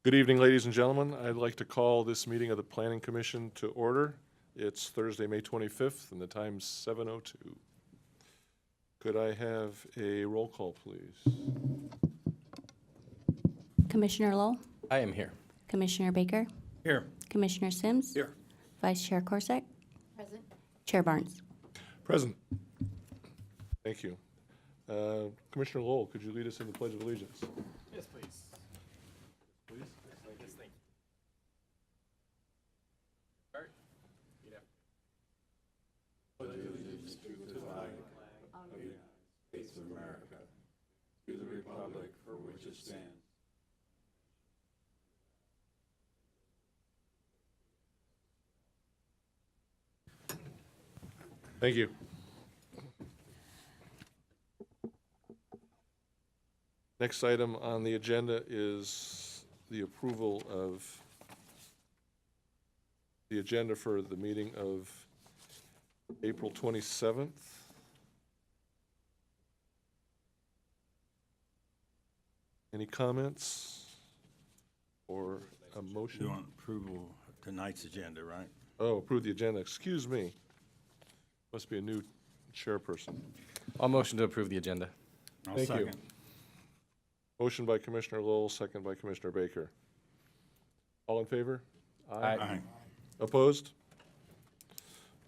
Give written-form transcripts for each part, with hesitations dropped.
Good evening, ladies and gentlemen. I'd like to call this meeting of the Planning Commission to order. It's Thursday, May 25th, and the time's 7:02. Could I have a roll call, please? Commissioner Lowell, I am here. Commissioner Baker, Here. Commissioner Sims, Here. Vice Chair Corsack, Present. Chair Barnes. Present. Thank you. Commissioner Lowell, could you lead us in the Pledge of Allegiance? Yes, please. Please. Yes, thank you. Start. Read after. Thank you. Next item on the agenda is the approval of the agenda for the meeting of April 27th. Any comments or a motion? You want approval of tonight's agenda, right? Oh, approve the agenda. Excuse me. Must be a new chairperson. I'll motion to approve the agenda. I'll Thank you. second. Motion by Commissioner Lowell, second by Commissioner Baker. All in favor? Aye. Aye. Opposed?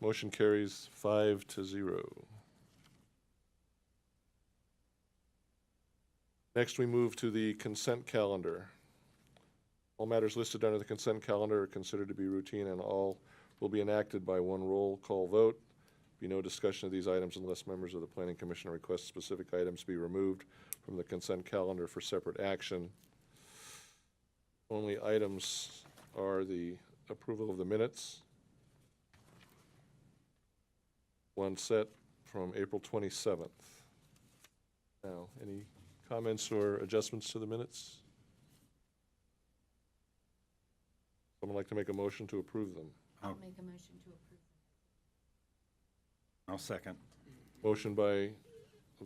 Motion carries 5-0. Next, we move to the consent calendar. All matters listed under the consent calendar are considered to be routine, and all will be enacted by one roll call vote. Be no discussion of these items unless members of the Planning Commission request specific items be removed from the consent calendar for separate action. Only items are the approval of the minutes, one set from April 27th. Now, any comments or adjustments to the minutes? Someone like to make a motion to approve them? I'll make a motion to approve. I'll second. Motion by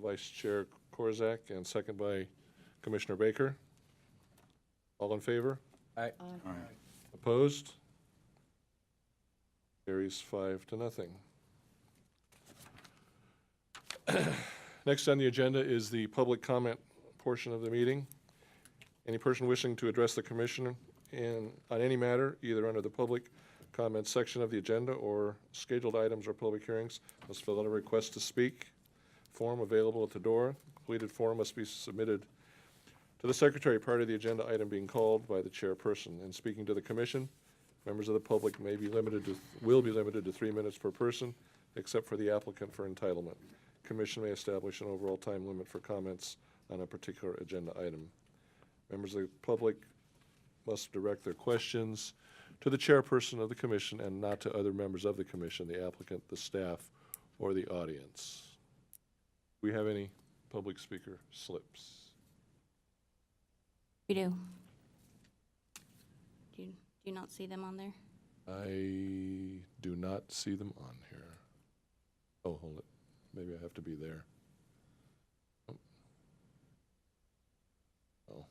Vice Chair Korczak and second by Commissioner Baker. All in favor? Aye. Aye. Opposed? Carries 5-0. Next on the agenda is the public comment portion of the meeting. Any person wishing to address the commission on any matter, either under the public comment section of the agenda or scheduled items or public hearings, must fill out a request to speak form available at the door. Completed form must be submitted to the secretary prior to the agenda item being called by the chairperson. In speaking to the commission, members of the public will be limited to 3 minutes per person, except for the applicant for entitlement. Commission may establish an overall time limit for comments on a particular agenda item. Members of the public must direct their questions to the chairperson of the commission and not to other members of the commission, the applicant, the staff, or the audience. Do we have any public speaker slips? We do. Do you not see them on there? I do not see them on here. Oh, hold it. Maybe I have to be there. Oh.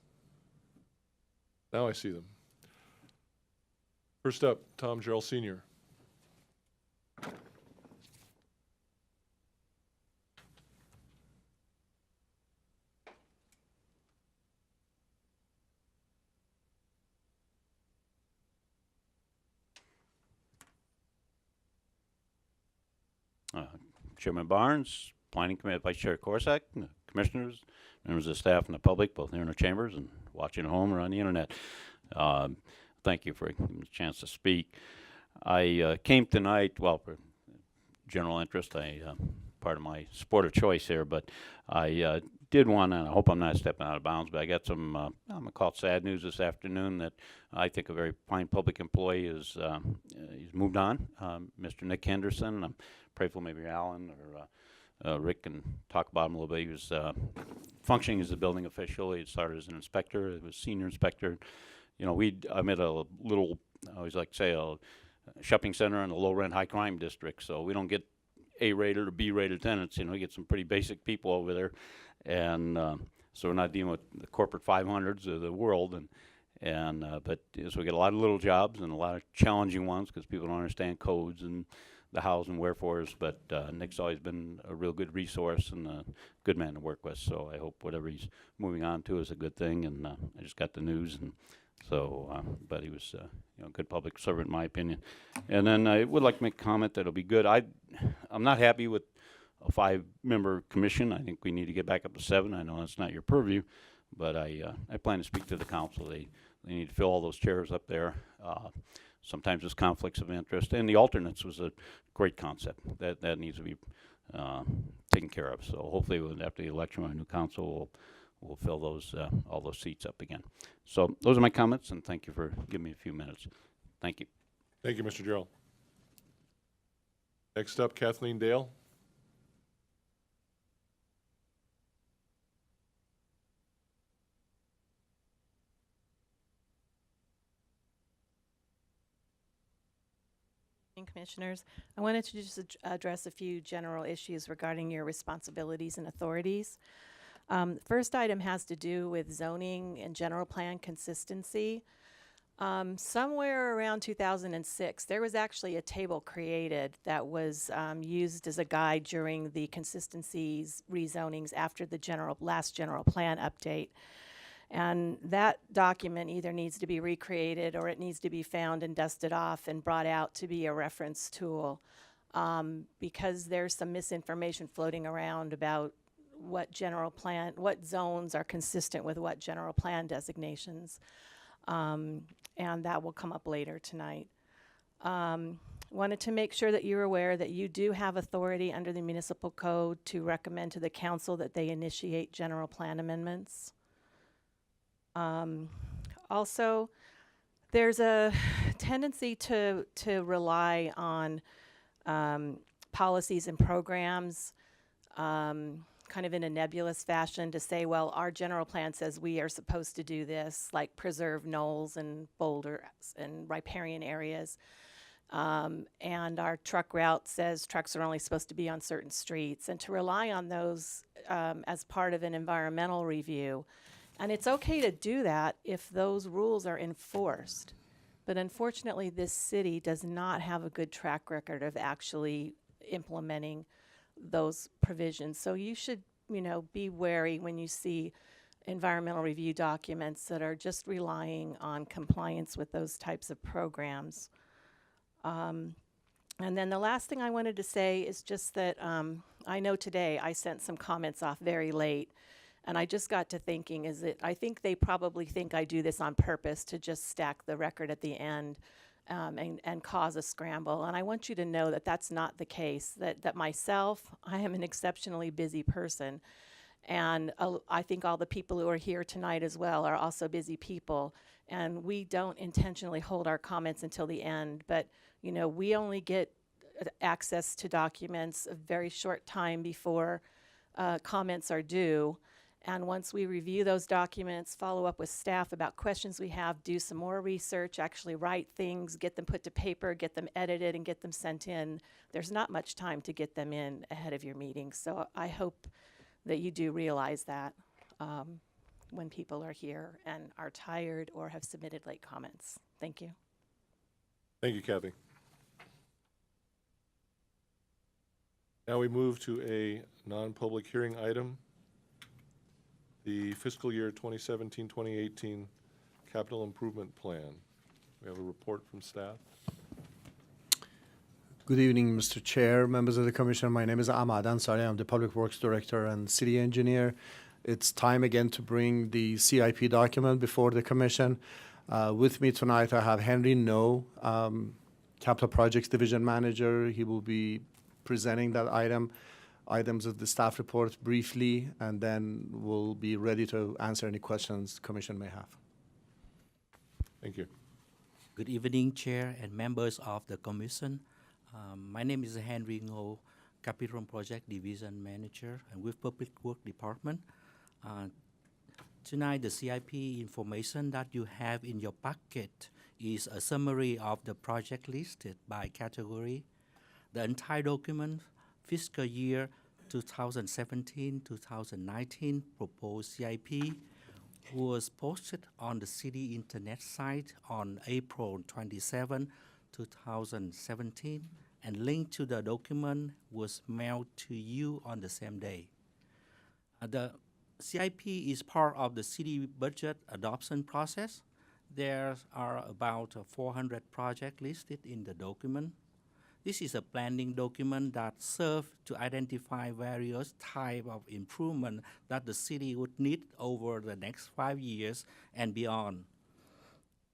Now I see them. First up, Tom Jarrell Sr. Chairman Barnes, Planning Committee, Vice Chair Korsack, Commissioners, members of the staff and the public, both here in our chambers and watching at home or on the internet. Thank you for giving me a chance to speak. I came tonight, well, for general interest, part of my sport of choice here, but I did want, and I hope I'm not stepping out of bounds, but I got some, I'm going to call it sad news this afternoon that I think a very fine public employee is he's moved on, Mr. Nick Henderson. I'm grateful maybe Alan or Rick can talk about him a little bit. He was functioning as a building official. He started as an inspector. He was senior inspector. You know, I'm at a little, I always like to say, a shopping center in a low-rent, high-crime district, so we don't get A-rated or B-rated tenants. You know, we get some pretty basic people over there, and so we're not dealing with the corporate 500s of the world. And but so we get a lot of little jobs and a lot of challenging ones because people don't understand codes and the hows and wherefores. But Nick's always been a real good resource and a good man to work with. So I hope whatever he's moving on to is a good thing. And I just got the news, and so but he was a good public servant in my opinion. And then I would like to make a comment that'll be good. I'm not happy with a 5-member commission. I think we need to get back up to 7. I know that's not your purview, but I plan to speak to the council. They need to fill all those chairs up there. Sometimes there's conflicts of interest, and the alternates was a great concept that needs to be taken care of. So hopefully, after the election, our new council will fill those all those seats up again. So those are my comments, and thank you for giving me a few minutes. Thank you. Thank you, Mr. Gerald. Next up, Kathleen Dale. Commissioners, I wanted to just address a few general issues regarding your responsibilities and authorities. First item has to do with zoning and general plan consistency. Somewhere around 2006, there was actually a table created that was used as a guide during the consistencies rezonings after the last general plan update. And that document either needs to be recreated or it needs to be found and dusted off and brought out to be a reference tool, because there's some misinformation floating around about what zones are consistent with what general plan designations. And that will come up later tonight. Wanted to make sure that you're aware that you do have authority under the municipal code to recommend to the council that they initiate general plan amendments. Also, there's a tendency to rely on policies and programs kind of in a nebulous fashion to say, well, our general plan says we are supposed to do this, like preserve knolls and boulders and riparian areas. And our truck route says trucks are only supposed to be on certain streets, and to rely on those as part of an environmental review. And it's okay to do that if those rules are enforced. But unfortunately, this city does not have a good track record of actually implementing those provisions. So you should, be wary when you see environmental review documents that are just relying on compliance with those types of programs. And then the last thing I wanted to say is just that I know today I sent some comments off very late. And I just got to thinking, I think they probably think I do this on purpose to just stack the record at the end and cause a scramble. And I want you to know that that's not the case, that myself, I am an exceptionally busy person. And I think all the people who are here tonight as well are also busy people. And we don't intentionally hold our comments until the end. But, we only get access to documents a very short time before comments are due. And once we review those documents, follow up with staff about questions we have, do some more research, actually write things, get them put to paper, get them edited, and get them sent in, there's not much time to get them in ahead of your meeting. So I hope that you do realize that when people are here and are tired or have submitted late comments. Thank you. Thank you, Kathy. Now we move to a non-public hearing item. The fiscal year 2017-2018 capital improvement plan. We have a report from staff. Good evening, Mr. Chair, members of the Commission. My name is Ahmad Ansari. I'm the Public Works Director and City Engineer. It's time again to bring the CIP document before the Commission. With me tonight, I have Henry No, Capital Projects Division Manager. He will be presenting that items of the staff report briefly, and then we'll be ready to answer any questions the Commission may have. Thank you. Good evening, Chair and members of the Commission. My name is Henry Ngo, Capital Project Division Manager and with Public Works Department. Tonight, the CIP information that you have in your packet is a summary of the project listed by category. The entire document, fiscal year 2017-2019 proposed CIP, was posted on the city internet site on April 27, 2017, and link to the document was mailed to you on the same day. The CIP is part of the city budget adoption process. There are about 400 projects listed in the document. This is a planning document that serves to identify various types of improvement that the city would need over the next 5 years and beyond.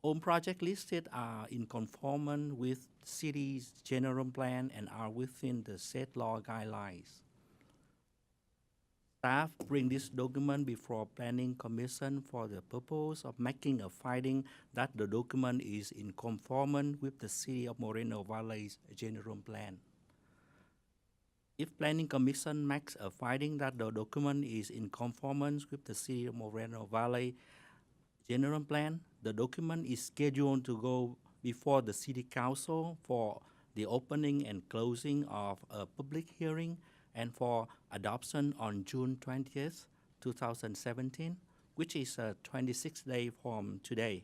All projects listed are in conformance with city's general plan and are within the state law guidelines. Staff bring this document before Planning Commission for the purpose of making a finding that the document is in conformance with the City of Moreno Valley's general plan. If Planning Commission makes a finding that the document is in conformance with the City of Moreno Valley general plan, the document is scheduled to go before the City Council for the opening and closing of a public hearing and for adoption on June 20th, 2017, which is 26 days from today.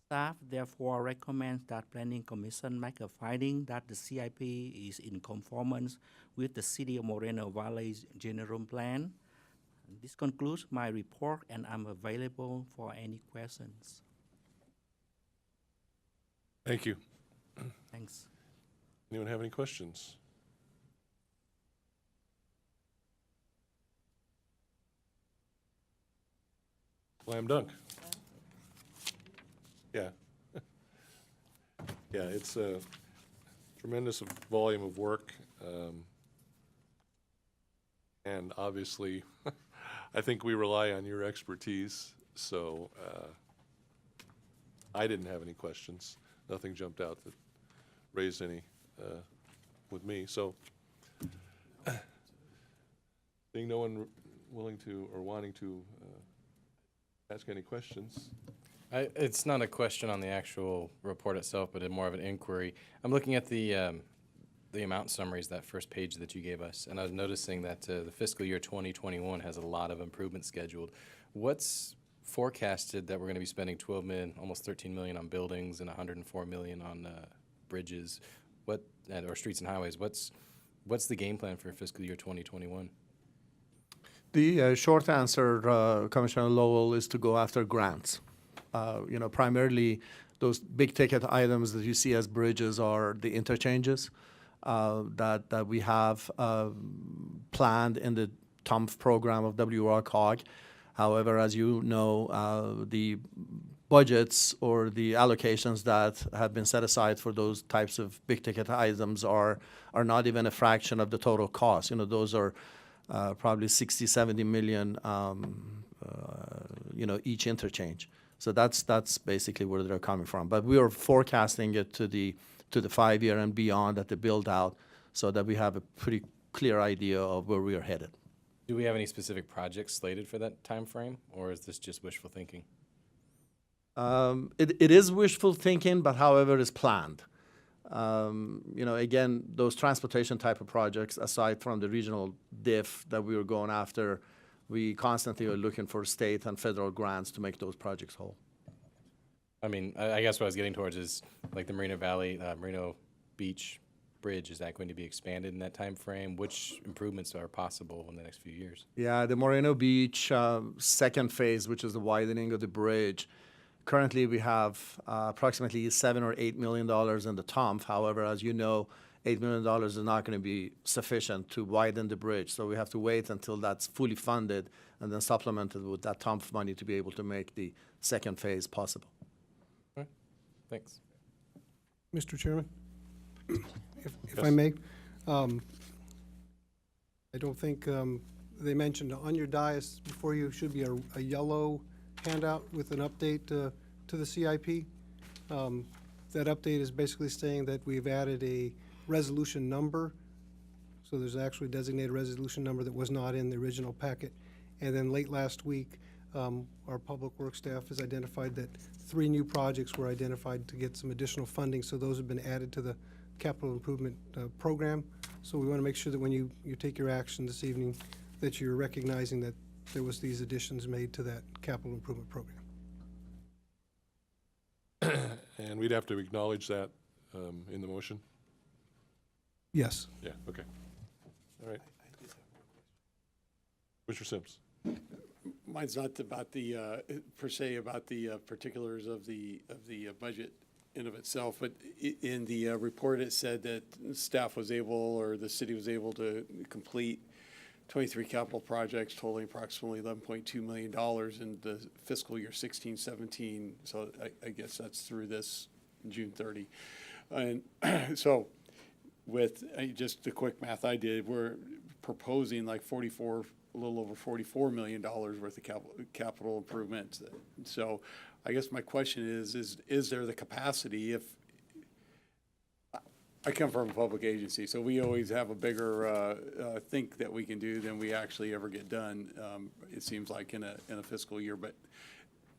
Staff therefore recommends that Planning Commission make a finding that the CIP is in conformance with the City of Moreno Valley's general plan. This concludes my report, and I'm available for any questions. Thank you. Thanks. Anyone have any questions? Slam dunk. Yeah. Yeah, it's a tremendous volume of work. And obviously, I think we rely on your expertise, so I didn't have any questions. Nothing jumped out that raised any with me. So, being no one willing to or wanting to ask any questions. It's not a question on the actual report itself, but more of an inquiry. I'm looking at the amount summaries, that first page that you gave us, and I was noticing that the fiscal year 2021 has a lot of improvements scheduled. What's forecasted that we're going to be spending 12 million, almost 13 million on buildings and 104 million on bridges, or streets and highways? What's the game plan for fiscal year 2021? The short answer, Commissioner Lowell, is to go after grants. Primarily those big ticket items that you see as bridges are the interchanges that we have planned in the TUMF program of WRCOG. However, as you know, the budgets or the allocations that have been set aside for those types of big ticket items are not even a fraction of the total cost. Those are probably 60, 70 million, each interchange. So that's basically where they're coming from. But we are forecasting it to the 5 year and beyond at the build out, so that we have a pretty clear idea of where we are headed. Do we have any specific projects slated for that time frame, or is this just wishful thinking? It is wishful thinking, but however, it's planned. Again, those transportation type of projects, aside from the regional diff that we were going after, we constantly are looking for state and federal grants to make those projects whole. I mean, I guess what I was getting towards is like the Moreno Beach Bridge. Is that going to be expanded in that time frame? Which improvements are possible in the next few years? Yeah, the Moreno Beach second phase, which is the widening of the bridge. Currently, we have approximately $7 or $8 million in the TUMF. However, as you know, $8 million is not going to be sufficient to widen the bridge. So we have to wait until that's fully funded and then supplemented with that TUMF money to be able to make the second phase possible. All right. Thanks. Mr. Chairman, if Yes. I may, I don't think they mentioned on your dais before you should be a yellow handout with an update to the CIP. That update is basically saying that we've added a resolution number. So there's actually a designated resolution number that was not in the original packet. And then late last week, our public works staff has identified that 3 new projects were identified to get some additional funding. So those have been added to the capital improvement program. So we want to make sure that when you take your action this evening, that you're recognizing that there was these additions made to that capital improvement program. And we'd have to acknowledge that in the motion? Yes. Yeah, okay. All right. Mr. Sims? Mine's not about the, per se, about the particulars of the budget in of itself, but in the report, it said that staff was able, or the city was able to complete 23 capital projects totaling approximately $11.2 million in the fiscal year 16-17. So I guess that's through this June 30. And so with just the quick math I did, we're proposing like a little over $44 million worth of capital improvements. So I guess my question is there the capacity, if I come from a public agency, so we always have a bigger think that we can do than we actually ever get done, it seems like in a fiscal year, but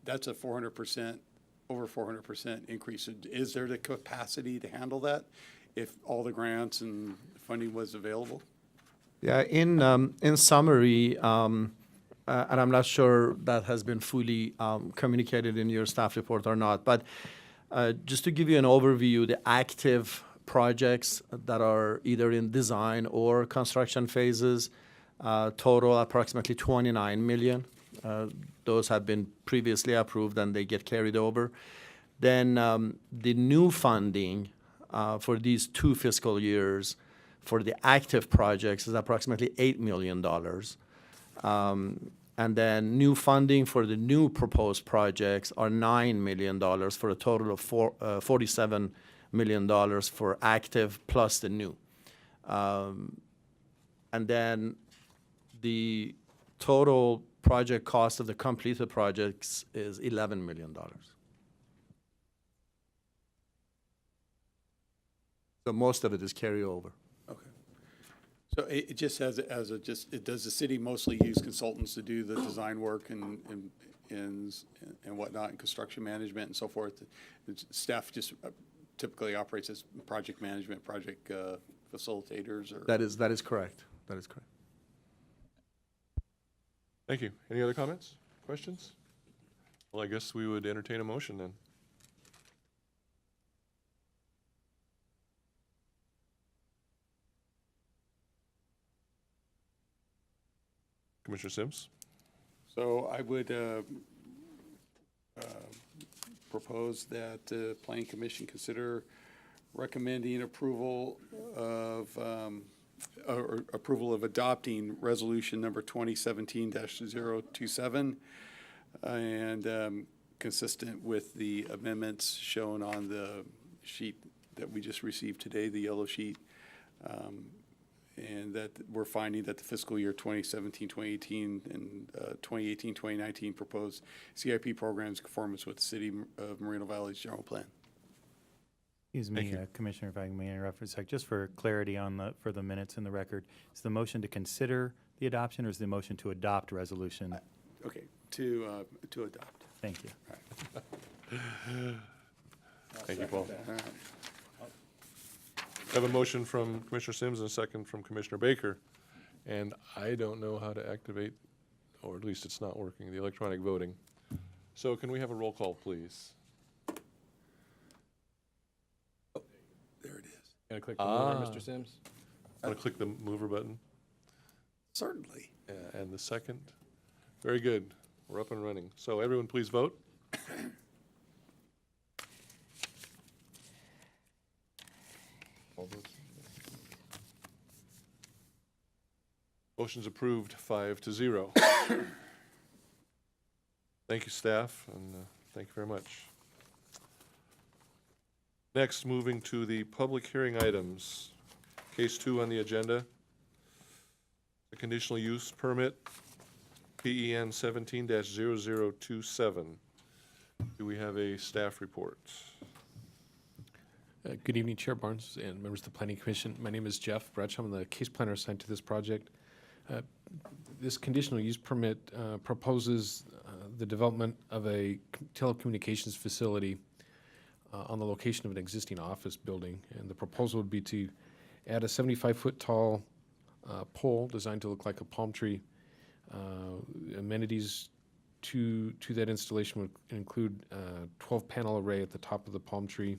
that's a 400%, over 400% increase. Is there the capacity to handle that if all the grants and funding was available? Yeah, in summary, and I'm not sure that has been fully communicated in your staff report or not, but just to give you an overview, the active projects that are either in design or construction phases total approximately 29 million. Those have been previously approved and they get carried over. Then the new funding for these 2 fiscal years for the active projects is approximately $8 million. And then new funding for the new proposed projects are $9 million for a total of $47 million for active plus the new. And then the total project cost of the completed projects is $11 million. So most of it is carryover. Okay. So it just has, does the city mostly use consultants to do the design work and whatnot, and construction management and so forth? The staff just typically operates as project management, project facilitators, or? That is correct. That is correct. Thank you. Any other comments, questions? Well, I guess we would entertain a motion then. Commissioner Sims? So I would propose that the Planning Commission consider recommending approval of, or approval of adopting resolution number 2017-027, and consistent with the amendments shown on the sheet that we just received today, the yellow sheet, and that we're finding that the fiscal year 2017-2018 and 2018-2019 proposed CIP programs in conformance with the City of Moreno Valley's general plan. Excuse me, Commissioner, if I may interrupt for a sec, just for clarity for the minutes in the record, is the motion to consider the adoption, or is the motion to adopt resolution? Okay, to adopt. Thank you. Thank you, Paul. All right. I have a motion from Commissioner Sims and a second from Commissioner Baker. And I don't know how to activate, or at least it's not working, the electronic voting. So can we have a roll call, please? Oh, there it is. Gonna click the mover, Mr. Sims? Want to click the mover button? Certainly. And the second? Very good. We're up and running. So everyone please vote. Motion's approved 5-0. Thank you, staff, and thank you very much. Next, moving to the public hearing items. Case 2 on the agenda, the conditional use permit, PEN 17-0027. Do we have a staff report? Good evening, Chair Barnes and members of the Planning Commission. My name is Jeff Bretsch. I'm the case planner assigned to this project. This conditional use permit proposes the development of a telecommunications facility on the location of an existing office building. And the proposal would be to add a 75-foot tall pole designed to look like a palm tree Amenities to that installation would include 12-panel array at the top of the palm tree,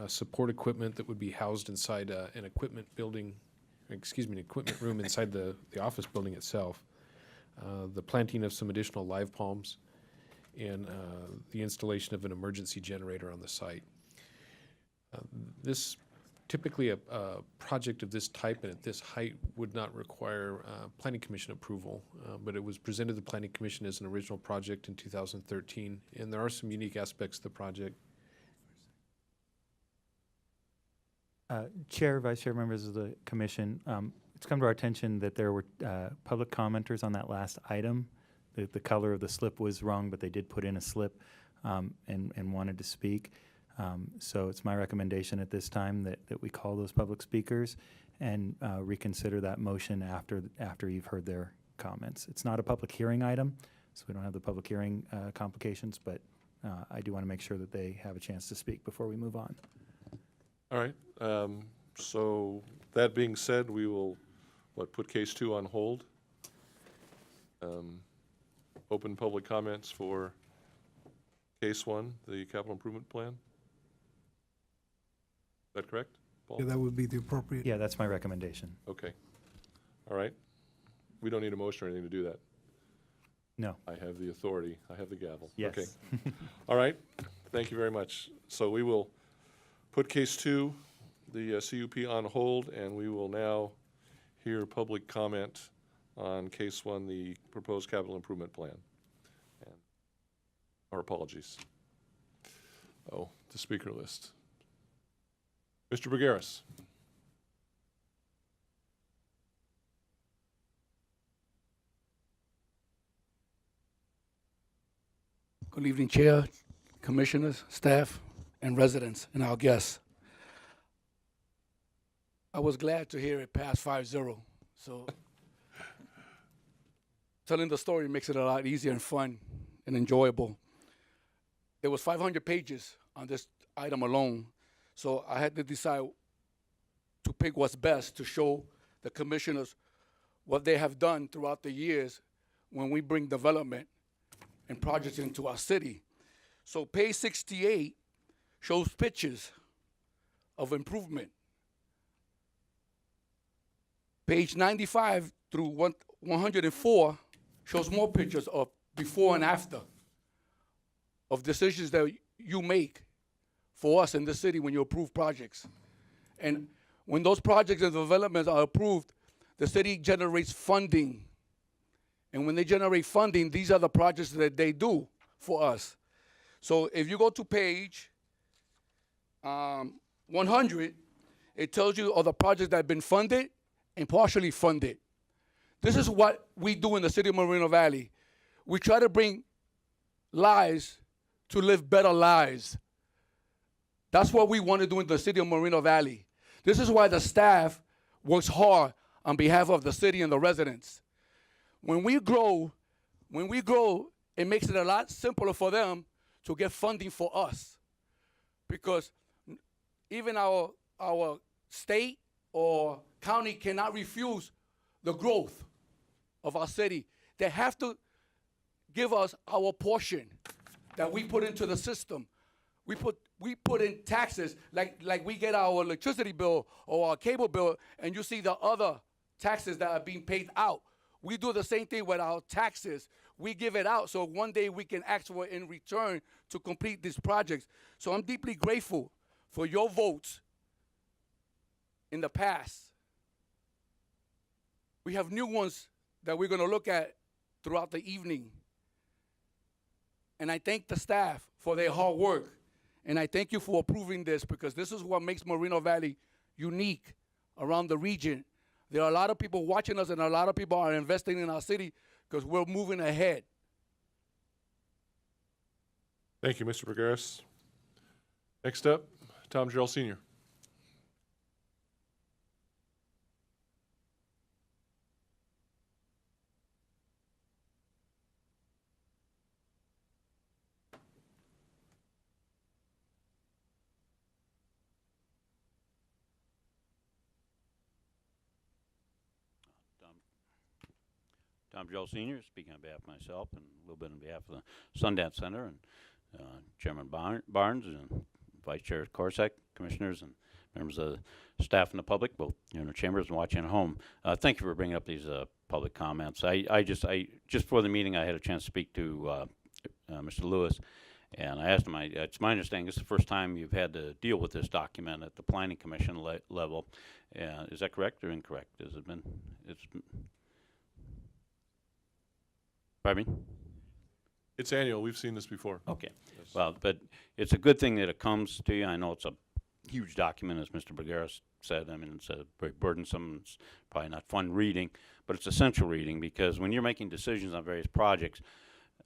support equipment that would be housed inside an equipment building, an equipment room inside the office building itself, the planting of some additional live palms, and the installation of an emergency generator on the site. This typically a project of this type and at this height would not require Planning Commission approval, but it was presented to the Planning Commission as an original project in 2013, and there are some unique aspects to the project. Chair, Vice Chair, members of the commission, it's come to our attention that there were public commenters on that last item. The color of the slip was wrong, but they did put in a slip and wanted to speak. So it's my recommendation at this time that we call those public speakers and reconsider that motion after you've heard their comments. It's not a public hearing item, so we don't have the public hearing complications, but I do want to make sure that they have a chance to speak before we move on. All right. So that being said, we will, put case 2 on hold? Open public comments for case 1, the capital improvement plan? Is that correct, Paul? Yeah, that would be the appropriate. Yeah, that's my recommendation. Okay. All right. We don't need a motion or anything to do that. No. I have the authority. I have the gavel. Yes. Okay. All right. Thank you very much. So we will put case 2, the CUP, on hold, and we will now hear public comment on case 1, the proposed capital improvement plan. And our apologies. Oh, the speaker list. Mr. Bergaris. Good evening, Chair, Commissioners, staff, and residents, and our guests. I was glad to hear it pass 5-0. So telling the story makes it a lot easier and fun and enjoyable. There was 500 pages on this item alone, so I had to decide to pick what's best to show the commissioners what they have done throughout the years when we bring development and projects into our city. So page 68 shows pictures of improvement. Page 95 through 104 shows more pictures of before and after of decisions that you make for us in the city when you approve projects. And when those projects and developments are approved, the city generates funding. And when they generate funding, these are the projects that they do for us. So if you go to page 100, it tells you all the projects that have been funded and partially funded. This is what we do in the city of Moreno Valley. We try to bring lives to live better lives. That's what we want to do in the city of Moreno Valley. This is why the staff works hard on behalf of the city and the residents. When we grow, it makes it a lot simpler for them to get funding for us. Because even our state or county cannot refuse the growth of our city. They have to give us our portion that we put into the system. We put in taxes, like we get our electricity bill or our cable bill, and you see the other taxes that are being paid out. We do the same thing with our taxes. We give it out so one day we can ask for it in return to complete these projects. So I'm deeply grateful for your votes in the past. We have new ones that we're going to look at throughout the evening. And I thank the staff for their hard work. And I thank you for approving this, because this is what makes Moreno Valley unique around the region. There are a lot of people watching us, and a lot of people are investing in our city because we're moving ahead. Thank you, Mr. Bergaris. Next up, Tom Jarrell Sr. I'm Joe Senior, speaking on behalf of myself and a little bit on behalf of the Sundance Center and Chairman Barnes and Vice Chair Corsack, commissioners and members of the staff and the public, both here in the chambers and watching at home. Thank you for bringing up these public comments. I just before the meeting, I had a chance to speak to Mr. Lewis, and I asked him, it's my understanding this is the first time you've had to deal with this document at the Planning Commission level. Is that correct or incorrect? Has it been? Pardon me? It's annual. We've seen this before. Okay. Yes. Well, but it's a good thing that it comes to you. I know it's a huge document, as Mr. Bergera said. I mean, it's very burdensome. It's probably not fun reading, but it's essential reading because when you're making decisions on various projects,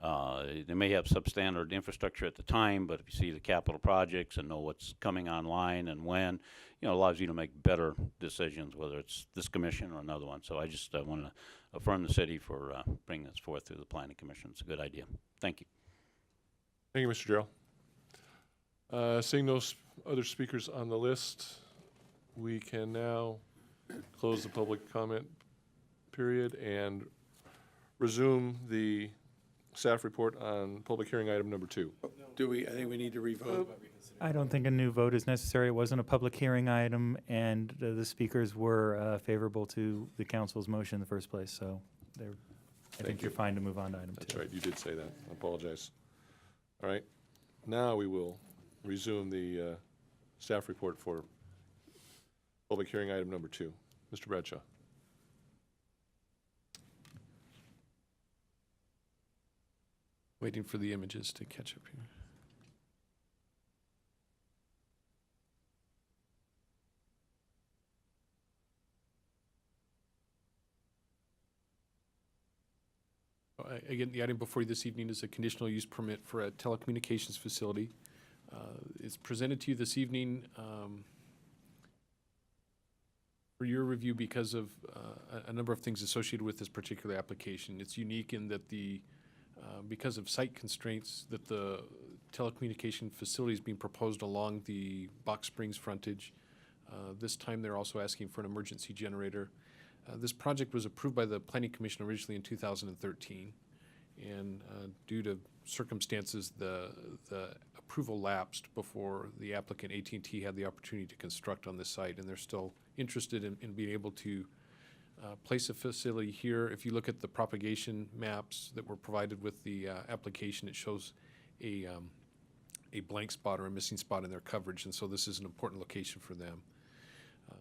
they may have substandard infrastructure at the time, but if you see the capital projects and know what's coming online and when, it allows you to make better decisions, whether it's this commission or another one. So I just want to affirm the city for bringing this forth through the Planning Commission. It's a good idea. Thank you. Thank you, Mr. Jarrell. Seeing no other speakers on the list, we can now close the public comment period and resume the staff report on public hearing item number 2. I think we need to revote. I don't think a new vote is necessary. It wasn't a public hearing item, and the speakers were favorable to the council's motion in the first place, so I think you're fine to move on to item 2. That's right, you did say that. I apologize. All right, now we will resume the staff report for public hearing item number 2. Mr. Bradshaw. Waiting for the images to catch up here. Again, the item before you this evening is a conditional use permit for a telecommunications facility. It's presented to you this evening for your review because of a number of things associated with this particular application. It's unique in that because of site constraints, that the telecommunication facility is being proposed along the Box Springs frontage. This time they're also asking for an emergency generator. This project was approved by the Planning Commission originally in 2013, and due to circumstances, the approval lapsed before the applicant, AT&T, had the opportunity to construct on this site, and they're still interested in being able to place a facility here. If you look at the propagation maps that were provided with the application, it shows a blank spot or a missing spot in their coverage, and so this is an important location for them.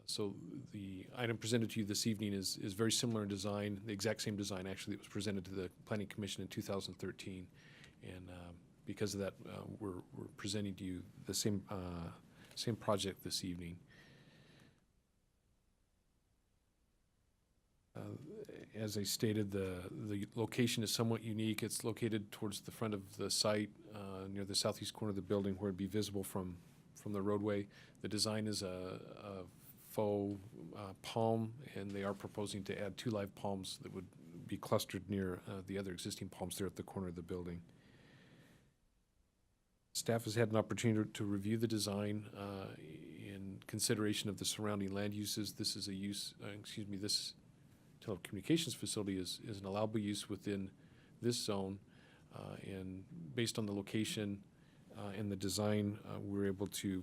So the item presented to you this evening is very similar in design, the exact same design actually that was presented to the Planning Commission in 2013, and because of that, we're presenting to you the same project this evening. As I stated, the location is somewhat unique. It's located towards the front of the site, near the southeast corner of the building, where it'd be visible from the roadway. The design is a faux palm, and they are proposing to add 2 live palms that would be clustered near the other existing palms there at the corner of the building. Staff has had an opportunity to review the design in consideration of the surrounding land uses. This is a use, this telecommunications facility is an allowable use within this zone, and based on the location and the design, we're able to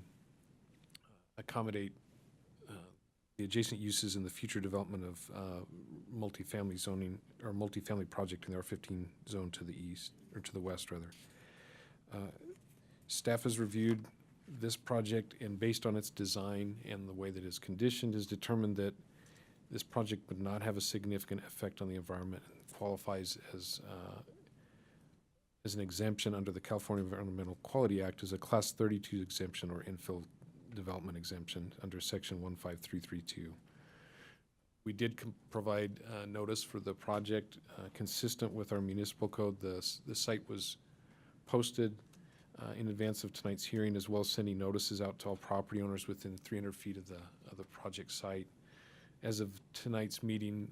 accommodate the adjacent uses in the future development of multifamily zoning or multifamily project in the R15 zone to the east, or to the west rather. Staff has reviewed this project, and based on its design and the way that it's conditioned, has determined that this project would not have a significant effect on the environment and qualifies as an exemption under the California Environmental Quality Act as a Class 32 exemption or infill development exemption under Section 15332. We did provide notice for the project consistent with our municipal code. The site was posted in advance of tonight's hearing, as well as sending notices out to all property owners within 300 feet of the project site. As of tonight's meeting,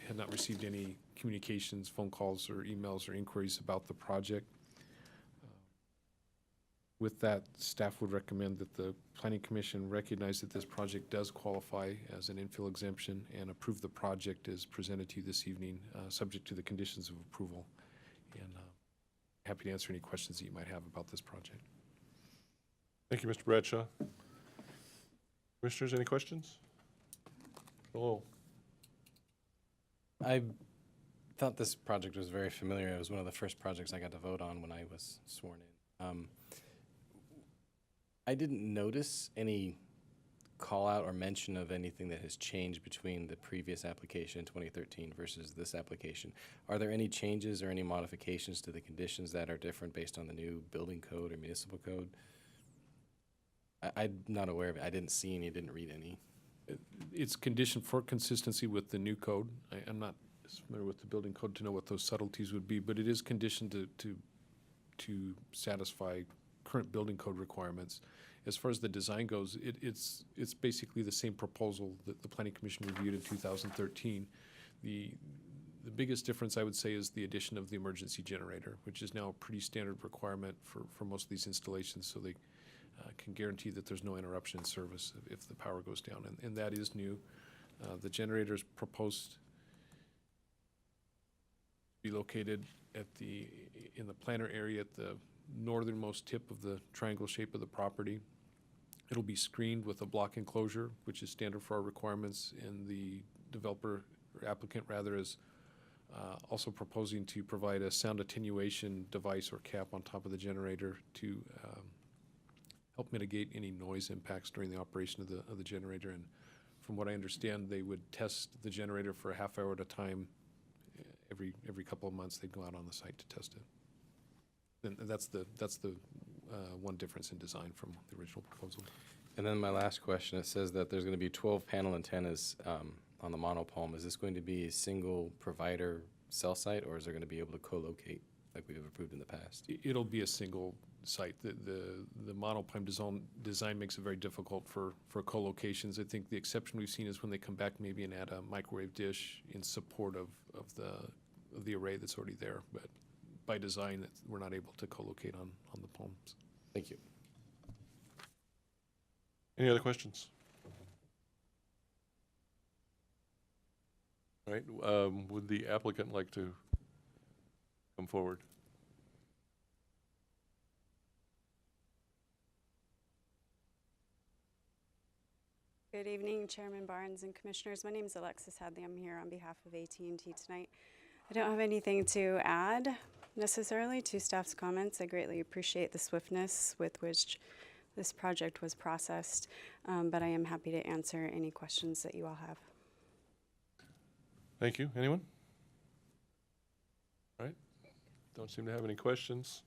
had not received any communications, phone calls, or emails or inquiries about the project. With that, staff would recommend that the Planning Commission recognize that this project does qualify as an infill exemption and approve the project as presented to you this evening, subject to the conditions of approval. And happy to answer any questions that you might have about this project. Thank you, Mr. Bradshaw. Commissioners, any questions? Hello. I thought this project was very familiar. It was one of the first projects I got to vote on when I was sworn in. I didn't notice any call out or mention of anything that has changed between the previous application in 2013 versus this application. Are there any changes or any modifications to the conditions that are different based on the new building code or municipal code? I'm not aware of it. I didn't see any, didn't read any. It's conditioned for consistency with the new code. I'm not as familiar with the building code to know what those subtleties would be, but it is conditioned to satisfy current building code requirements. As far as the design goes, it's basically the same proposal that the Planning Commission reviewed in 2013. The biggest difference, I would say, is the addition of the emergency generator, which is now a pretty standard requirement for most of these installations, so they can guarantee that there's no interruption in service if the power goes down, and that is new. The generator is proposed to be located in the planter area at the northernmost tip of the triangle shape of the property. It'll be screened with a block enclosure, which is standard for our requirements, and the developer, or applicant rather, is also proposing to provide a sound attenuation device or cap on top of the generator to help mitigate any noise impacts during the operation of the generator. And from what I understand, they would test the generator for a half hour at a time. Every couple of months, they'd go out on the site to test it. And that's the one difference in design from the original proposal. And then my last question, it says that there's going to be 12 panel antennas on the monopole. Is this going to be a single provider cell site, or is there going to be able to co-locate like we've approved in the past? It'll be a single site. The monopole design makes it very difficult for co-locations. I think the exception we've seen is when they come back maybe and add a microwave dish in support of the array that's already there. But by design, we're not able to co-locate on the poles. Thank you. Any other questions? All right, would the applicant like to come forward? Good evening, Chairman Barnes and Commissioners. My name is Alexis Hadley. I'm here on behalf of AT&T tonight. I don't have anything to add necessarily to staff's comments. I greatly appreciate the swiftness with which this project was processed, but I am happy to answer any questions that you all have. Thank you. Anyone? All right. Don't seem to have any questions.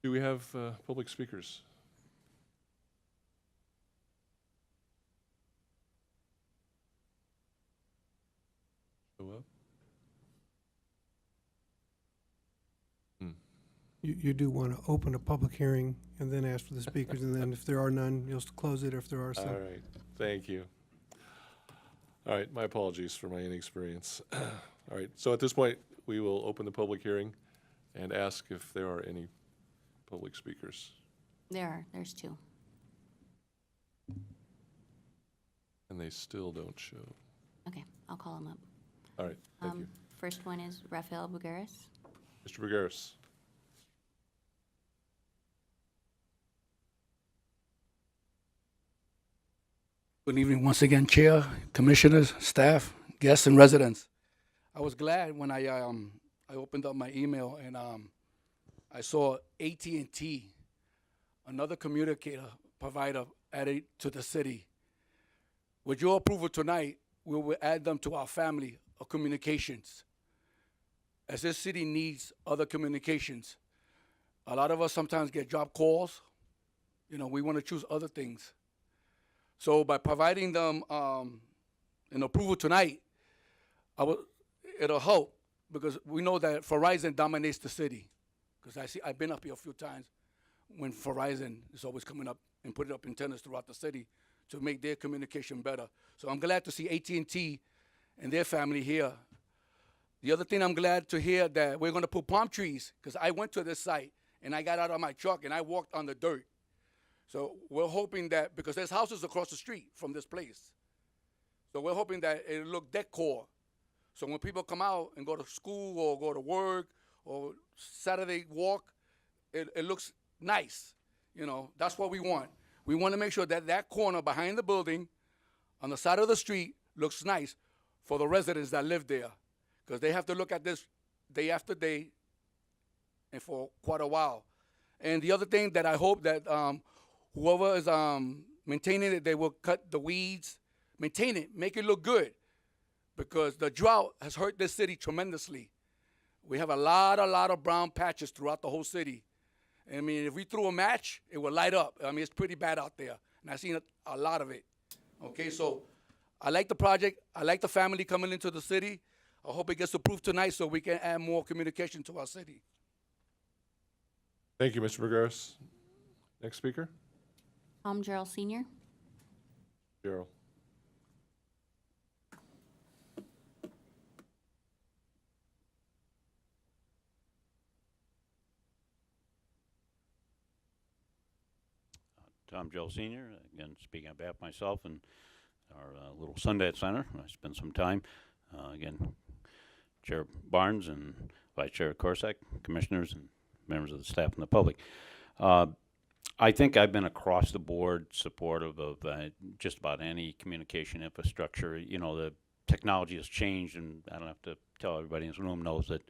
Do we have public speakers? Show up. You do want to open a public hearing and then ask for the speakers, and then if there are none, you'll close it if there are some. All right. Thank you. All right, my apologies for my inexperience. All right, so at this point, we will open the public hearing and ask if there are any public speakers. There's two. And they still don't show. Okay, I'll call them up. All right, thank you. First one is Rafael Bugaris. Mr. Bergaris. Good evening once again, Chair, Commissioners, staff, guests, and residents. I was glad when I opened up my email and I saw AT&T, another communicator provider, added to the city. With your approval tonight, we will add them to our family of communications. As this city needs other communications, a lot of us sometimes get job calls. You know, we want to choose other things. So by providing them an approval tonight, it'll help because we know that Verizon dominates the city. Because I've been up here a few times when Verizon is always coming up and putting up antennas throughout the city to make their communication better. So I'm glad to see AT&T and their family here. The other thing I'm glad to hear that we're going to put palm trees, because I went to this site and I got out of my truck and I walked on the dirt. So we're hoping that, because there's houses across the street from this place, so we're hoping that it'll look decor. So when people come out and go to school or go to work or Saturday walk, it looks nice. You know, that's what we want. We want to make sure that that corner behind the building on the side of the street looks nice for the residents that live there, because they have to look at this day after day and for quite a while. And the other thing that I hope that whoever is maintaining it, they will cut the weeds, maintain it, make it look good, because the drought has hurt this city tremendously. We have a lot of brown patches throughout the whole city. I mean, if we threw a match, it would light up. I mean, it's pretty bad out there, and I've seen a lot of it. Okay, so I like the project. I like the family coming into the city. I hope it gets approved tonight so we can add more communication to our city. Thank you, Mr. Vergara. Next speaker, Tom Gerald Senior. Gerald. Tom Joe Sr., again, speaking on behalf of myself and our little Sunday at Center. I spent some time, again, Chair Barnes and Vice Chair Corsack, commissioners and members of the staff and the public. I think I've been across the board supportive of just about any communication infrastructure. You know, the technology has changed, and I don't have to tell everybody in this room knows that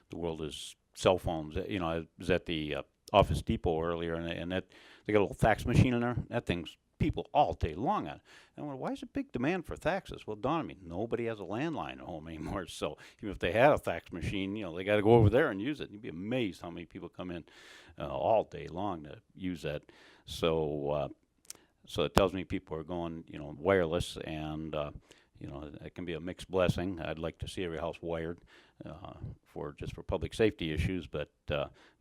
the world is cell phones. You know, I was at the Office Depot earlier, and that they got a little fax machine in there. That thing's people all day long on it. And I went, why is it big demand for faxes? Well, dawned on me, nobody has a landline at home anymore. So even if they had a fax machine, you know, they got to go over there and use it. You'd be amazed how many people come in all day long to use that. So so it tells me people are going, you know, wireless, and you know, it can be a mixed blessing. I'd like to see every house wired for public safety issues, but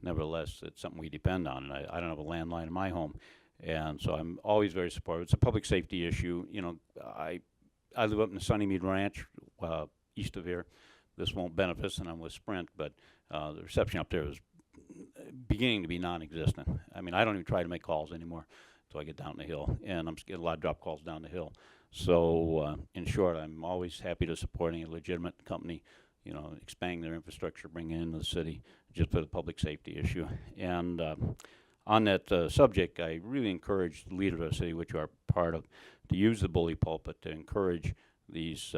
nevertheless, it's something we depend on. And I don't have a landline in my home, and so I'm always very supportive. It's a public safety issue. You know, I live up in the Sunnymead Ranch, east of here. This won't benefit us, and I'm with Sprint, but the reception up there is beginning to be non-existent. I mean, I don't even try to make calls anymore until I get down the hill, and I'm getting a lot of drop calls down the hill. So, in short, I'm always happy to support any legitimate company, you know, expanding their infrastructure, bringing it into the city, just for the public safety issue. And on that subject, I really encourage the leaders of the city, which you are part of, to use the bully pulpit to encourage these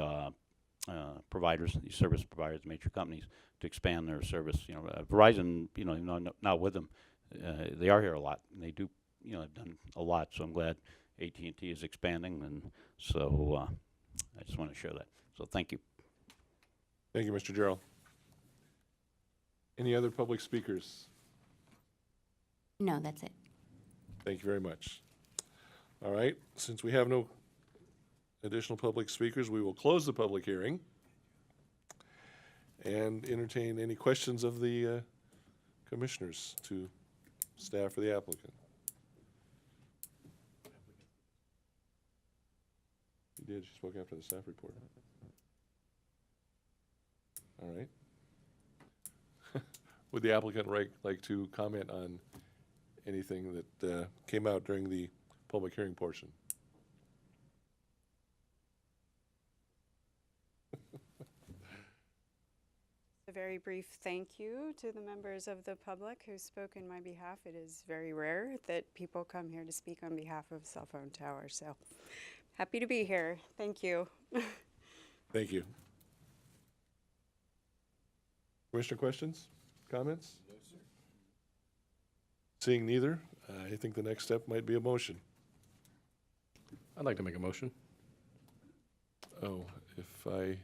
providers, these service providers, major companies, to expand their service. You know, Verizon, you know, not with them, they are here a lot, and they do, you know, have done a lot. So I'm glad AT&T is expanding, and so I just want to share that. So thank you. Thank you, Mr. Gerald. Any other public speakers? No, that's it. Thank you very much. All right, since we have no additional public speakers, we will close the public hearing and entertain any questions of the commissioners to staff or the applicant. You did, she spoke after the staff report. All right. Would the applicant like to comment on anything that came out during the public hearing portion? A very brief thank you to the members of the public who spoke in my behalf. It is very rare that people come here to speak on behalf of cell phone towers, so happy to be here. Thank you. Thank you. Commissioner questions, comments? No, sir. Seeing neither, I think the next step might be a motion. I'd like to make a motion. Oh, if I...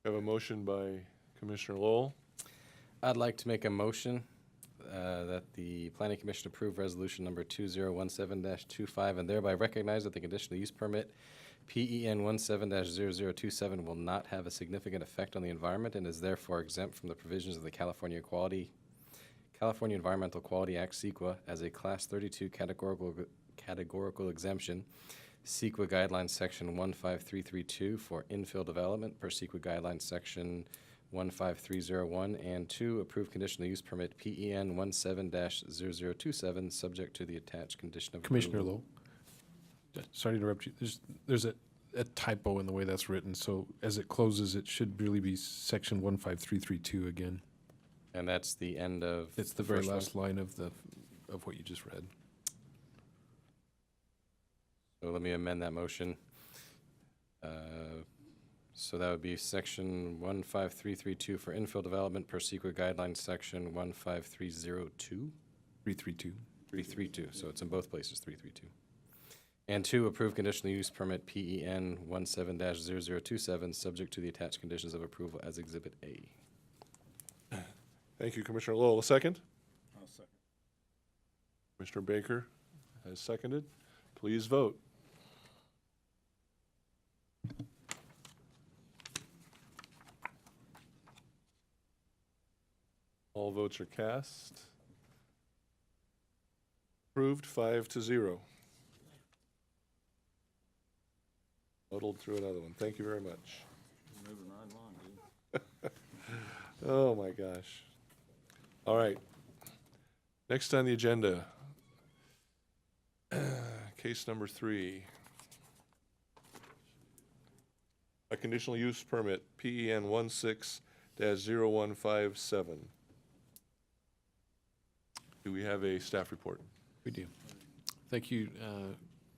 have a motion by Commissioner Lowell. I'd like to make a motion that the Planning Commission approve resolution number 2017-25 and thereby recognize that the conditional use permit PEN 17-0027 will not have a significant effect on the environment and is therefore exempt from the provisions of the California Environmental Quality Act, CEQA, as a Class 32 categorical exemption. CEQA Guidelines Section 15332 for infill development per CEQA Guidelines Section 15301, and 2, approve conditional use permit PEN 17-0027, subject to the attached condition of Commissioner approval. Lowe, sorry to interrupt you. There's a typo in the way that's written, so as it closes, it should really be section 15332 again. And that's the end of It's the very first one? last line of what you just read. So let me amend that motion. So that would be section 15332 for infill development per CEQA guidelines, section 15302? 332. 332, so it's in both places, 332. And 2, approve conditional use permit PEN 17-0027, subject to the attached conditions of approval as Exhibit A. Thank you, Commissioner Lowell. A second? I'll second. Commissioner Baker has seconded. Please vote. All votes are cast. Approved 5-0. Muddled through another one. Thank you very much. Moving right along, dude. Oh, my gosh. All right. Next on the agenda, case number 3. A conditional use permit, PEN 16-0157. Do we have a staff report? We do. Thank you,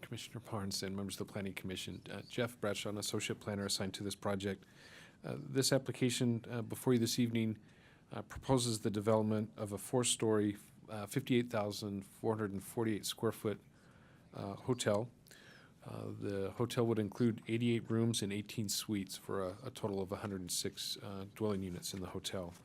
Commissioner Barnes and members of the Planning Commission. Jeff Bradshaw, an associate planner assigned to this project. This application before you this evening proposes the development of a 4-story, 58,448 square foot hotel. The hotel would include 88 rooms and 18 suites for a total of 106 dwelling units in the hotel.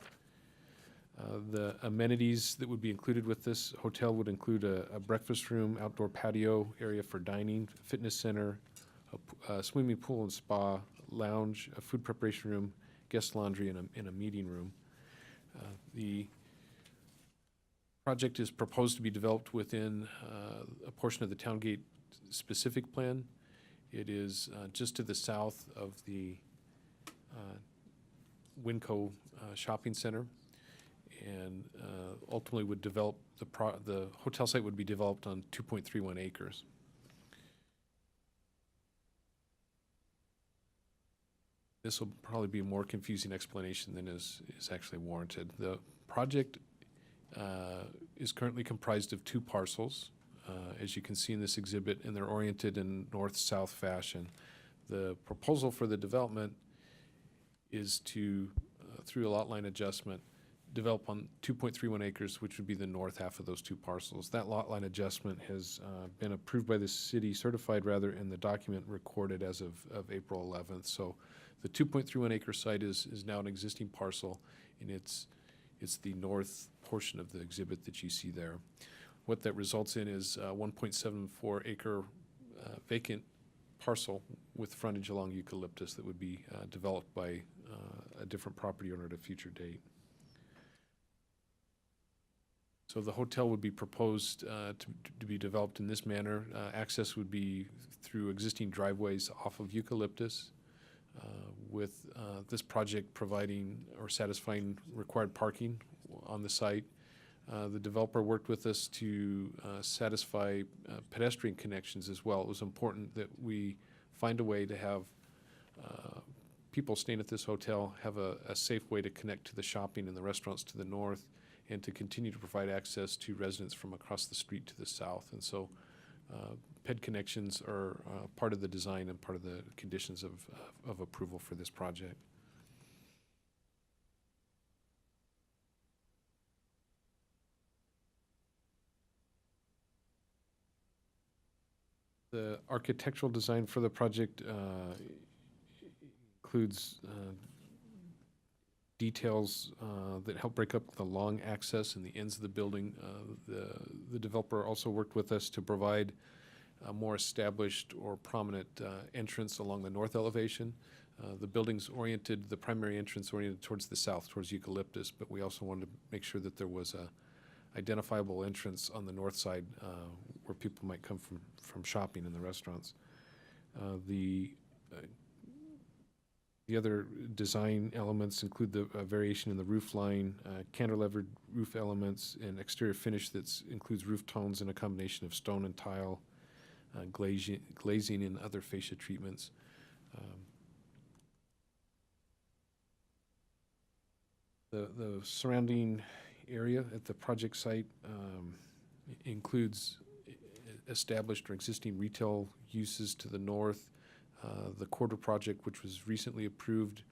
The amenities that would be included with this hotel would include a breakfast room, outdoor patio area for dining, fitness center, a swimming pool and spa, lounge, a food preparation room, guest laundry, and a meeting room. The project is proposed to be developed within a portion of the Towngate specific plan. It is just to the south of the Winco shopping center, and ultimately would develop the hotel site would be developed on 2.31 acres. This will probably be a more confusing explanation than is actually warranted. The project is currently comprised of 2 parcels, as you can see in this exhibit, and they're oriented in north-south fashion. The proposal for the development is to, through a lot line adjustment, develop on 2.31 acres, which would be the north half of those 2 parcels. That lot line adjustment has been approved by the city, certified rather, in the document recorded as of April 11th. So the 2.31 acre site is now an existing parcel, and it's the north portion of the exhibit that you see there. What that results in is a 1.74 acre vacant parcel with frontage along eucalyptus that would be developed by a different property owner at a future date. So the hotel would be proposed to be developed in this manner. Access would be through existing driveways off of eucalyptus, with this project providing or satisfying required parking on the site. The developer worked with us to satisfy pedestrian connections as well. It was important that we find a way to have people staying at this hotel have a safe way to connect to the shopping and the restaurants to the north, and to continue to provide access to residents from across the street to the south. And so PED connections are part of the design and part of the conditions of approval for this project. The architectural design for the project includes details that help break up the long access and the ends of the building. The developer also worked with us to provide a more established or prominent entrance along the north elevation. The building's oriented, the primary entrance oriented towards the south, towards eucalyptus, but we also wanted to make sure that there was a identifiable entrance on the north side where people might come from shopping in the restaurants. The other design elements include the variation in the roof line, cantilevered roof elements, and exterior finish that includes roof tones and a combination of stone and tile, glazing and other fascia treatments. The surrounding area at the project site includes established or existing retail uses to the north. The quarter project, which was recently approved,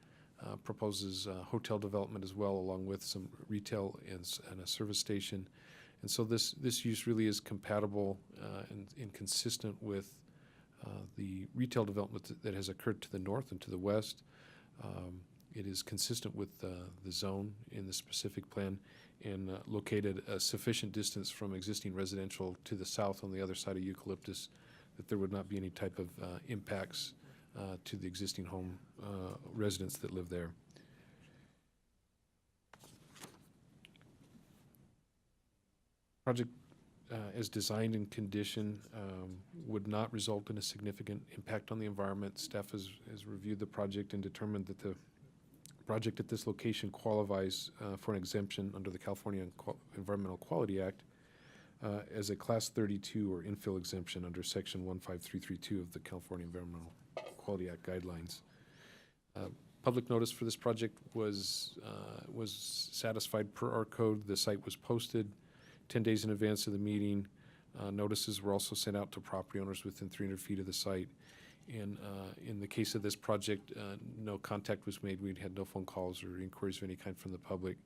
proposes hotel development as well, along with some retail and a service station. And so this use really is compatible and consistent with the retail development that has occurred to the north and to the west. It is consistent with the zone in the specific plan and located a sufficient distance from existing residential to the south on the other side of Eucalyptus that there would not be any type of impacts to the existing home residents that live there. Project as designed and conditioned would not result in a significant impact on the environment. Staff has reviewed the project and determined that the project at this location qualifies for an exemption under the California Environmental Quality Act as a Class 32 or infill exemption under Section 15332 of the California Environmental Quality Act guidelines. Public notice for this project was satisfied per our code. The site was posted 10 days in advance of the meeting. Notices were also sent out to property owners within 300 feet of the site. And in the case of this project, no contact was made. We'd had no phone calls or inquiries of any kind from the public.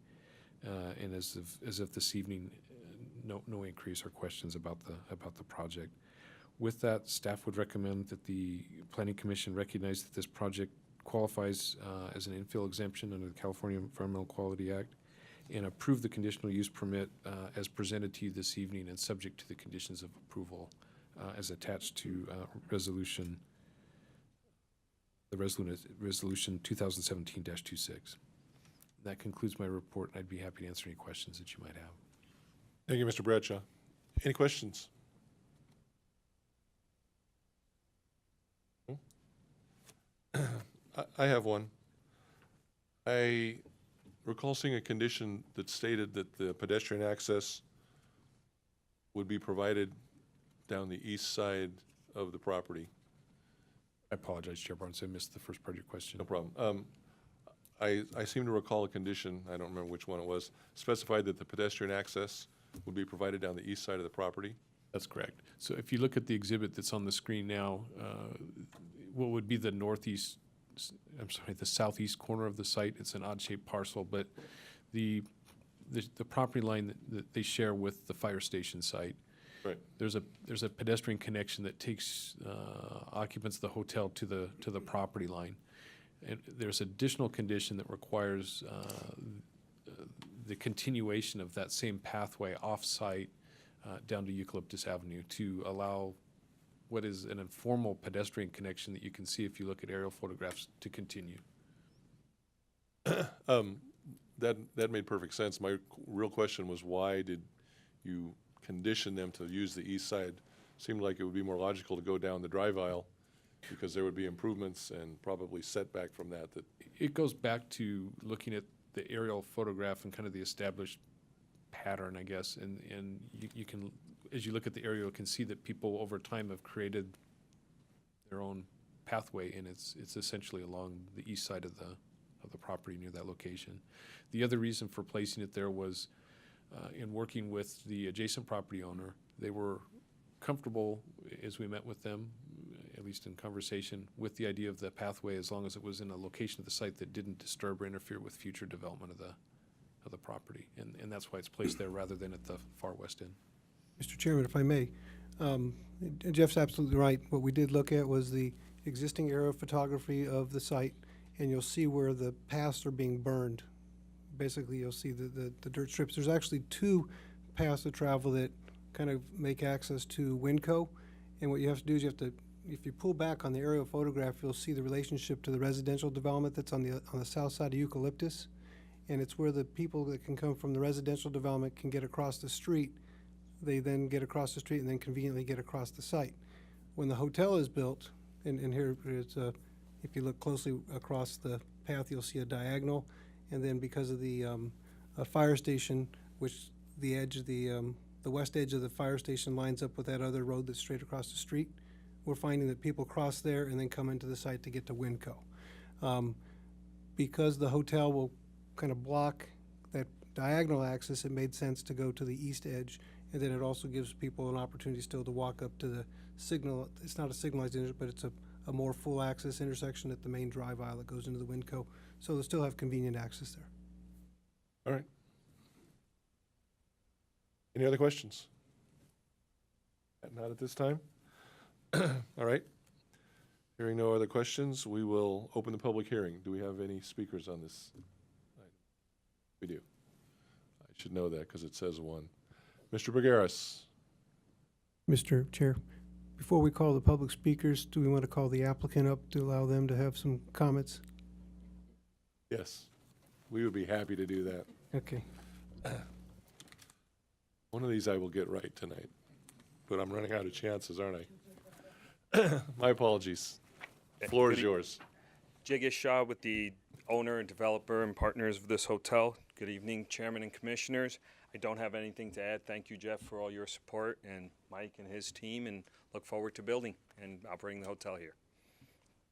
And as of this evening, no inquiries or questions about the project. With that, staff would recommend that the Planning Commission recognize that this project qualifies as an infill exemption under the California Environmental Quality Act and approve the conditional use permit as presented to you this evening and subject to the conditions of approval as attached to resolution 2017-26. That concludes my report, and I'd be happy to answer any questions that you might have. Thank you, Mr. Bradshaw. Any questions? I have one. I recall seeing a condition that stated that the pedestrian access would be provided down the east side of the property. I apologize, Chair Barnes, I missed the first part of your question. No problem. I seem to recall a condition, I don't remember which one it was, specified that the pedestrian access would be provided down the east side of the property. That's correct. So if you look at the exhibit that's on the screen now, what would be the the southeast corner of the site, it's an odd-shaped parcel, but the property line that they share with the fire station site, right. There's a pedestrian connection that takes occupants of the hotel to the property line. And there's additional condition that requires the continuation of that same pathway off-site down to Eucalyptus Avenue to allow what is an informal pedestrian connection that you can see if you look at aerial photographs to continue. That made perfect sense. My real question was, why did you condition them to use the east side? Seemed like it would be more logical to go down the drive aisle because there would be improvements and probably setback from that. It goes back to looking at the aerial photograph and kind of the established pattern, I guess, and you can, as you look at the aerial, you can see that people over time have created their own pathway, and it's essentially along the east side of the property near that location. The other reason for placing it there was in working with the adjacent property owner. They were comfortable, as we met with them, at least in conversation, with the idea of the pathway as long as it was in a location of the site that didn't disturb or interfere with future development of the property. And that's why it's placed there rather than at the far west end. Mr. Chairman, if I may, Jeff's absolutely right. What we did look at was the existing aerial photography of the site, and you'll see where the paths are being burned. Basically, you'll see the dirt strips. There's actually two paths of travel that kind of make access to Winco, and what you have to do is if you pull back on the aerial photograph, you'll see the relationship to the residential development that's on the south side of Eucalyptus, and it's where the people that can come from the residential development can get across the street. They then get across the street and then conveniently get across the site. When the hotel is built, and here it's if you look closely across the path, you'll see a diagonal. And then because of the fire station, which the edge of the west edge of the fire station lines up with that other road that's straight across the street, we're finding that people cross there and then come into the site to get to Winco. Because the hotel will kind of block that diagonal axis, it made sense to go to the east edge. And then it also gives people an opportunity still to walk up to the signal. It's not a signalized intersection, but it's a more full access intersection at the main drive aisle that goes into the Winco. So they'll still have convenient access there. All right. Any other questions? Not at this time? All right. Hearing no other questions, we will open the public hearing. Do we have any speakers on this item? We do. I should know that because it says one. Mr. Bergaris. Mr. Chair, before we call the public speakers, do we want to call the applicant up to allow them to have some comments? Yes, we would be happy to do that. Okay. One of these I will get right tonight, but I'm running out of chances, aren't I? My apologies. Floor is yours. Jiggish Shaw with the owner and developer and partners of this hotel. Good evening, Chairman and Commissioners. I don't have anything to add. Thank you, Jeff, for all your support, and Mike and his team, and look forward to building and operating the hotel here.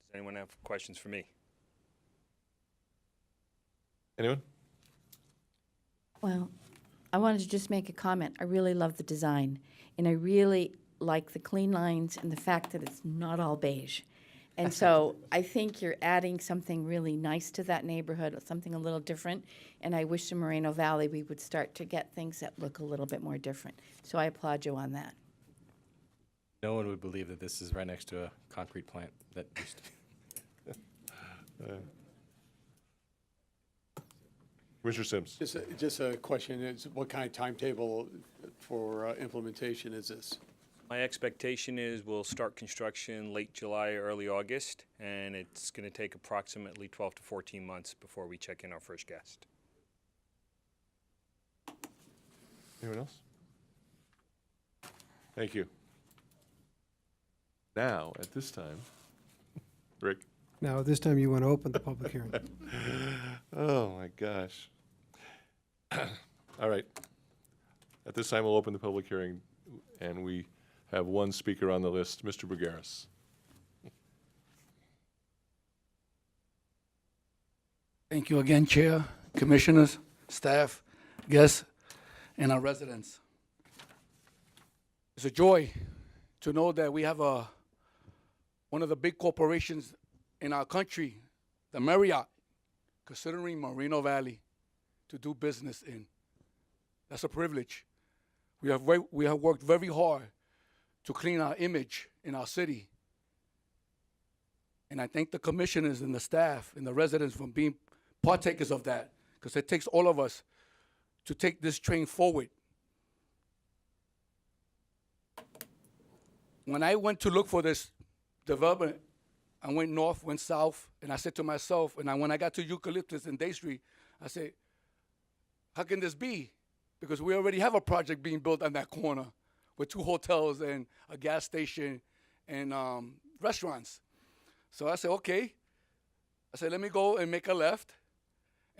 Does anyone have questions for me? Anyone? Well, I wanted to just make a comment. I really love the design, and I really like the clean lines and the fact that it's not all beige. And so I think you're adding something really nice to that neighborhood, something a little different. And I wish in Moreno Valley we would start to get things that look a little bit more different. So I applaud you on that. No one would believe that this is right next to a concrete plant that used to be. Commissioner Sims. Just a question, is what kind of timetable for implementation is this? My expectation is we'll start construction late July, early August, and it's going to take approximately 12 to 14 months before we check in our first guest. Anyone else? Thank you. Now, at this time, Rick. Now, this time you want to open the public hearing. Oh, my gosh. All right. At this time, we'll open the public hearing, and we have one speaker on the list, Mr. Bergaris. Thank you again, Chair, Commissioners, staff, guests, and our residents. It's a joy to know that we have one of the big corporations in our country, the Marriott, considering Moreno Valley to do business in. That's a privilege. We have worked very hard to clean our image in our city. And I thank the commissioners and the staff and the residents for being partakers of that, because it takes all of us to take this train forward. When I went to look for this development, I went north, went south, and I said to myself, and when I got to Eucalyptus and Day Street, I said, how can this be? Because we already have a project being built on that corner with 2 hotels and a gas station and restaurants. So I said, okay. I said, let me go and make a left.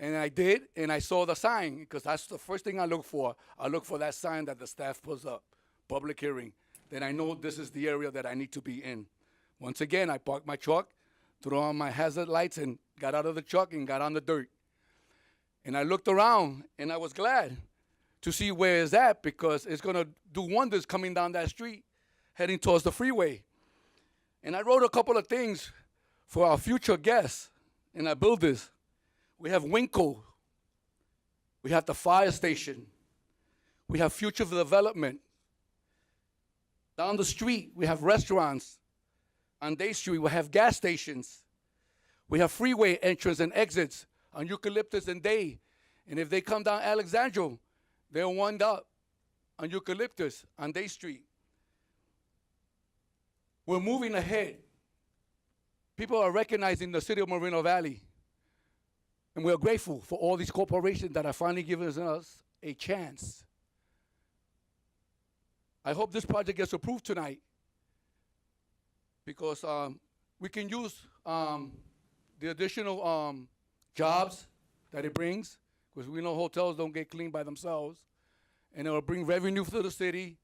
And I did, and I saw the sign, because that's the first thing I look for. I look for that sign that the staff puts up, public hearing. Then I know this is the area that I need to be in. Once again, I parked my truck, threw on my hazard lights, and got out of the truck and got on the dirt. And I looked around, and I was glad to see where it's at, because it's going to do wonders coming down that street, heading towards the freeway. And I wrote a couple of things for our future guests and our builders. We have Winco. We have the fire station. We have future development. Down the street, we have restaurants. On Day Street, we have gas stations. We have freeway entrance and exits on Eucalyptus and Day. And if they come down Alexandra, they'll wind up on Eucalyptus on Day Street. We're moving ahead. People are recognizing the city of Moreno Valley. And we're grateful for all these corporations that are finally giving us a chance. I hope this project gets approved tonight, because we can use the additional jobs that it brings, because we know hotels don't get cleaned by themselves, and it'll bring revenue to the city,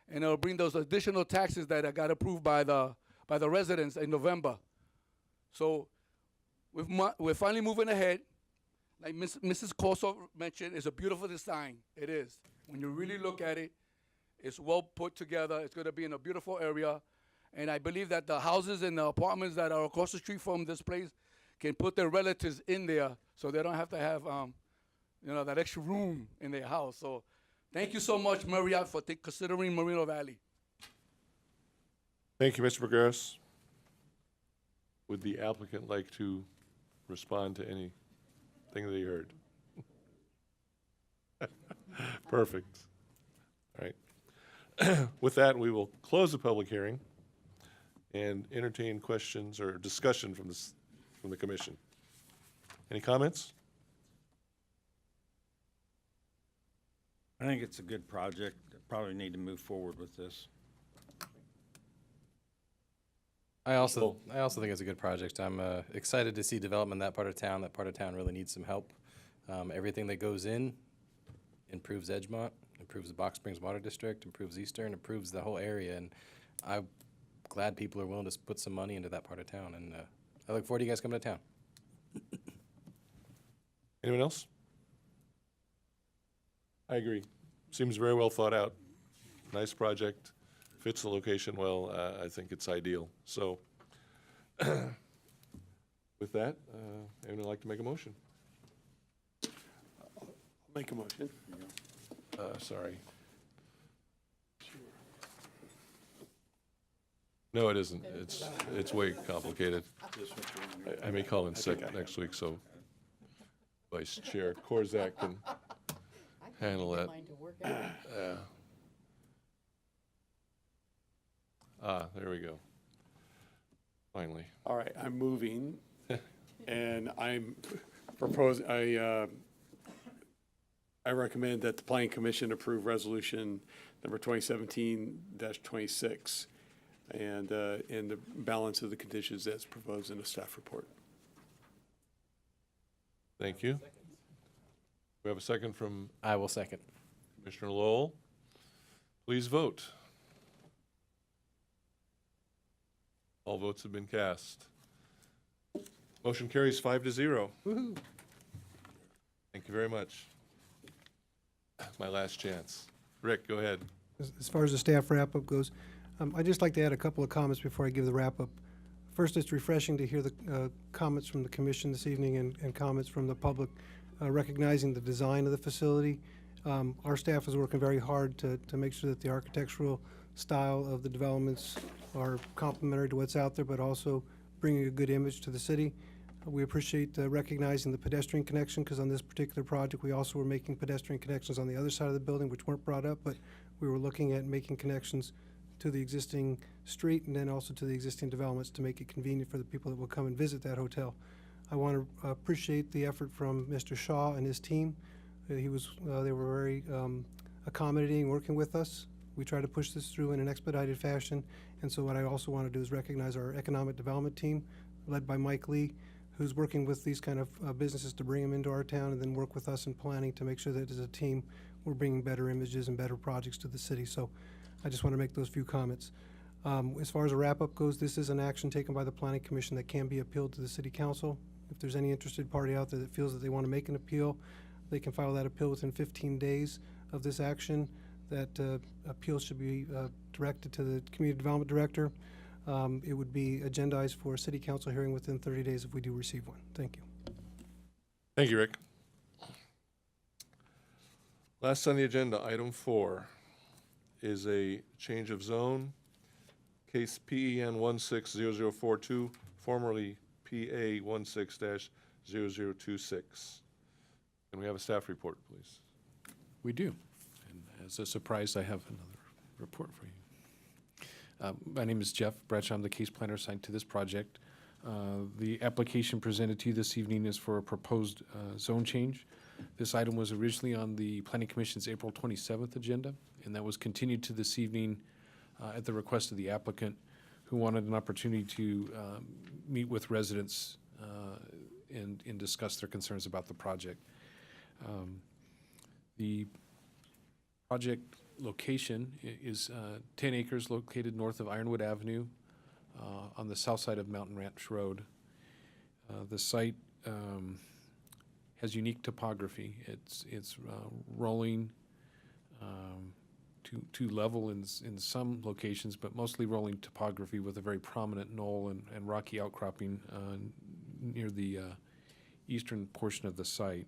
and it'll bring those additional taxes that got approved by the residents in November. So we're finally moving ahead. Like Mrs. Corso mentioned, it's a beautiful design. It is. When you really look at it, it's well put together. It's going to be in a beautiful area. And I believe that the houses and the apartments that are across the street from this place can put their relatives in there so they don't have to have, that extra room in their house. So thank you so much, Marriott, for considering Moreno Valley. Thank you, Mr. Bergeras. Would the applicant like to respond to anything that he heard? Perfect. All right. With that, we will close the public hearing and entertain questions or discussion from the commission. Any comments? I think it's a good project. Probably need to move forward with this. I also think it's a good project. I'm excited to see development in that part of town. That part of town really needs some help. Everything that goes in improves Edgemont, improves the Box Springs Water District, improves Eastern, improves the whole area. And I'm glad people are willing to put some money into that part of town. And I look forward to you guys coming to town. Anyone else? I agree. Seems very well thought out. Nice project. Fits the location well. I think it's ideal. So with that, anyone would like to make a motion? Make a motion. Sorry. No, it isn't. It's way complicated. I may call in sick next week, so Vice Chair Korzak can handle that. There we go. Finally. All right, I'm moving, and I'm proposing, I recommend that the Planning Commission approve resolution number 2017-26 and the balance of the conditions that's proposed in the staff report. Thank you. We have a second from I will second. Commissioner Lowell. Please vote. All votes have been cast. Motion carries 5-0. Woohoo. Thank you very much. My last chance. Rick, go ahead. As far as the staff wrap-up goes, I'd just like to add a couple of comments before I give the wrap-up. First, it's refreshing to hear the comments from the commission this evening and comments from the public recognizing the design of the facility. Our staff is working very hard to make sure that the architectural style of the developments are complementary to what's out there, but also bringing a good image to the city. We appreciate recognizing the pedestrian connection, because on this particular project, we also were making pedestrian connections on the other side of the building, which weren't brought up, but we were looking at making connections to the existing street and then also to the existing developments to make it convenient for the people that will come and visit that hotel. I want to appreciate the effort from Mr. Shaw and his team. They were very accommodating, working with us. We try to push this through in an expedited fashion. And so what I also want to do is recognize our economic development team, led by Mike Lee, who's working with these kind of businesses to bring them into our town and then work with us in planning to make sure that as a team, we're bringing better images and better projects to the city. So I just want to make those few comments. As far as a wrap-up goes, this is an action taken by the Planning Commission that can be appealed to the City Council. If there's any interested party out there that feels that they want to make an appeal, they can file that appeal within 15 days of this action. That appeal should be directed to the Community Development Director. It would be agendized for a City Council hearing within 30 days if we do receive one. Thank you. Thank you, Rick. Last on the agenda, item 4, is a change of zone. Case PEN 160042, formerly PA 16-0026. Can we have a staff report, please? We do. And as a surprise, I have another report for you. My name is Jeff Bradshaw. I'm the case planner assigned to this project. The application presented to you this evening is for a proposed zone change. This item was originally on the Planning Commission's April 27th agenda, and that was continued to this evening at the request of the applicant, who wanted an opportunity to meet with residents and discuss their concerns about the project. The project location is 10 acres located north of Ironwood Avenue on the south side of Mountain Ranch Road. The site has unique topography. It's rolling to level in some locations, but mostly rolling topography with a very prominent knoll and rocky outcropping near the eastern portion of the site.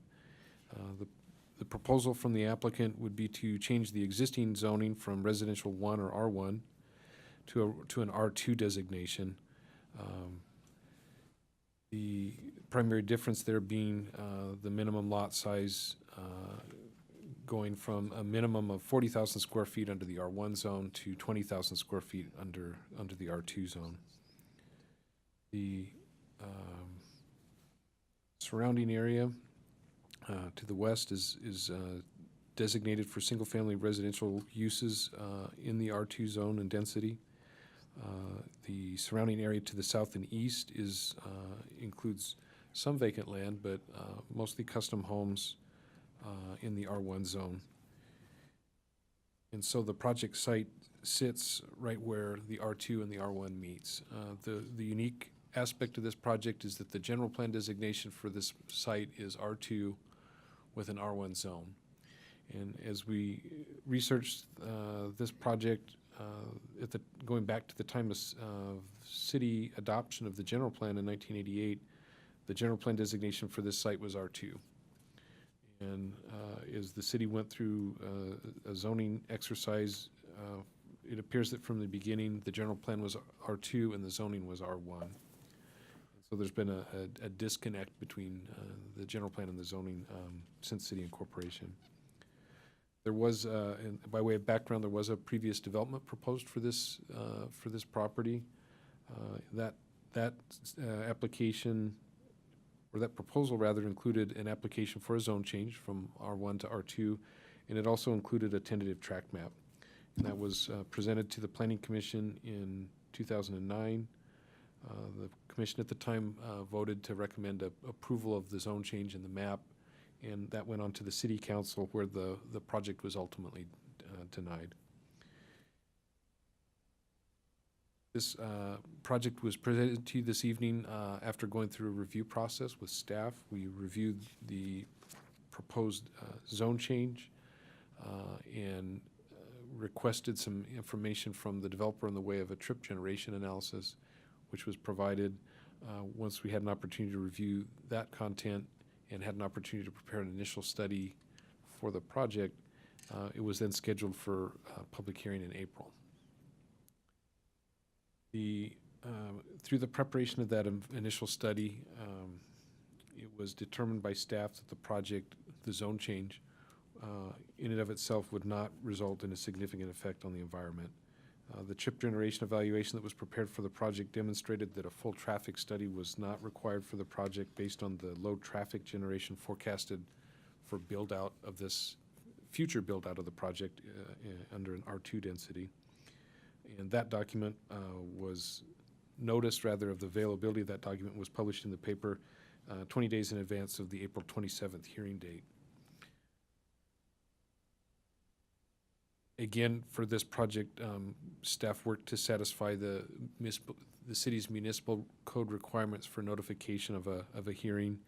The proposal from the applicant would be to change the existing zoning from residential 1 or R1 to an R2 designation. The primary difference there being the minimum lot size going from a minimum of 40,000 square feet under the R1 zone to 20,000 square feet under the R2 zone. The surrounding area to the west is designated for single-family residential uses in the R2 zone and density. The surrounding area to the south and east includes some vacant land, but mostly custom homes in the R1 zone. And so the project site sits right where the R2 and the R1 meets. The unique aspect of this project is that the general plan designation for this site is R2 with an R1 zone. And as we researched this project, going back to the time of city adoption of the general plan in 1988, the general plan designation for this site was R2. And as the city went through a zoning exercise, it appears that from the beginning, the general plan was R2 and the zoning was R1. So there's been a disconnect between the general plan and the zoning since city incorporation. There was, by way of background, there was a previous development proposed for this property. That application, or that proposal rather, included an application for a zone change from R1 to R2, and it also included a tentative tract map. And that was presented to the Planning Commission in 2009. The commission at the time voted to recommend approval of the zone change in the map, and that went on to the city council where the project was ultimately denied. This project was presented to you this evening after going through a review process with staff. We reviewed the proposed zone change and requested some information from the developer in the way of a trip generation analysis, which was provided. Once we had an opportunity to review that content and had an opportunity to prepare an initial study for the project, it was then scheduled for a public hearing in April. Through the preparation of that initial study, it was determined by staff that the project, the zone change, in and of itself would not result in a significant effect on the environment. The trip generation evaluation that was prepared for the project demonstrated that a full traffic study was not required for the project based on the low traffic generation forecasted for build-out of this future build-out of the project under an R2 density. And that document was notice, rather, of the availability of that document was published in the paper 20 days in advance of the April 27th hearing date. Again, for this project, staff worked to satisfy the city's municipal code requirements for notification of a hearing.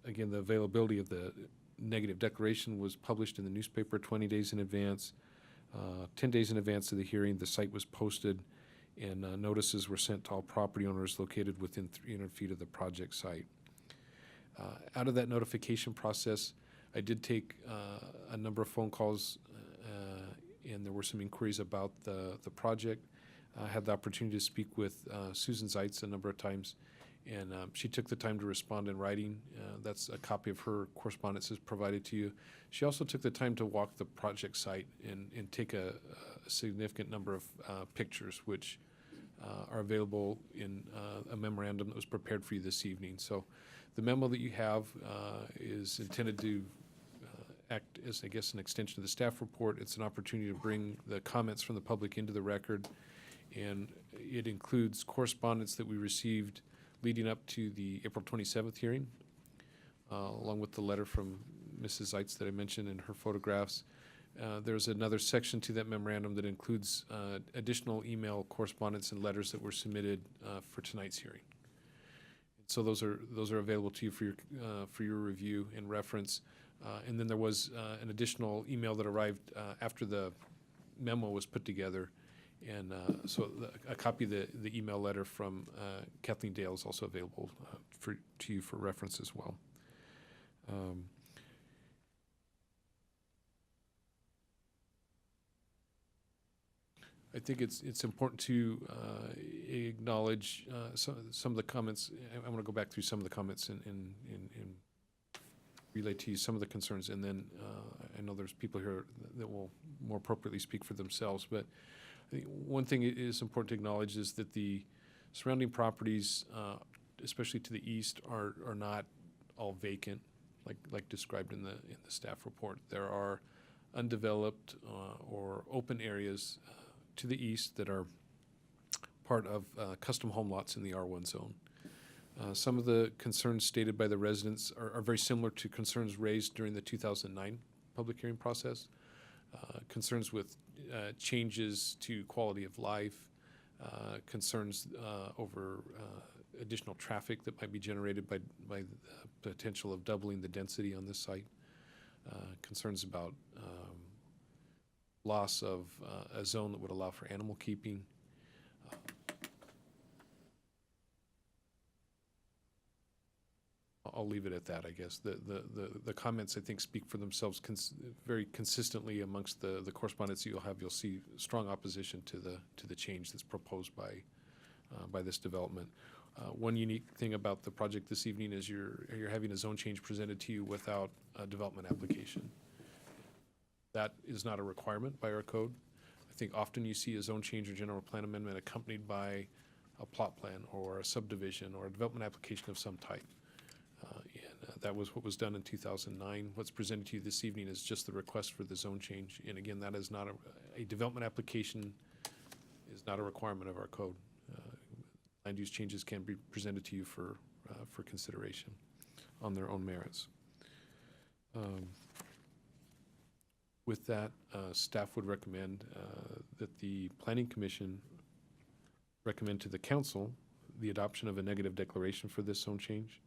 Again, the availability of the negative declaration was published in the newspaper 20 days in advance. 10 days in advance of the hearing, the site was posted, and notices were sent to all property owners located within 300 feet of the project site. Out of that notification process, I did take a number of phone calls, and there were some inquiries about the project. I had the opportunity to speak with Susan Zeitz a number of times, and she took the time to respond in writing. That's a copy of her correspondence is provided to you. She also took the time to walk the project site and take a significant number of pictures, which are available in a memorandum that was prepared for you this evening. So the memo that you have is intended to act as, I guess, an extension of the staff report. It's an opportunity to bring the comments from the public into the record And it includes correspondence that we received leading up to the April 27th hearing, along with the letter from Mrs. Zeitz that I mentioned in her photographs. There's another section to that memorandum that includes additional email correspondence and letters that were submitted for tonight's hearing. So those are available to you for your review and reference. And then there was an additional email that arrived after the memo was put together. And so a copy of the email letter from Kathleen Dale is also available to you for reference as well. I think it's important to acknowledge some of the comments. I want to go back through some of the comments and relate to you some of the concerns, and then I know there's people here that will more appropriately speak for themselves. But I think one thing it is important to acknowledge is that the surrounding properties, especially to the east, are not all vacant, like described in the staff report. There are undeveloped or open areas to the east that are part of custom home lots in the R1 zone. Some of the concerns stated by the residents are very similar to concerns raised during the 2009 public hearing process. Concerns with changes to quality of life, concerns over additional traffic that might be generated by the potential of doubling the density on this site, concerns about loss of a zone that would allow for animal keeping. I'll leave it at that, I guess. The comments, I think, speak for themselves very consistently amongst the correspondence that you'll have. You'll see strong opposition to the change that's proposed by this development. One unique thing about the project this evening is you're having a zone change presented to you without a development application. That is not a requirement by our code. I think often you see a zone change or general plan amendment accompanied by a plot plan or a subdivision or a development application of some type. That was what was done in 2009. What's presented to you this evening is just the request for the zone change. And again, that is not a development application is not a requirement of our code. Land use changes can be presented to you for consideration on their own merits. With that, staff would recommend that the Planning Commission recommend to the Council the adoption of a negative declaration for this zone change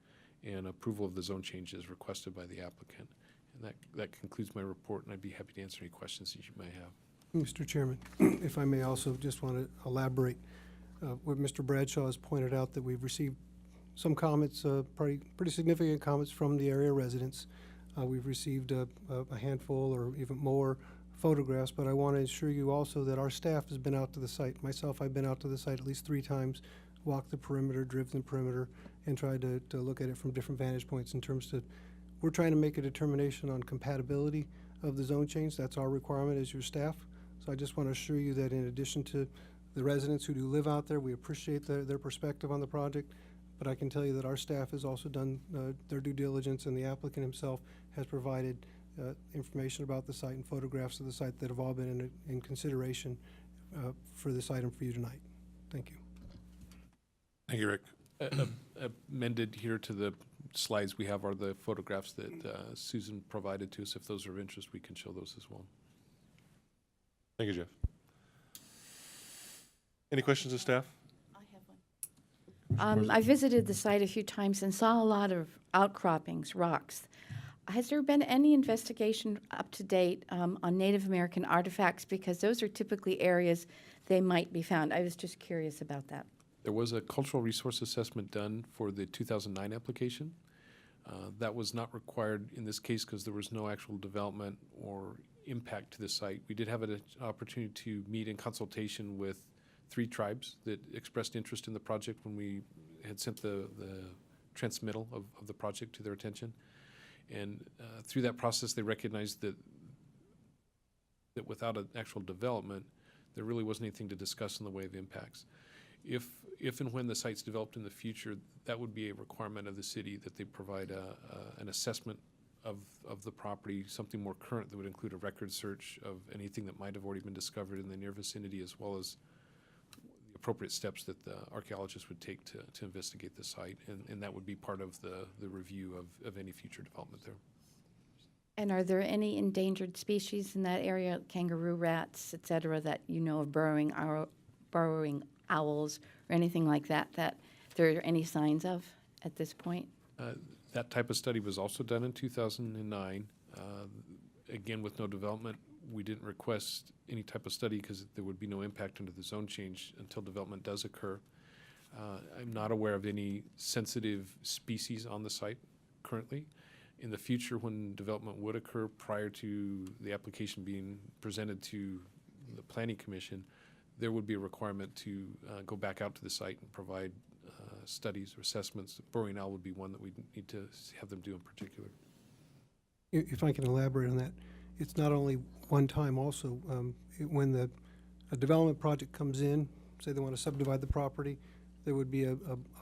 and approval of the zone change as requested by the applicant. And that concludes my report, and I'd be happy to answer any questions that you may have. Mr. Chairman, if I may also just want to elaborate. What Mr. Bradshaw has pointed out, that we've received some comments, pretty significant comments from the area residents. We've received a handful or even more photographs, but I want to assure you also that our staff has been out to the site. Myself, I've been out to the site at least 3 times, walked the perimeter, driven the perimeter, and tried to look at it from different vantage points in terms of, we're trying to make a determination on compatibility of the zone change. That's our requirement as your staff. So I just want to assure you that in addition to the residents who do live out there, we appreciate their perspective on the project, but I can tell you that our staff has also done their due diligence, and the applicant himself has provided information about the site and photographs of the site that have all been in consideration for this item for you tonight. Thank you. Thank you, Rick. Amended here to the slides we have are the photographs that Susan provided to us. If those are of interest, we can show those as well. Thank you, Jeff. Any questions of staff? I have one. I visited the site a few times and saw a lot of outcroppings, rocks. Has there been any investigation up to date on Native American artifacts? Because those are typically areas they might be found. I was just curious about that. There was a cultural resource assessment done for the 2009 application. That was not required in this case because there was no actual development or impact to the site. We did have an opportunity to meet in consultation with 3 tribes that expressed interest in the project when we had sent the transmittal of the project to their attention. And through that process, they recognized that without an actual development, there really wasn't anything to discuss in the way of impacts. If and when the site's developed in the future, that would be a requirement of the city that they provide an assessment of the property, something more current that would include a record search of anything that might have already been discovered in the near vicinity, as well as appropriate steps that the archaeologists would take to investigate the site, and that would be part of the review of any future development there. And are there any endangered species in that area, kangaroo rats, et cetera, that you know of burrowing owls or anything like that, that there are any signs of at this point? That type of study was also done in 2009. Again, with no development, we didn't request any type of study because there would be no impact under the zone change until development does occur. I'm not aware of any sensitive species on the site currently. In the future, when development would occur prior to the application being presented to the Planning Commission, there would be a requirement to go back out to the site and provide studies or assessments. Burrowing owl would be one that we need to have them do in particular. If I can elaborate on that, it's not only one time also. When a development project comes in, say they want to subdivide the property, there would be a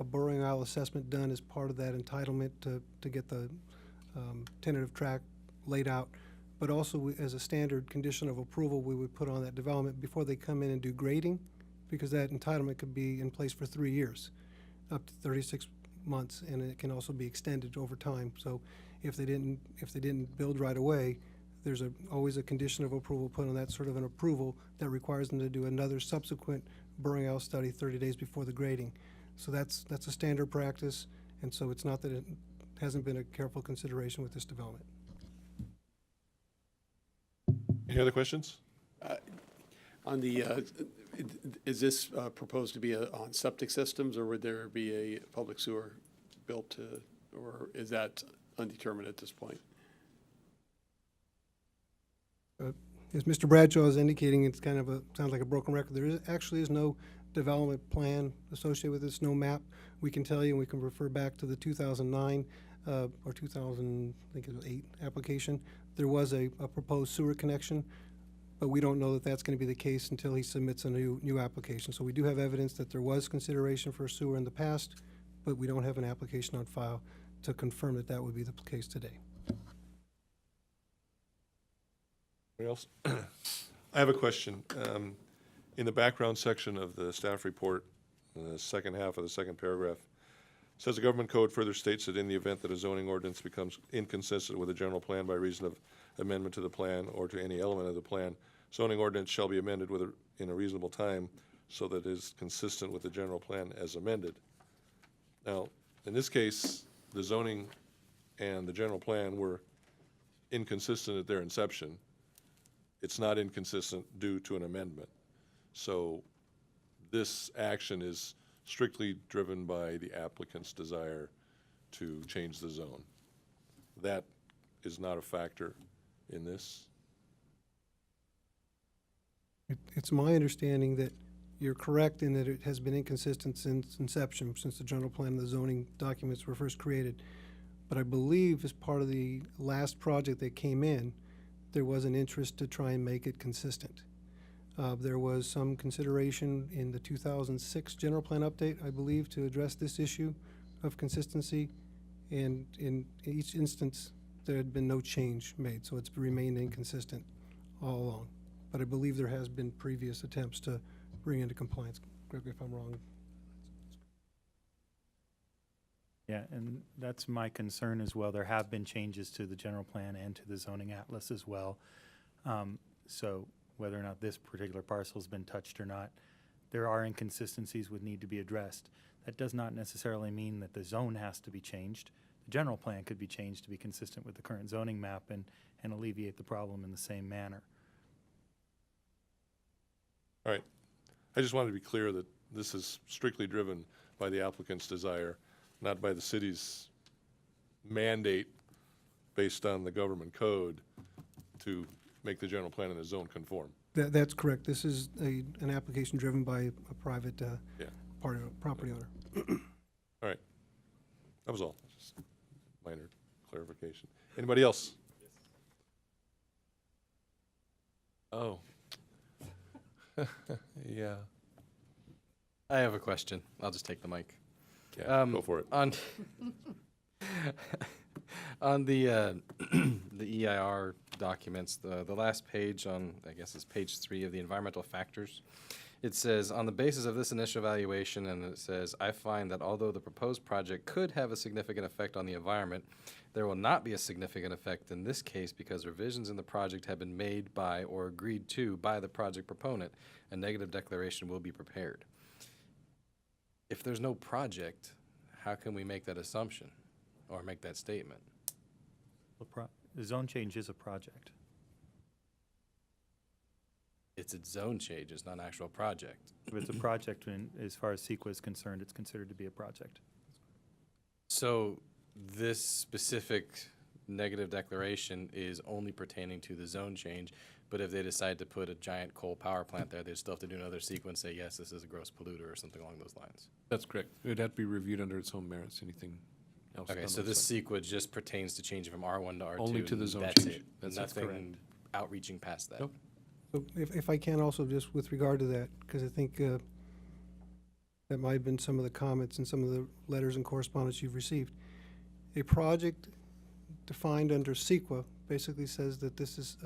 burrowing owl assessment done as part of that entitlement to get the tentative track laid out. But also, as a standard condition of approval, we would put on that development before they come in and do grading, because that entitlement could be in place for 3 years, up to 36 months, and it can also be extended over time. So if they didn't build right away, there's always a condition of approval put on that, sort of an approval that requires them to do another subsequent burrowing owl study 30 days before the grading. So that's a standard practice, and so it's not that it hasn't been a careful consideration with this development. Any other questions? On the, is this proposed to be on septic systems, or would there be a public sewer built to, or is that undetermined at this point? As Mr. Bradshaw is indicating, it's kind of sounds like a broken record. There actually is no development plan associated with this, no map. We can tell you, and we can refer back to the 2009 or 2008 application. There was a proposed sewer connection, but we don't know that that's going to be the case until he submits a new application. So we do have evidence that there was consideration for a sewer in the past, but we don't have an application on file to confirm that that would be the case today. Anybody else? I have a question. In the background section of the staff report, the second half of the second paragraph, it says the government code further states that in the event that a zoning ordinance becomes inconsistent with a general plan by reason of amendment to the plan or to any element of the plan, zoning ordinance shall be amended in a reasonable time so that it is consistent with the general plan as amended. Now, in this case, the zoning and the general plan were inconsistent at their inception. It's not inconsistent due to an amendment. So this action is strictly driven by the applicant's desire to change the zone. That is not a factor in this. It's my understanding that you're correct in that it has been inconsistent since inception, since the general plan and the zoning documents were first created. But I believe as part of the last project that came in, there was an interest to try and make it consistent. There was some consideration in the 2006 general plan update, I believe, to address this issue of consistency. And in each instance, there had been no change made, so it's remained inconsistent all along. But I believe there has been previous attempts to bring into compliance. Correct me if I'm wrong. Yeah, and that's my concern as well. There have been changes to the general plan and to the zoning atlas as well. So whether or not this particular parcel has been touched or not, there are inconsistencies would need to be addressed. That does not necessarily mean that the zone has to be changed. The general plan could be changed to be consistent with the current zoning map and alleviate the problem in the same manner. All right. I just wanted to be clear that this is strictly driven by the applicant's desire, not by the city's mandate based on the government code to make the general plan and the zone conform. That's correct. This is an application driven by a private property owner. All right. That was all. Just minor clarification. Anybody else? Oh. Yeah. I have a question. I'll just take the mic. Yeah, go for it. On the the EIR documents, the last page on, I guess it's page 3 of the environmental factors, It says, on the basis of this initial evaluation, and it says, I find that although the proposed project could have a significant effect on the environment, there will not be a significant effect in this case because revisions in the project have been made by or agreed to by the project proponent. A negative declaration will be prepared. If there's no project, how can we make that assumption or make that statement? The zone change is a project. It's a zone change, it's not an actual project. If it's a project, and as far as CEQA is concerned, it's considered to be a project. So this specific negative declaration is only pertaining to the zone change, but if they decide to put a giant coal power plant there, they still have to do another sequence, say, yes, this is a gross polluter or something along those lines. That's correct. It would have to be reviewed under its own merits, anything else. Okay, done so on this site. CEQA just pertains to changing from R1 to R2. Only to the and zone that's change. it. That's Nothing correct. outreaching past that. Nope. So if I can also, just with regard to that, because I think that might have been some of the comments and some of the letters and correspondence you've received. A project defined under CEQA basically says that this is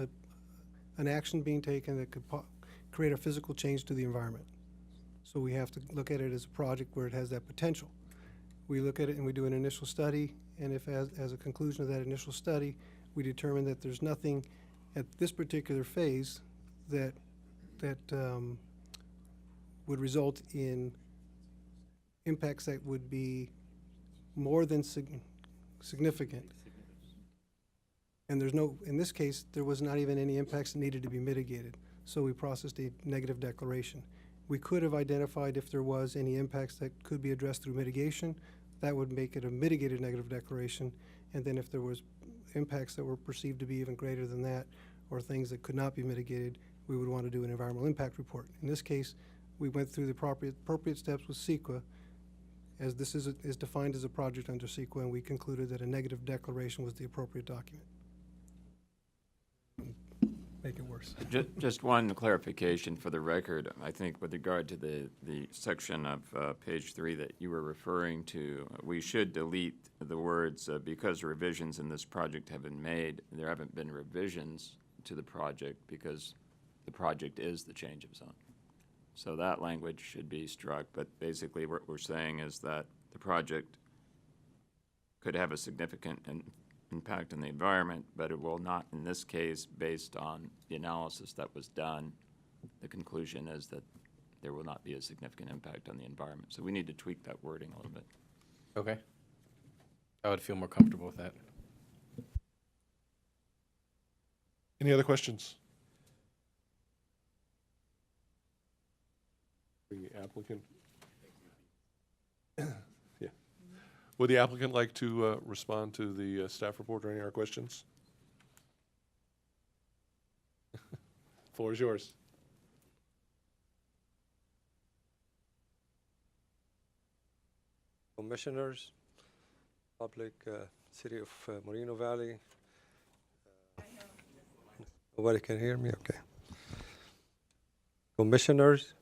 an action being taken that could create a physical change to the environment. So we have to look at it as a project where it has that potential. We look at it and we do an initial study, and if as a conclusion of that initial study, we determine that there's nothing at this particular phase that would result in impacts that would be more than significant. And there's no, in this case, there was not even any impacts that needed to be mitigated. So we processed a negative declaration. We could have identified if there was any impacts that could be addressed through mitigation. That would make it a mitigated negative declaration. And then if there was impacts that were perceived to be even greater than that, or things that could not be mitigated, we would want to do an environmental impact report. In this case, we went through the appropriate steps with CEQA, as this is defined as a project under CEQA, and we concluded that a negative declaration was the appropriate document. Make it worse. Just one clarification for the record. I think with regard to the section of page 3 that you were referring to, we should delete the words because revisions in this project have been made. There haven't been revisions to the project because the project is the change of zone. So that language should be struck, but basically what we're saying is that the project could have a significant impact on the environment, but it will not in this case based on the analysis that was done. The conclusion is that there will not be a significant impact on the environment. So we need to tweak that wording a little bit. Okay. I would feel more comfortable with that. Any other questions? The applicant. Yeah. Would the applicant like to respond to the staff report or any other questions? Floor is yours. Commissioners, public, City of Moreno Valley. Nobody can hear me? Okay. Commissioners,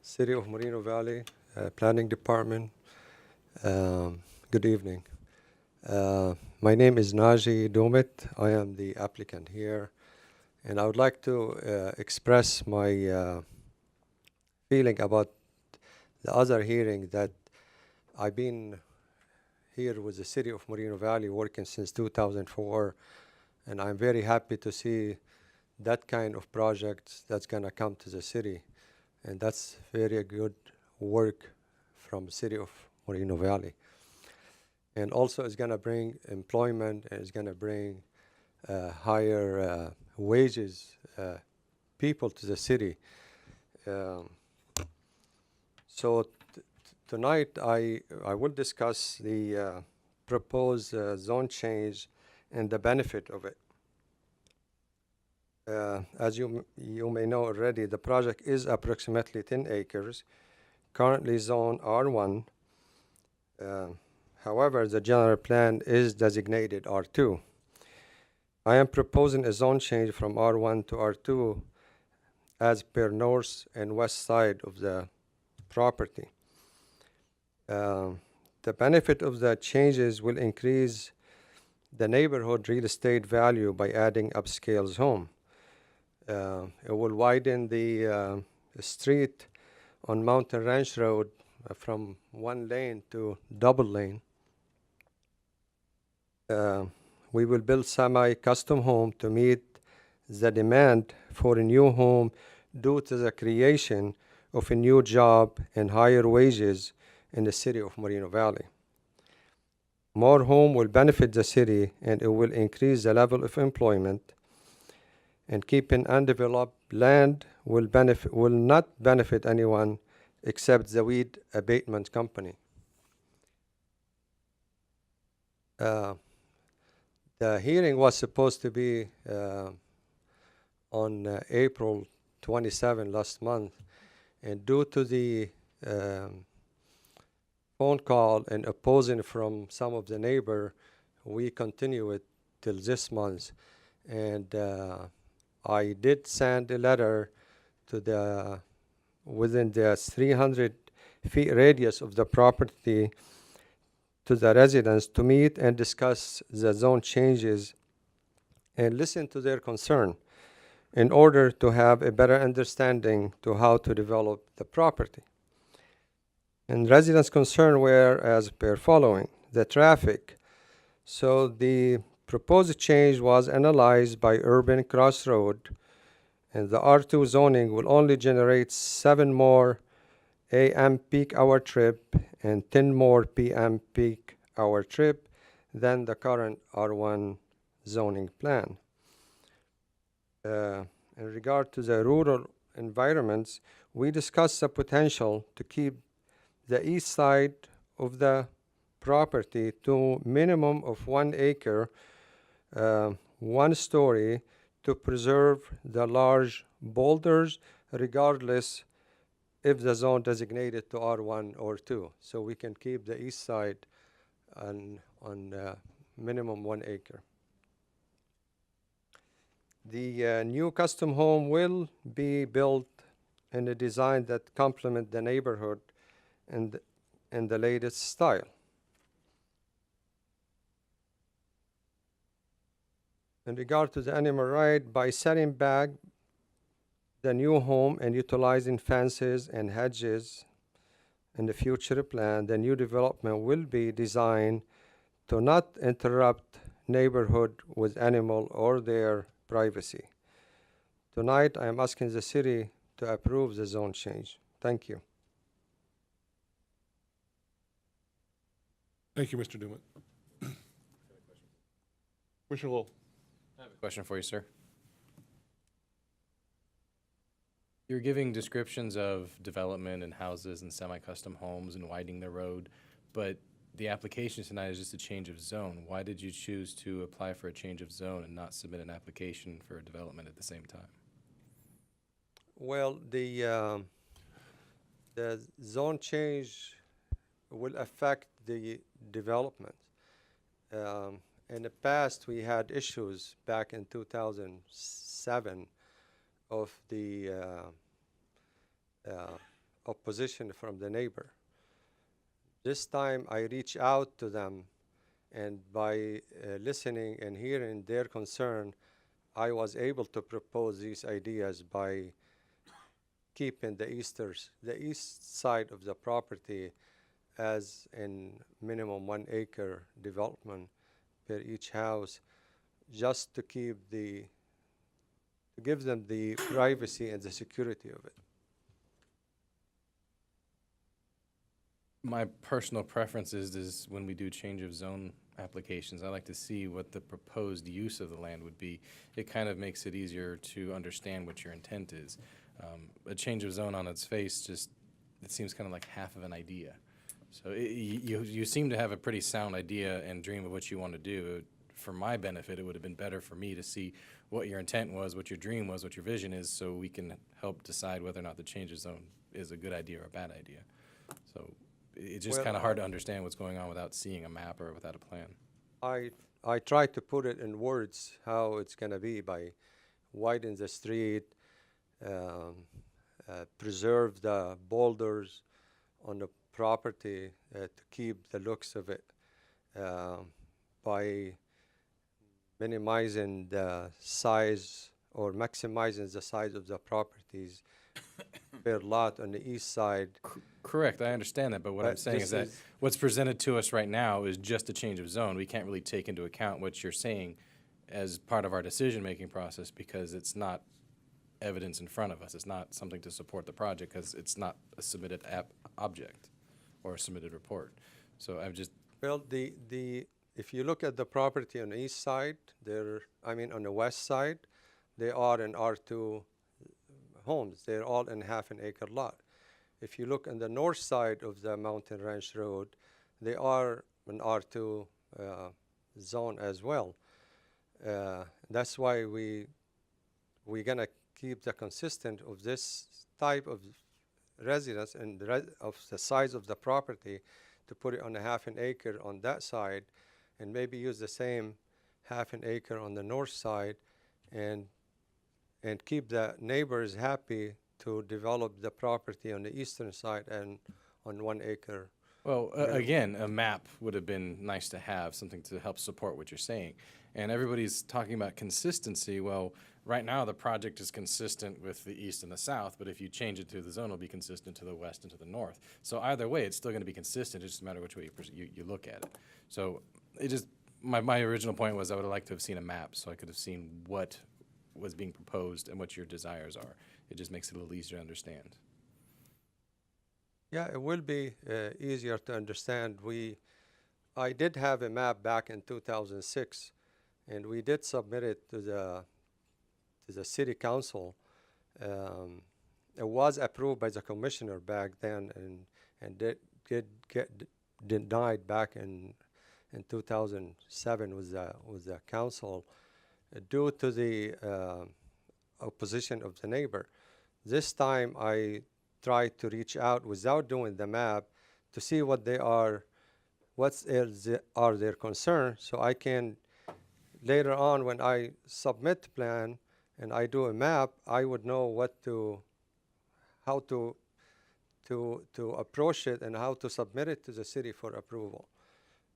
City of Moreno Valley, Planning Department, good evening. My name is Naji Domit. I am the applicant here, and I would like to express my feeling about the other hearing that I've been here with the City of Moreno Valley working since 2004, and I'm very happy to see that kind of project that's gonna come to the city. And that's very good work from the City of Moreno Valley. And also it's gonna bring employment, and it's gonna bring higher wages, people to the city. So tonight I will discuss the proposed zone change and the benefit of it. As you may know already, the project is approximately 10 acres, currently zone R1. However, the general plan is designated R2. I am proposing a zone change from R1 to R2 as per north and west side of the property. The benefit of the changes will increase the neighborhood real estate value by adding upscale home. It will widen the street on Mountain Ranch Road from 1 lane to double lane. We will build semi-custom home to meet the demand for a new home due to the creation of a new job and higher wages in the city of Moreno Valley. More home will benefit the city and it will increase the level of employment, and keeping undeveloped land will not benefit anyone except the weed abatement company. The hearing was supposed to be on April 27 last month, and due to the phone call and opposing from some of the neighbor, we continue it till this month. And I did send a letter to the within the 300 feet radius of the property to the residents to meet and discuss the zone changes and listen to their concern in order to have a better understanding to how to develop the property. And residents' concern were as per following: the traffic. So the proposed change was analyzed by Urban Crossroad, and the R2 zoning will only generate 7 more AM peak hour trip and 10 more PM peak hour trip than the current R1 zoning plan. In regard to the rural environments, we discussed the potential to keep the east side of the property to minimum of 1 acre, 1 story, to preserve the large boulders regardless if the zone designated to R1 or 2. So we can keep the east side on minimum 1 acre. The new custom home will be built in a design that complement the neighborhood and in the latest style. In regard to the animal right, by setting back the new home and utilizing fences and hedges in the future plan, the new development will be designed to not interrupt neighborhood with animal or their privacy. Tonight, I am asking the city to approve the zone change. Thank you. Thank you, Mr. Dumas. Commissioner Lowell. I have a question for you, sir. You're giving descriptions of development and houses and semi-custom homes and widening the road, but the application tonight is just a change of zone. Why did you choose to apply for a change of zone and not submit an application for a development at the same time? Well, the zone change will affect the development. In the past, we had issues back in 2007 of the opposition from the neighbor. This time, I reached out to them, and by listening and hearing their concern, I was able to propose these ideas by keeping the east side of the property as in minimum 1 acre development per each house, just to give them the privacy and the security of it. My personal preference is when we do change of zone applications, I like to see what the proposed use of the land would be. It kind of makes it easier to understand what your intent is. A change of zone on its face it seems kind of like half of an idea. So you seem to have a pretty sound idea and dream of what you want to do. For my benefit, it would have been better for me to see what your intent was, what your dream was, what your vision is, so we can help decide whether or not the change of zone is a good idea or a bad idea. So it's just kind of hard to understand what's going on without seeing a map or without a plan. I tried to put it in words how it's going to be by widen the street, preserve the boulders on the property to keep the looks of it, by minimizing the size or maximizing the size of the properties per lot on the east side. Correct, I understand that, but what I'm But saying this is that is- what's presented to us right now is just a change of zone. We can't really take into account what you're saying as part of our decision-making process because it's not evidence in front of us. It's not something to support the project because it's not a submitted object or a submitted report. So I'm just, Well, if you look at the property on the east side, on the west side, they are in R2 homes. They're all in half an acre lot. If you look on the north side of the Mountain Ranch Road, they are an R2 zone as well. That's why we're gonna keep the consistent of this type of residence and of the size of the property to put it on a half an acre on that side, and maybe use the same half an acre on the north side, and keep the neighbors happy to develop the property on the eastern side and on 1 acre. well, again, a map would have been nice to have, something to help support what you're saying. And everybody's talking about consistency. Well, right now, the project is consistent with the east and the south, but if you change it to the zone, it'll be consistent to the west and to the north. So either way, it's still going to be consistent. It's just a matter of which way you look at it. So it just, my original point was I would have liked to have seen a map so I could have seen what was being proposed and what your desires are. It just makes it a little easier to understand. Yeah, it will be easier to understand. I did have a map back in 2006, and we did submit it to the city council. It was approved by the commissioner back then, and did get denied back in 2007 with the council due to the opposition of the neighbor. This time I tried to reach out without doing the map to see what are their concerns, so I can later on when I submit the plan and I do a map, I would know how to approach it and how to submit it to the city for approval.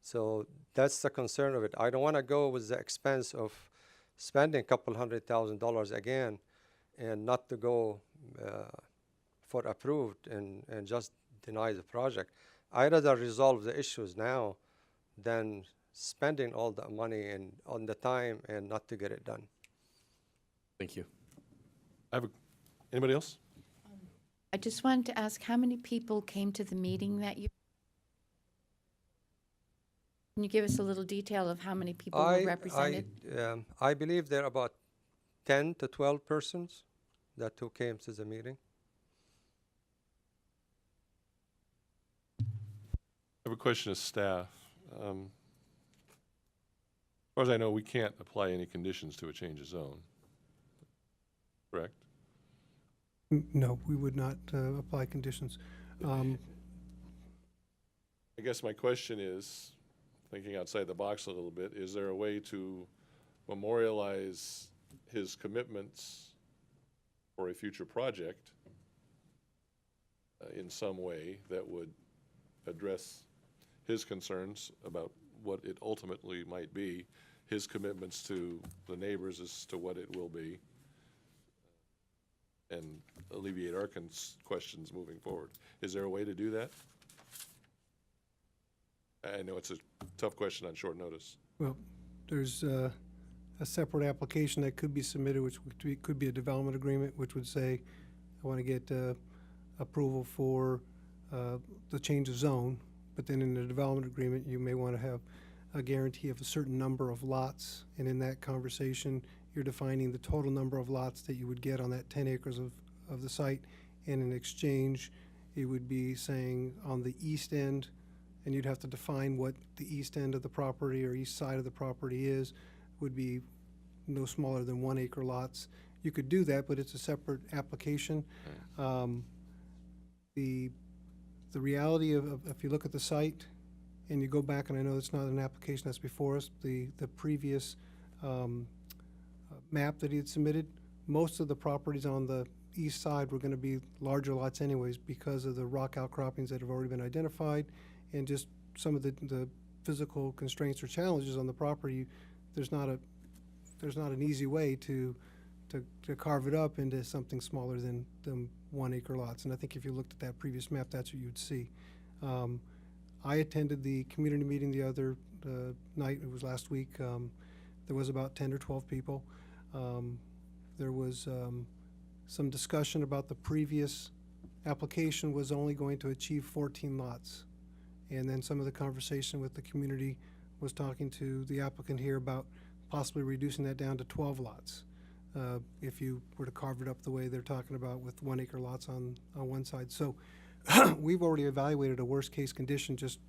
So that's the concern of it. I don't want to go with the expense of spending a couple $100,000 again and not to go for approved and just deny the project. I'd rather resolve the issues now than spending all the money and on the time and not to get it done. Thank you. Anybody else? I just wanted to ask how many people came to the meeting that you? Can you give us a little detail of how many people were represented? I believe there are about 10 to 12 persons who came to the meeting. I have a question of staff. As far as I know, we can't apply any conditions to a change of zone. Correct? No, we would not apply conditions. I guess my question is, thinking outside the box a little bit, is there a way to memorialize his commitments for a future project in some way that would address his concerns about what it ultimately might be, his commitments to the neighbors as to what it will be, and alleviate our questions moving forward? Is there a way to do that? I know it's a tough question on short notice. Well, there's a separate application that could be submitted, which could be a development agreement, which would say, I want to get approval for the change of zone. But then in the development agreement, you may want to have a guarantee of a certain number of lots. And in that conversation, you're defining the total number of lots that you would get on that 10 acres of the site. And in exchange, it would be saying on the east end, and you'd have to define what the east end of the property or east side of the property is, would be no smaller than 1 acre lots. You could do that, but it's a separate application. The reality of if you look at the site and you go back, and I know it's not an application that's before us, the previous map that he had submitted, most of the properties on the east side were going to be larger lots anyways because of the rock outcroppings that have already been identified and just some of the physical constraints or challenges on the property. There's not an easy way to to carve it up into something smaller than 1 acre lots. And I think if you looked at that previous map, that's what you'd see. I attended the community meeting the other night, it was last week. There was about 10 or 12 people. There was some discussion about the previous application was only going to achieve 14 lots. And then some of the conversation with the community was talking to the applicant here about possibly reducing that down to 12 lots. If you were to carve it up the way they're talking about with 1 acre lots on one side. So we've already evaluated a worst case condition, just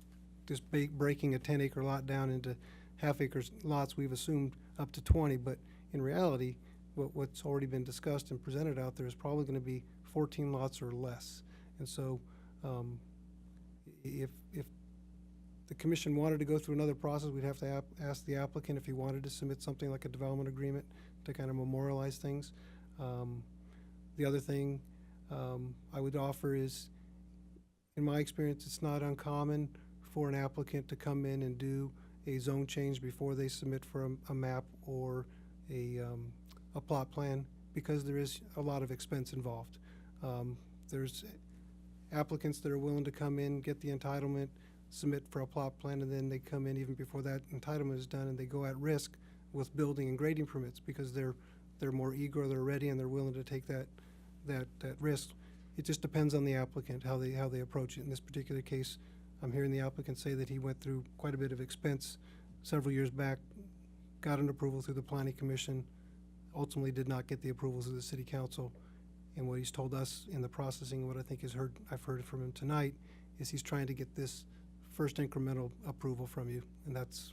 breaking a 10 acre lot down into half acre lots. We've assumed up to 20, but in reality, what's already been discussed and presented out there is probably going to be 14 lots or less. And so if the commission wanted to go through another process, we'd have to ask the applicant if he wanted to submit something like a development agreement to kind of memorialize things. The other thing I would offer is, in my experience, it's not uncommon for an applicant to come in and do a zone change before they submit for a map or a plot plan, because there is a lot of expense involved. There's applicants that are willing to come in, get the entitlement, submit for a plot plan, and then they come in even before that entitlement is done, and they go at risk with building and grading permits because they're more eager, they're ready, and they're willing to take that risk. It just depends on the applicant how they approach it. In this particular case, I'm hearing the applicant say that he went through quite a bit of expense several years back, got an approval through the Planning Commission, ultimately did not get the approvals of the City Council. And what he's told us in the processing, what I think I've heard from him tonight, is he's trying to get this first incremental approval from you, and that's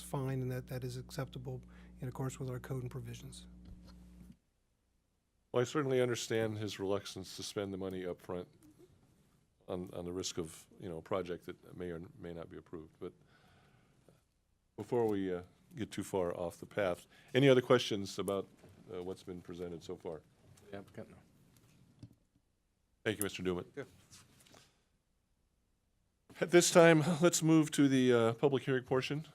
fine, and that is acceptable in accordance with our code and provisions. Well, I certainly understand his reluctance to spend the money up front on the risk of, a project that may or may not be approved. But before we get too far off the path, any other questions about what's been presented so far? The applicant, no. Thank you, Mr. Dumas. Yeah. At this time, let's move to the public hearing portion.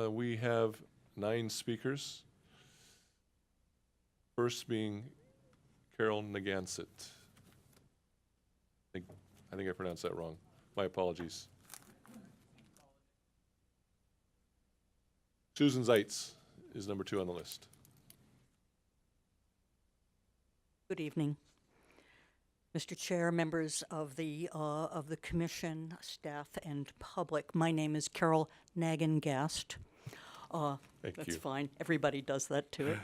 We have 9 speakers. First being Carol Nagansett. I think I pronounced that wrong. My apologies. Susan Zeitz is number 2 on the list. Good evening, Mr. Chair, members of the commission, staff, and public. My name is Carol Nagengast. That's fine. Everybody does that to it.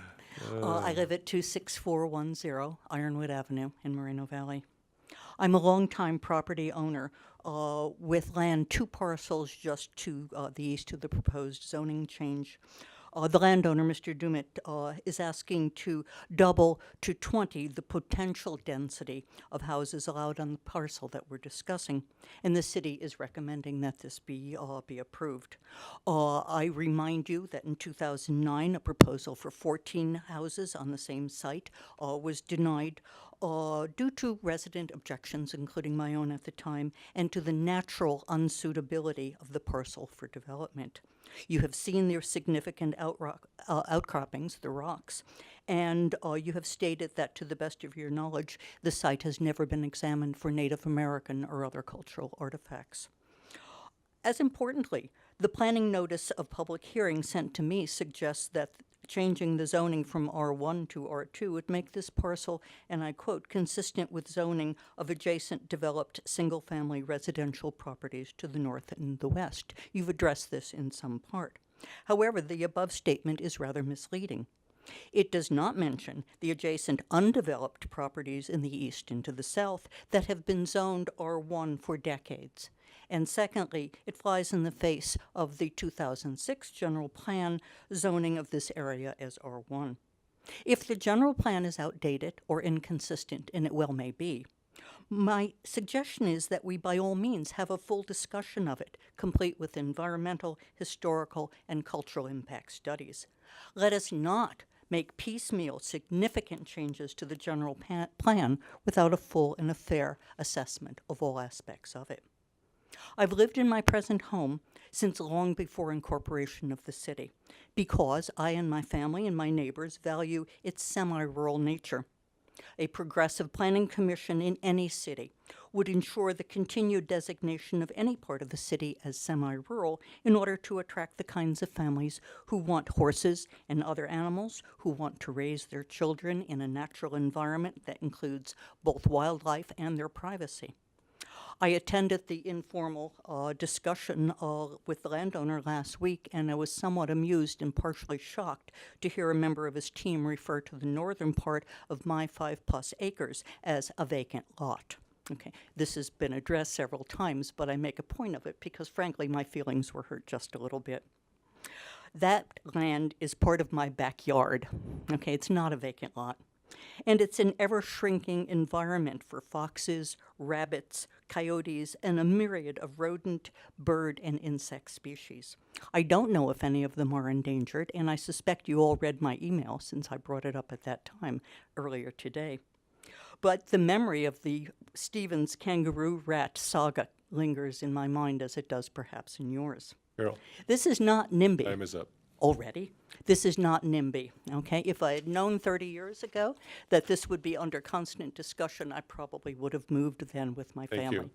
I live at 26410 Ironwood Avenue in Moreno Valley. I'm a longtime property owner with land 2 parcels just to the east of the proposed zoning change. The landowner, Mr. Dumas, is asking to double to 20 the potential density of houses allowed on the parcel that we're discussing, and the city is recommending that this be approved. I remind you that in 2009, a proposal for 14 houses on the same site was denied due to resident objections, including my own at the time, and to the natural unsuitability of the parcel for development. You have seen their significant outcroppings, the rocks, and you have stated that, to the best of your knowledge, the site has never been examined for Native American or other cultural artifacts. As importantly, the planning notice of public hearing sent to me suggests that changing the zoning from R1 to R2 would make this parcel, and I quote, consistent with zoning of adjacent developed single-family residential properties to the north and the west. You've addressed this in some part. However, the above statement is rather misleading. It does not mention the adjacent undeveloped properties in the east and to the south that have been zoned R1 for decades. And secondly, it flies in the face of the 2006 general plan zoning of this area as R1. If the general plan is outdated or inconsistent, and it well may be, my suggestion is that we by all means have a full discussion of it, complete with environmental, historical, and cultural impact studies. Let us not make piecemeal significant changes to the general plan without a full and a fair assessment of all aspects of it. I've lived in my present home since long before incorporation of the city because I and my family and my neighbors value its semi-rural nature. A progressive planning commission in any city would ensure the continued designation of any part of the city as semi-rural in order to attract the kinds of families who want horses and other animals, who want to raise their children in a natural environment that includes both wildlife and their privacy. I attended the informal discussion with the landowner last week, and I was somewhat amused and partially shocked to hear a member of his team refer to the northern part of my 5+ acres as a vacant lot. Okay, this has been addressed several times, but I make a point of it because, frankly, my feelings were hurt just a little bit. That land is part of my backyard. Okay, it's not a vacant lot. And it's an ever-shrinking environment for foxes, rabbits, coyotes, and a myriad of rodent, bird, and insect species. I don't know if any of them are endangered, and I suspect you all read my email since I brought it up at that time earlier today. But the memory of the Stevens kangaroo rat saga lingers in my mind as it does perhaps in yours. Carol. This is not NIMBY. Time is up. Already. This is not NIMBY, okay? If I had known 30 years ago that this would be under constant discussion, I probably would have moved then with my Thank family. you.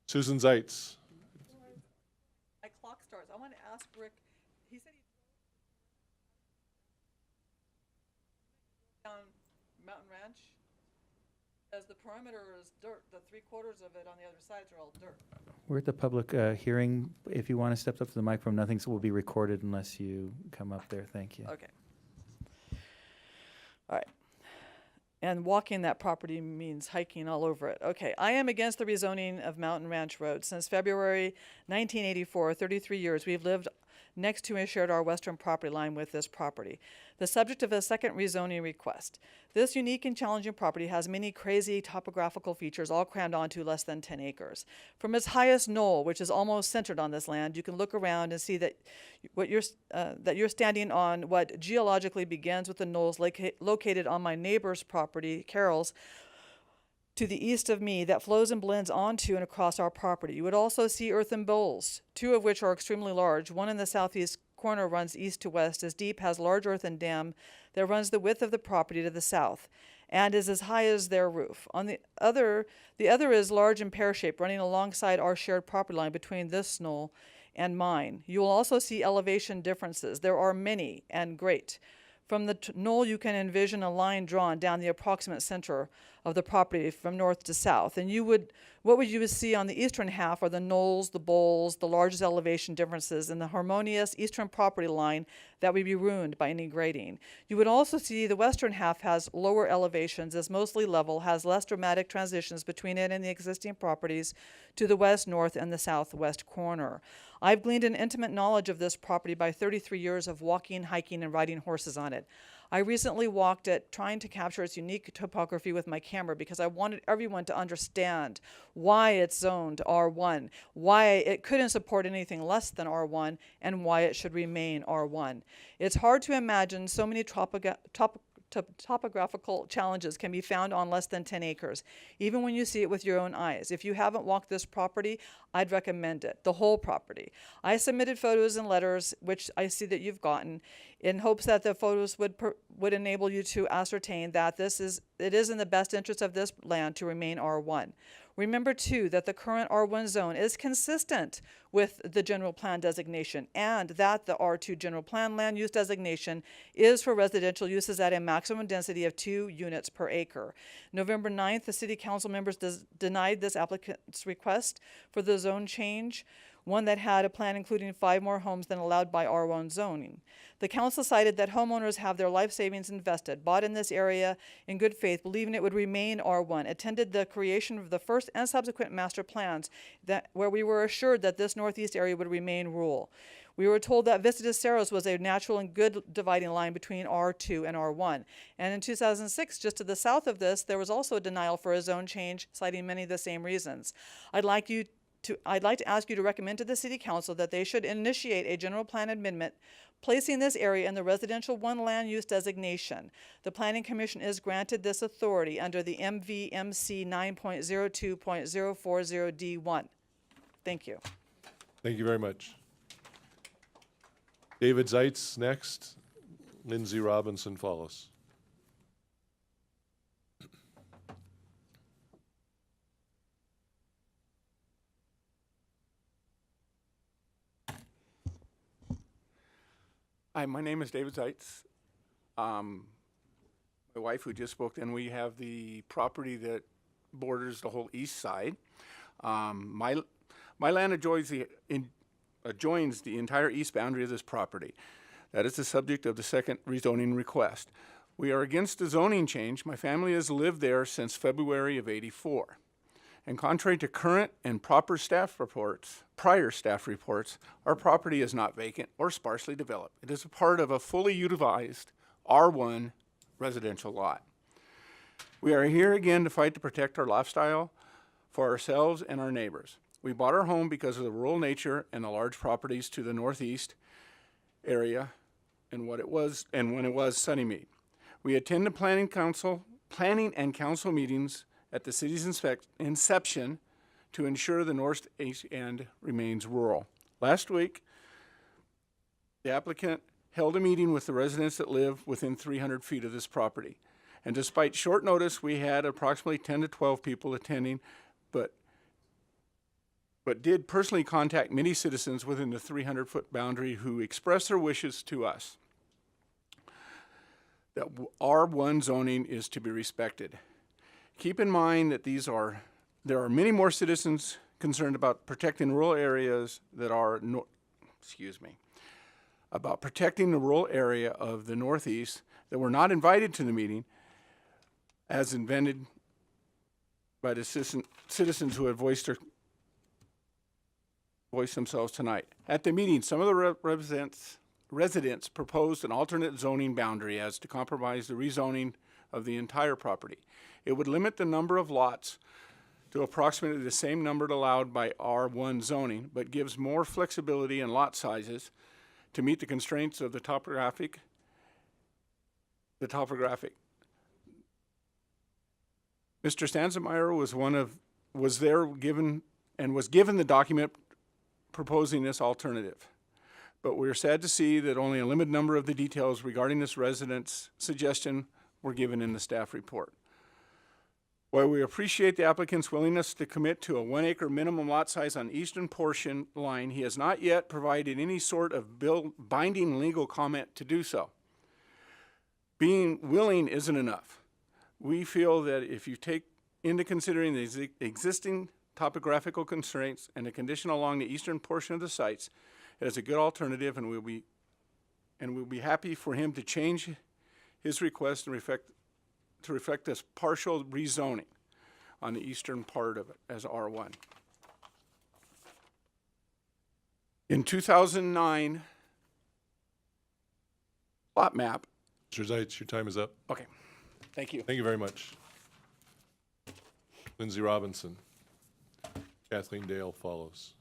Susan Zeitz. My clock starts. I want to ask Rick, he said he down Mountain Ranch, as the perimeter is dirt, the 3/4 of it on the other sides are all dirt. We're at the public hearing. If you want to step up to the microphone, nothing will be recorded unless you come up there. Thank you. Okay. All right. And walking that property means hiking all over it. Okay, I am against the rezoning of Mountain Ranch Road. Since February 1984, 33 years, we've lived next to and shared our western property line with this property, the subject of a second rezoning request. This unique and challenging property has many crazy topographical features all crammed onto less than 10 acres. From its highest knoll, which is almost centered on this land, you can look around and see that you're standing on what geologically begins with the knolls located on my neighbor's property, Carol's, to the east of me that flows and blends onto and across our property. You would also see earthen bowls, 2 of which are extremely large. One in the southeast corner runs east to west, is deep, has large earthen dam that runs the width of the property to the south, and is as high as their roof. On the other is large and pear-shaped, running alongside our shared property line between this knoll and mine. You will also see elevation differences. There are many and great. From the knoll, you can envision a line drawn down the approximate center of the property from north to south. And what would you see on the eastern half are the knolls, the bowls, the largest elevation differences, and the harmonious eastern property line that would be ruined by any grading. You would also see the western half has lower elevations, is mostly level, has less dramatic transitions between it and the existing properties to the west, north, and the southwest corner. I've gleaned an intimate knowledge of this property by 33 years of walking, hiking, and riding horses on it. I recently walked it trying to capture its unique topography with my camera because I wanted everyone to understand why it's zoned R1, why it couldn't support anything less than R1, and why it should remain R1. It's hard to imagine so many topographical challenges can be found on less than 10 acres, even when you see it with your own eyes. If you haven't walked this property, I'd recommend it, the whole property. I submitted photos and letters, which I see that you've gotten, in hopes that the photos would enable you to ascertain that it is in the best interest of this land to remain R1. Remember, too, that the current R1 zone is consistent with the general plan designation, and that the R2 general plan land use designation is for residential uses at a maximum density of 2 units per acre. November 9th, the city council members denied this applicant's request for the zone change, one that had a plan including 5 more homes than allowed by R1 zoning. The council cited that homeowners have their life savings invested, bought in this area in good faith, believing it would remain R1, attended the creation of the first and subsequent master plans where we were assured that this northeast area would remain rural. We were told that Vista de Cerros was a natural and good dividing line between R2 and R1. And in 2006, just to the south of this, there was also a denial for a zone change, citing many of the same reasons. I'd like to ask you to recommend to the City Council that they should initiate a general plan amendment placing this area in the residential 1 land use designation. The Planning Commission is granted this authority under the MVMC 9.02.040D1. Thank you. Thank you very much. David Zeitz next. Lindsay Robinson follows. Hi, my name is David Zeitz. My wife who just spoke, and we have the property that borders the whole east side. My land adjoins the entire east boundary of this property. That is the subject of the second rezoning request. We are against the zoning change. My family has lived there since February of '84. And contrary to current and prior staff reports, our property is not vacant or sparsely developed. It is a part of a fully utilized R1 residential lot. We are here again to fight to protect our lifestyle for ourselves and our neighbors. We bought our home because of the rural nature and the large properties to the northeast area and when it was Sunnymead. We attend the planning and council meetings at the city's inception to ensure the northeast end remains rural. Last week, the applicant held a meeting with the residents that live within 300 feet of this property. And despite short notice, we had approximately 10 to 12 people attending, but did personally contact many citizens within the 300-foot boundary who expressed their wishes to us that R1 zoning is to be respected. Keep in mind that there are many more citizens concerned about protecting rural areas that are, about protecting the rural area of the Northeast that were not invited to the meeting as invented by the citizens who have voiced themselves tonight. At the meeting, some of the residents proposed an alternate zoning boundary as to compromise the rezoning of the entire property. It would limit the number of lots to approximately the same number allowed by R1 zoning, but gives more flexibility in lot sizes to meet the constraints of the topographic. Mr. Stanzemeyer was given the document proposing this alternative. But we're sad to see that only a limited number of the details regarding this resident's suggestion were given in the staff report. While we appreciate the applicant's willingness to commit to a 1 acre minimum lot size on eastern portion line, he has not yet provided any sort of binding legal comment to do so. Being willing isn't enough. We feel that if you take into considering the existing topographical constraints and the condition along the eastern portion of the sites, it is a good alternative, and we'll be happy for him to change his request and to reflect this partial rezoning on the eastern part of it as R1. In 2009, lot map. Mr. Zeitz, your time is up. Okay, thank you. Thank you very much. Lindsay Robinson. Kathleen Dale follows.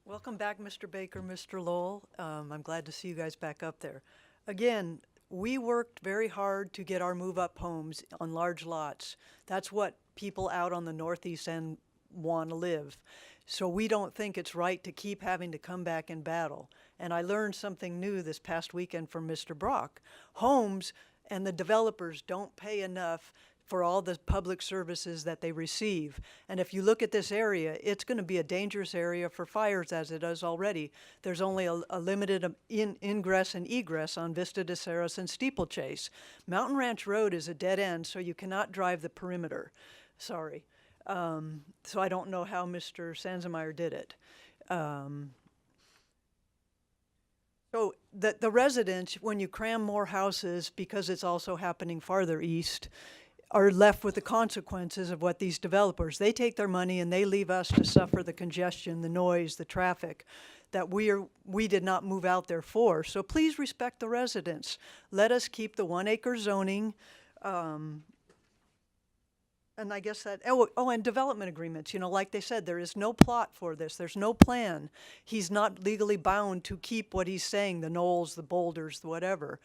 Welcome back, Mr. Baker, Mr. Lowell. I'm glad to see you guys back up there. Again, we worked very hard to get our move-up homes on large lots. That's what people out on the northeast end want to live. So we don't think it's right to keep having to come back and battle. And I learned something new this past weekend from Mr. Brock. Homes and the developers don't pay enough for all the public services that they receive. And if you look at this area, it's going to be a dangerous area for fires as it is already. There's only a limited ingress and egress on Vista de Ceres and Steeplechase. Mountain Ranch Road is a dead end, so you cannot drive the perimeter. Sorry. So I don't know how Mr. Sansemeyer did it. So the residents, when you cram more houses, because it's also happening farther east, are left with the consequences of what these developers, they take their money and they leave us to suffer the congestion, the noise, the traffic that we did not move out there for. So please respect the residents. Let us keep the 1 acre zoning. And I guess that, and development agreements, you know, like they said, there is no plot for this. There's no plan. He's not legally bound to keep what he's saying, the knolls, the boulders, whatever.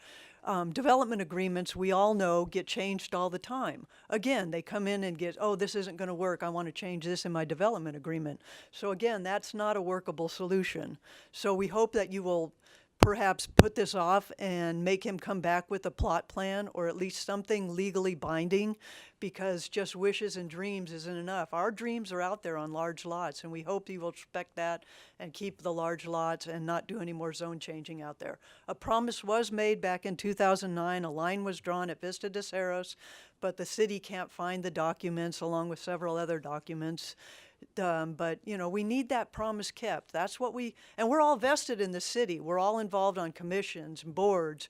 Development agreements, we all know, get changed all the time. Again, they come in and get, oh, this isn't going to work. I want to change this in my development agreement. So again, that's not a workable solution. So we hope that you will perhaps put this off and make him come back with a plot plan or at least something legally binding, because just wishes and dreams isn't enough. Our dreams are out there on large lots, and we hope he will respect that and keep the large lots and not do any more zone changing out there. A promise was made back in 2009. A line was drawn at Vista de Cerros, but the city can't find the documents along with several other documents. But, you know, we need that promise kept. That's what and we're all vested in the city. We're all involved on commissions and boards,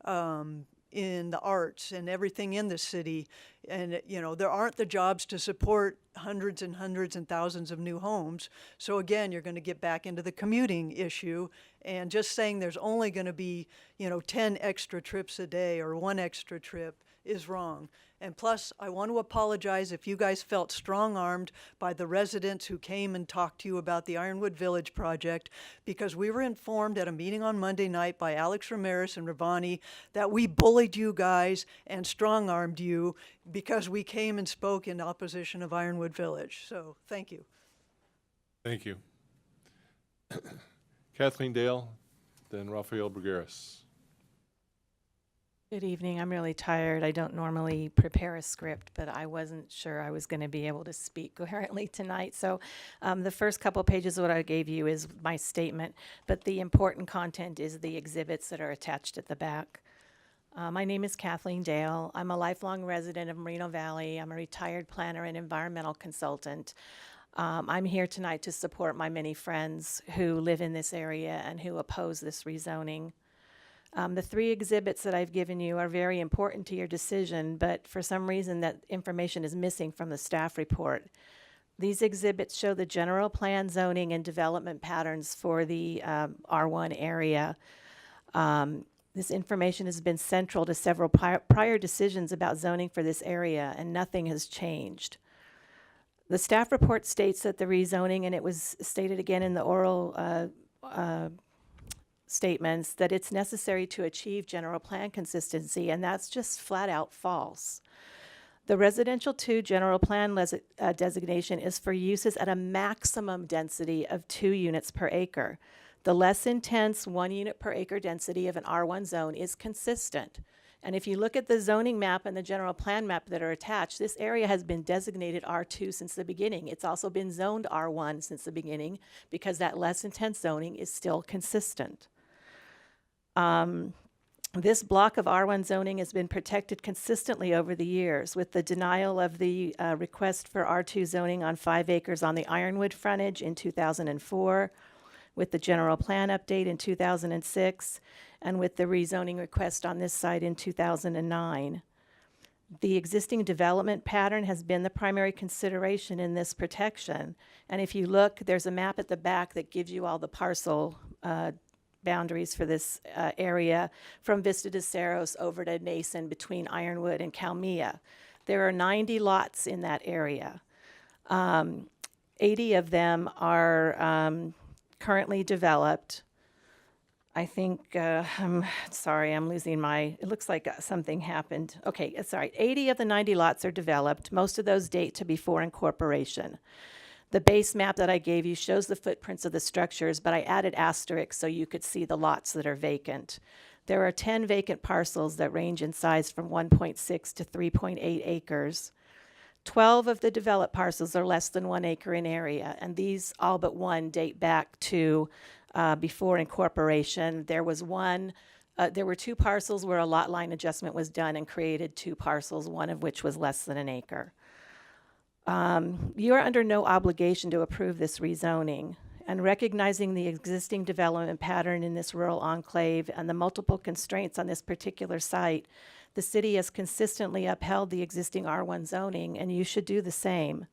in the arts and everything in the city. And, you know, there aren't the jobs to support hundreds and hundreds and thousands of new homes. So again, you're going to get back into the commuting issue, and just saying there's only going to be, you know, 10 extra trips a day or 1 extra trip is wrong. And plus, I want to apologize if you guys felt strong-armed by the residents who came and talked to you about the Ironwood Village project, because we were informed at a meeting on Monday night by Alex Ramirez and Ravani that we bullied you guys and strong-armed you because we came and spoke in opposition of Ironwood Village. So, thank you. Thank you. Kathleen Dale, then Rafael Brugueras. Good evening. I'm really tired. I don't normally prepare a script, but I wasn't sure I was going to be able to speak coherently tonight. So the first couple pages of what I gave you is my statement, but the important content is the exhibits that are attached at the back. My name is Kathleen Dale. I'm a lifelong resident of Moreno Valley. I'm a retired planner and environmental consultant. I'm here tonight to support my many friends who live in this area and who oppose this rezoning. The 3 exhibits that I've given you are very important to your decision, but for some reason that information is missing from the staff report. These exhibits show the general plan zoning and development patterns for the R1 area. This information has been central to several prior decisions about zoning for this area, and nothing has changed. The staff report states that the rezoning, and it was stated again in the oral statements, that it's necessary to achieve general plan consistency, and that's just flat out false. The residential 2 general plan designation is for uses at a maximum density of 2 units per acre. The less intense 1 unit per acre density of an R1 zone is consistent. And if you look at the zoning map and the general plan map that are attached, this area has been designated R2 since the beginning. It's also been zoned R1 since the beginning because that less intense zoning is still consistent. This block of R1 zoning has been protected consistently over the years, with the denial of the request for R2 zoning on 5 acres on the Ironwood frontage in 2004, with the general plan update in 2006, and with the rezoning request on this site in 2009. The existing development pattern has been the primary consideration in this protection. And if you look, there's a map at the back that gives you all the parcel boundaries for this area from Vista de Cerros over to Nason between Ironwood and Calmia. There are 90 lots in that area. 80 of them are currently developed. I think, I'm sorry, I'm losing my, it looks like something happened. Okay, sorry, 80 of the 90 lots are developed. Most of those date to before incorporation. The base map that I gave you shows the footprints of the structures, but I added asterisks so you could see the lots that are vacant. There are 10 vacant parcels that range in size from 1.6 to 3.8 acres. 12 of the developed parcels are less than 1 acre in area, and these all but one date back to before incorporation. There was there were 2 parcels where a lot line adjustment was done and created 2 parcels, one of which was less than 1 acre. You are under no obligation to approve this rezoning, and recognizing the existing development pattern in this rural enclave and the multiple constraints on this particular site, the city has consistently upheld the existing R1 zoning, and you should do the same.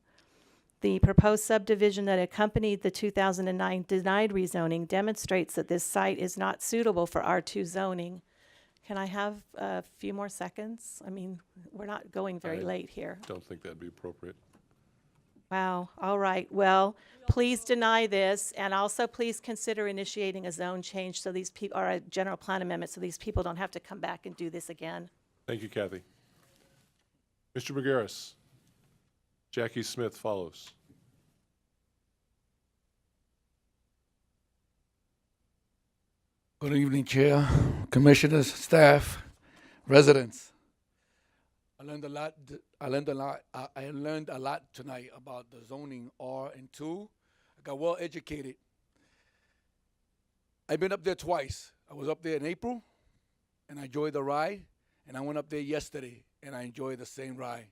The proposed subdivision that accompanied the 2009 denied rezoning demonstrates that this site is not suitable for R2 zoning. Can I have a few more seconds? I mean, we're not going very I late here. Don't think that'd be appropriate. Wow, all right. Well, please deny this, and also please consider initiating a zone change so these people, or a general plan amendment, so these people don't have to come back and do this again. Thank you, Kathy. Mr. Bergaris. Jackie Smith follows. Good evening, Chair, Commissioners, staff, residents. I learned a lot. I learned a lot tonight about the zoning R and 2. I got well educated. I've been up there twice. I was up there in April, and I enjoyed the ride. And I went up there yesterday, and I enjoyed the same ride.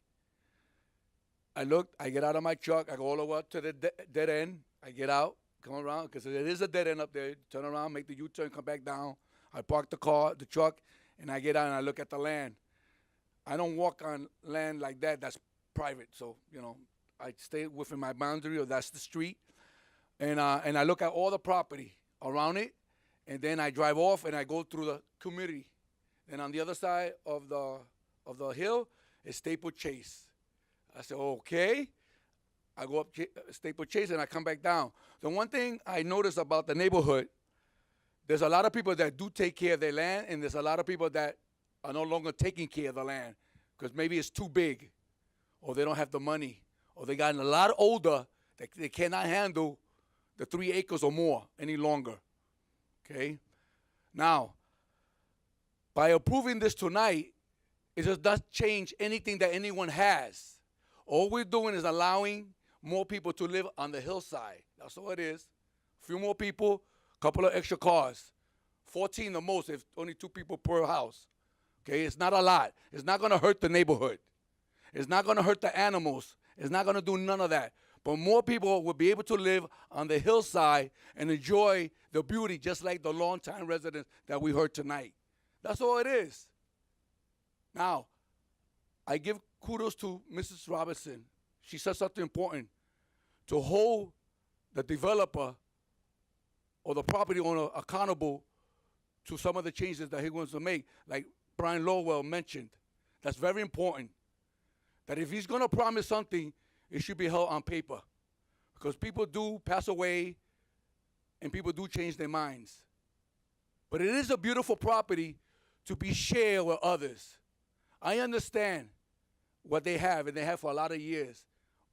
I get out of my truck, I go all the way up to the dead end. I get out, come around, because it is a dead end up there. Turn around, make the U-turn, come back down. I park the truck, and I get out and I look at the land. I don't walk on land like that that's private. So, I stay within my boundary, or that's the street. And I look at all the property around it, and then I drive off and I go through the community. And on the other side of the hill is Staple Chase. I said, okay. I go up Staple Chase and I come back down. The one thing I noticed about the neighborhood, there's a lot of people that do take care of their land, and there's a lot of people that are no longer taking care of the land because maybe it's too big, or they don't have the money, or they gotten a lot older that they cannot handle the 3 acres or more any longer. Okay? Now, by approving this tonight, it does not change anything that anyone has. All we're doing is allowing more people to live on the hillside. That's all it is. A few more people, a couple of extra cars. 14 the most if only 2 people per house. Okay, it's not a lot. It's not going to hurt the neighborhood. It's not going to hurt the animals. It's not going to do none of that. But more people will be able to live on the hillside and enjoy the beauty just like the longtime residents that we heard tonight. That's all it is. Now, I give kudos to Mrs. Robinson. She said something important. To hold the developer or the property owner accountable to some of the changes that he wants to make, like Brian Lowell mentioned. That's very important. That if he's going to promise something, it should be held on paper. Because people do pass away and people do change their minds. But it is a beautiful property to be shared with others. I understand what they have, and they have for a lot of years.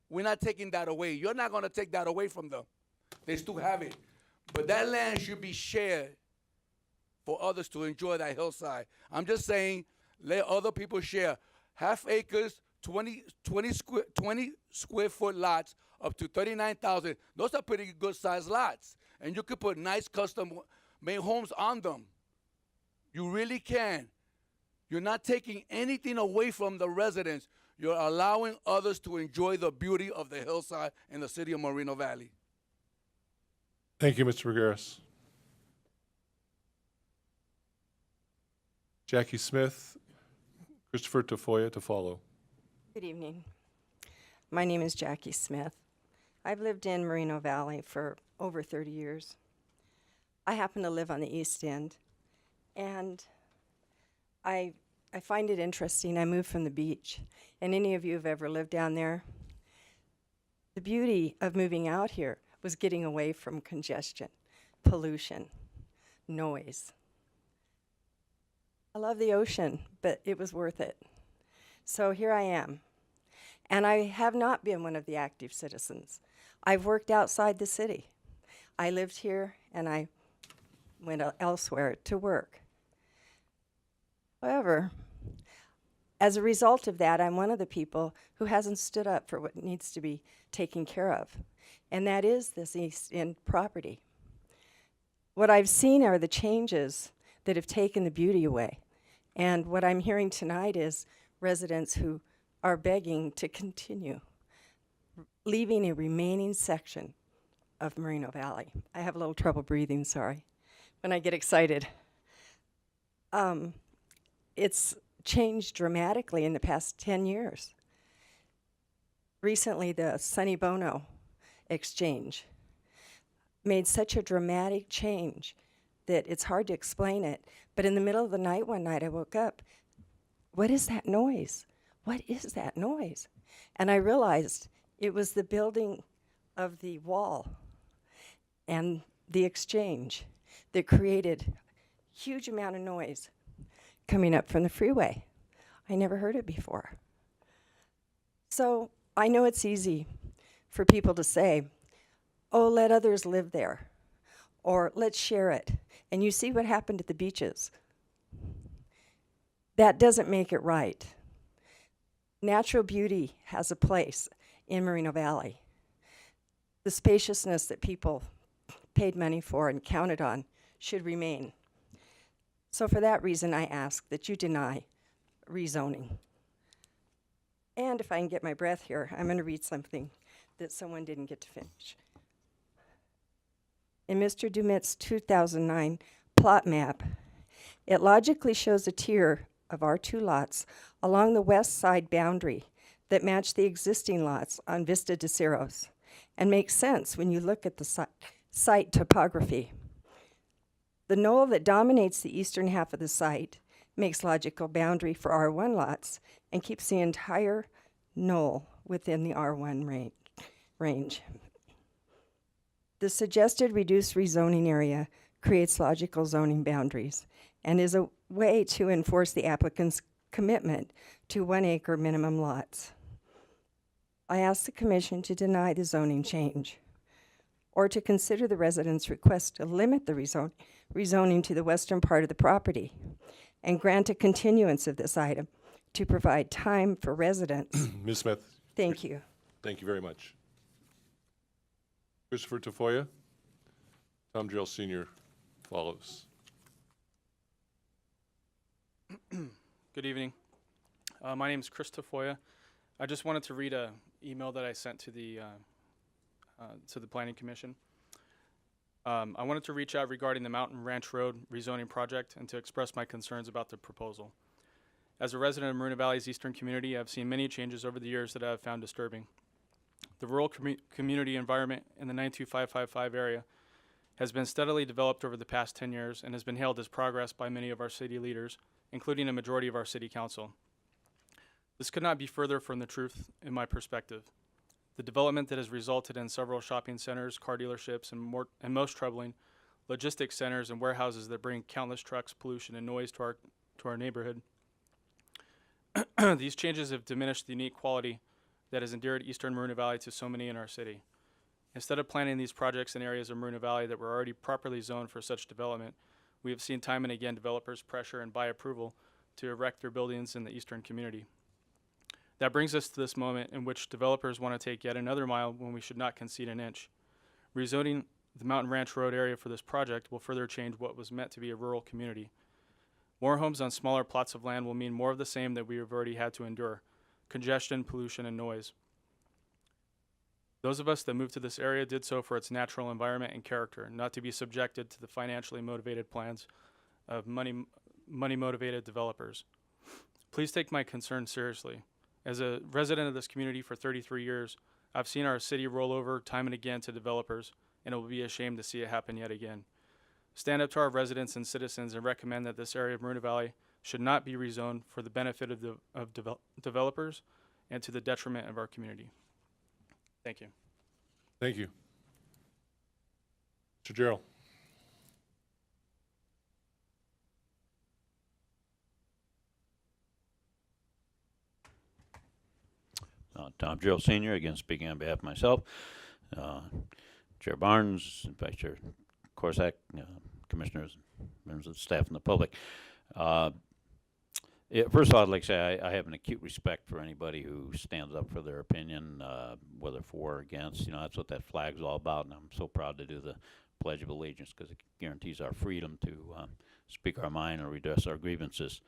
We're not taking that away. You're not going to take that away from them. They still have it. But that land should be shared for others to enjoy that hillside. I'm just saying, let other people share. Half acres, 20 square foot lots up to 39,000. Those are pretty good sized lots. And you could put nice custom made homes on them. You really can. You're not taking anything away from the residents. You're allowing others to enjoy the beauty of the hillside in the city of Moreno Valley. Thank you, Mr. Bergaris. Jackie Smith, Christopher Tafoya to follow. Good evening. My name is Jackie Smith. I've lived in Moreno Valley for over 30 years. I happen to live on the East End, and I find it interesting. I moved from the beach, and any of you have ever lived down there, the beauty of moving out here was getting away from congestion, pollution, noise. I love the ocean, but it was worth it. So here I am. And I have not been one of the active citizens. I've worked outside the city. I lived here and I went elsewhere to work. However, as a result of that, I'm one of the people who hasn't stood up for what needs to be taken care of, and that is this East End property. What I've seen are the changes that have taken the beauty away, and what I'm hearing tonight is residents who are begging to continue, leaving a remaining section of Moreno Valley. I have a little trouble breathing, sorry, when I get excited. It's changed dramatically in the past 10 years. Recently, the Sonny Bono exchange made such a dramatic change that it's hard to explain it. But in the middle of the night one night, I woke up. What is that noise? What is that noise? And I realized it was the building of the wall and the exchange that created huge amount of noise coming up from the freeway. I never heard it before. So I know it's easy for people to say, oh, let others live there, or let's share it. And you see what happened at the beaches. That doesn't make it right. Natural beauty has a place in Moreno Valley. The spaciousness that people paid money for and counted on should remain. So for that reason, I ask that you deny rezoning. And if I can get my breath here, I'm going to read something that someone didn't get to finish. In Mr. Dumit's 2009 plot map, it logically shows a tier of our 2 lots along the west side boundary that match the existing lots on Vista de Cerros, and makes sense when you look at the site topography. The knoll that dominates the eastern half of the site makes logical boundary for R1 lots and keeps the entire knoll within the R1 range. The suggested reduced rezoning area creates logical zoning boundaries and is a way to enforce the applicant's commitment to 1 acre minimum lots. I ask the Commission to deny the zoning change, or to consider the residents' request to limit the rezoning to the western part of the property and grant a continuance of this item to provide time for residents. Ms. Smith. Thank you. Thank you very much. Christopher Tafoya. Tom Jarrell Sr. follows. Good evening. My name is Chris Tafoya. I just wanted to read an email that I sent to the Planning Commission. I wanted to reach out regarding the Mountain Ranch Road rezoning project and to express my concerns about the proposal. As a resident of Moreno Valley's eastern community, I've seen many changes over the years that I have found disturbing. The rural community environment in the 92555 area has been steadily developed over the past 10 years and has been hailed as progress by many of our city leaders, including a majority of our city council. This could not be further from the truth in my perspective. The development that has resulted in several shopping centers, car dealerships, and most troubling, logistics centers and warehouses that bring countless trucks, pollution, and noise to our neighborhood. These changes have diminished the unique quality that has endeared eastern Moreno Valley to so many in our city. Instead of planning these projects in areas of Moreno Valley that were already properly zoned for such development, we have seen time and again developers pressure and buy approval to erect their buildings in the eastern community. That brings us to this moment in which developers want to take yet another mile when we should not concede an inch. Rezoning the Mountain Ranch Road area for this project will further change what was meant to be a rural community. More homes on smaller plots of land will mean more of the same that we have already had to endure: congestion, pollution, and noise. Those of us that moved to this area did so for its natural environment and character, not to be subjected to the financially motivated plans of money-motivated developers. Please take my concern seriously. As a resident of this community for 33 years, I've seen our city roll over time and again to developers, and it will be a shame to see it happen yet again. Stand up to our residents and citizens and recommend that this area of Moreno Valley should not be rezoned for the benefit of developers and to the detriment of our community. Thank you. Thank you. Mr. Jarrell. Tom Jarrell Sr., again speaking on behalf of myself, Chair Barnes, Vice Chair Corsack, commissioners, members of the staff, and the public. First of all, I'd like to say I have an acute respect for anybody who stands up for their opinion, whether for or against. That's what that flag's all about, and I'm so proud to do the Pledge of Allegiance because it guarantees our freedom to speak our mind and redress our grievances.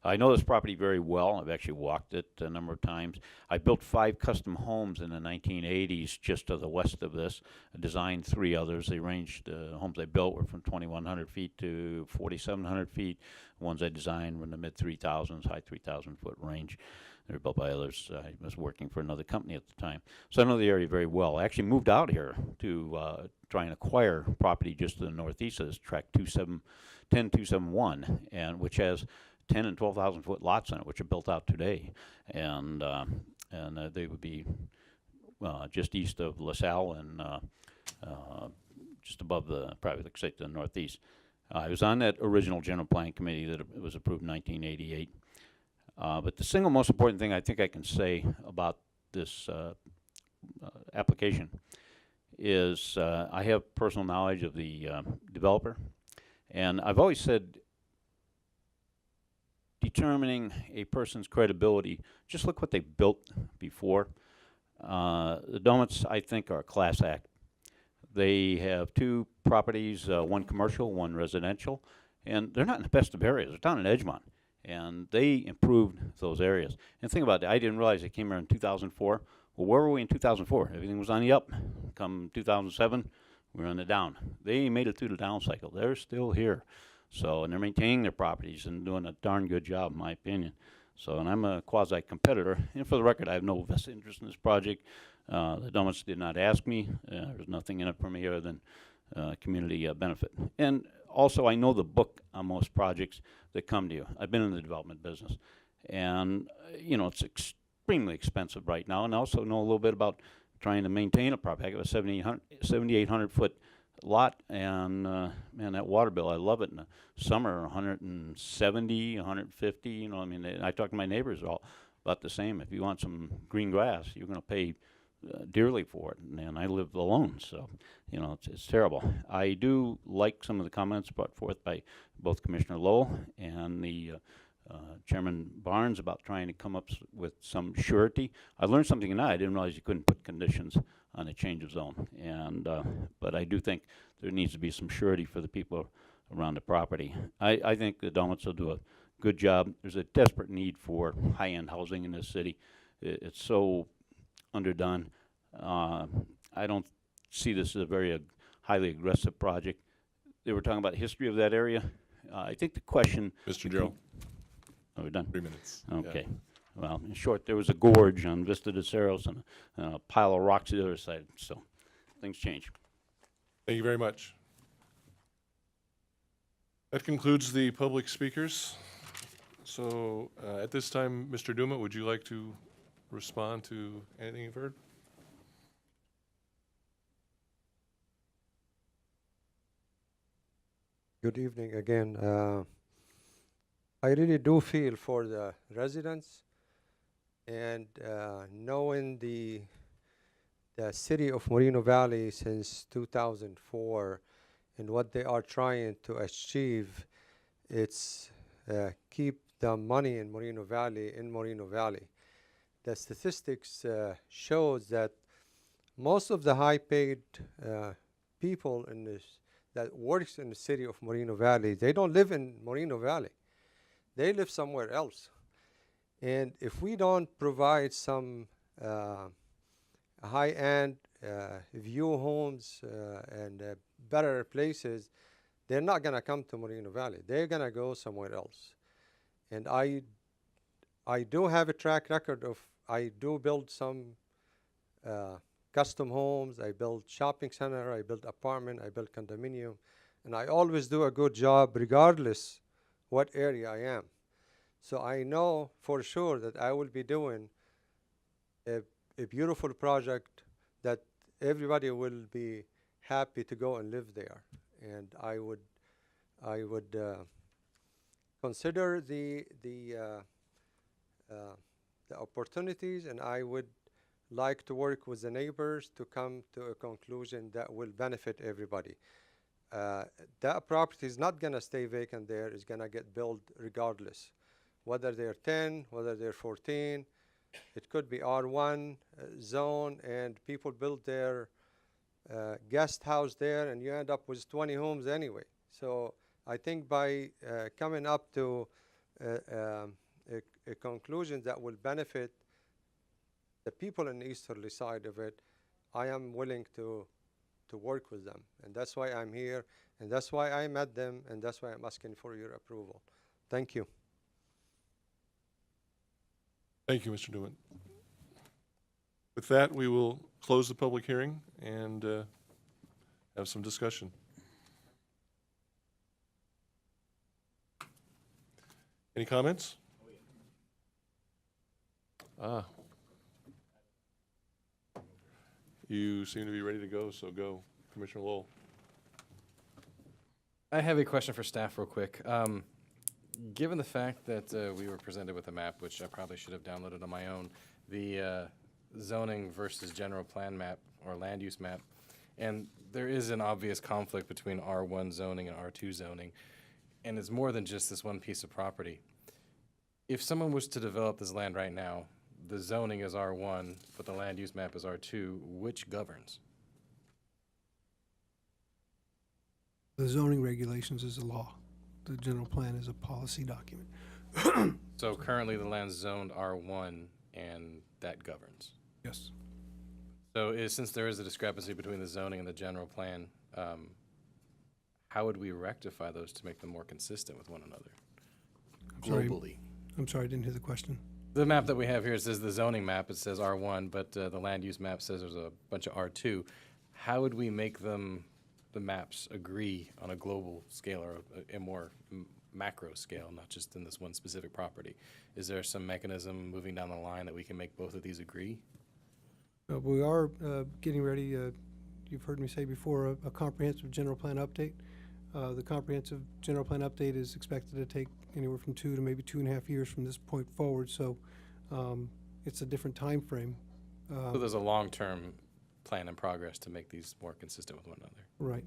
I know this property very well. I've actually walked it a number of times. I built 5 custom homes in the 1980s just to the west of this. I designed 3 others. They ranged, the homes I built were from 2,100 feet to 4,700 feet. The ones I designed were in the mid 3,000s, high 3,000 foot range. They were built by others. I was working for another company at the time. So I know the area very well. I actually moved out here to try and acquire property just to the northeast of this, track 10271, and which has 10 and 12,000 foot lots in it, which are built out today. And they would be just east of LaSalle and just above the, probably like say to the northeast. I was on that original general plan committee that was approved in 1988. But the single most important thing I think I can say about this application is I have personal knowledge of the developer, and I've always said determining a person's credibility, just look what they built before. The Donuts, I think, are a class act. They have 2 properties, one commercial, one residential, and they're not in the best of areas. They're down in Edgemont. And they improved those areas. And think about it, I didn't realize they came here in 2004. Well, where were we in 2004? Everything was on the up. Come 2007, we were on the down. They made it through the down cycle. They're still here. So, and they're maintaining their properties and doing a darn good job, in my opinion. So, and I'm a quasi-competitor. And for the record, I have no vested interest in this project. The Donuts did not ask me. There's nothing in it for me other than community benefit. And also, I know the book on most projects that come to you. I've been in the development business. And, you know, it's extremely expensive right now. And I also know a little bit about trying to maintain a property. I have a 7,800 foot lot, and man, that water bill, I love it. In the summer, 170, 150, you know, I mean, I talk to my neighbors all about the same. If you want some green grass, you're going to pay dearly for it, and I live alone, so you know it's terrible. I do like some of the comments brought forth by both Commissioner Lowell and the Chairman Barnes about trying to come up with some surety. I learned something tonight. I didn't realize you couldn't put conditions on a change of zone, and but I do think there needs to be some surety for the people around the property. I think the Donuts will do a good job. There's a desperate need for high-end housing in this city. It's so underdone. I don't see this as a very highly aggressive project. They were talking about the history of that area. I think the question... Mr. Joe. Oh, we're done? 3 minutes. Okay. Yeah. Well, in short, there was a gorge on Vista de Cerros and a pile of rocks to the other side, so things change. Thank you very much. That concludes the public speakers. So at this time, Mr. Duma, would you like to respond to anything you've heard? Good evening again. I really do feel for the residents, and knowing the city of Moreno Valley since 2004 and what they are trying to achieve, it's keep the money in Moreno Valley. The statistics shows that most of the high-paid people in this that works in the city of Moreno Valley, they don't live in Moreno Valley. They live somewhere else. And if we don't provide some high-end view homes and better places, they're not going to come to Moreno Valley. They're going to go somewhere else. And I do have a track record of, I do build some custom homes, I build shopping center, I build apartment, I build condominium, and I always do a good job regardless what area I am. So I know for sure that I will be doing a beautiful project that everybody will be happy to go and live there. And I would consider the opportunities, and I would like to work with the neighbors to come to a conclusion that will benefit everybody. That property is not going to stay vacant there. It's going to get built regardless. Whether they're 10, whether they're 14, it could be R1 zone, and people build their guest house there, and you end up with 20 homes anyway. So I think by coming up to a conclusion that will benefit the people in the easterly side of it, I am willing to work with them. And that's why I'm here, and that's why I met them, and that's why I'm asking for your approval. Thank you. Thank you, Mr. Newman. With that, we will close the public hearing and have some discussion. Any comments? Ah. You seem to be ready to go, so go. Commissioner Lowell. I have a question for staff real quick. Given the fact that we were presented with a map, which I probably should have downloaded on my own, the zoning versus general plan map or land use map, and there is an obvious conflict between R1 zoning and R2 zoning, and it's more than just this one piece of property. If someone was to develop this land right now, the zoning is R1, but the land use map is R2, which governs? The zoning regulations is a law. The general plan is a policy document. So currently the land's zoned R1 and that governs? Yes. So since there is a discrepancy between the zoning and the general plan, how would we rectify those to make them more consistent with one another globally? I'm sorry, I didn't hear the question. The map that we have here says the zoning map, it says R1, but the land use map says there's a bunch of R2. How would we make them, the maps, agree on a global scale or a more macro scale, not just in this one specific property? Is there some mechanism moving down the line that we can make both of these agree? We are getting ready, you've heard me say before, a comprehensive general plan update. The comprehensive general plan update is expected to take anywhere from 2 to maybe 2.5 years from this point forward, so it's a different time frame. So there's a long-term plan in progress to make these more consistent with one another. Right.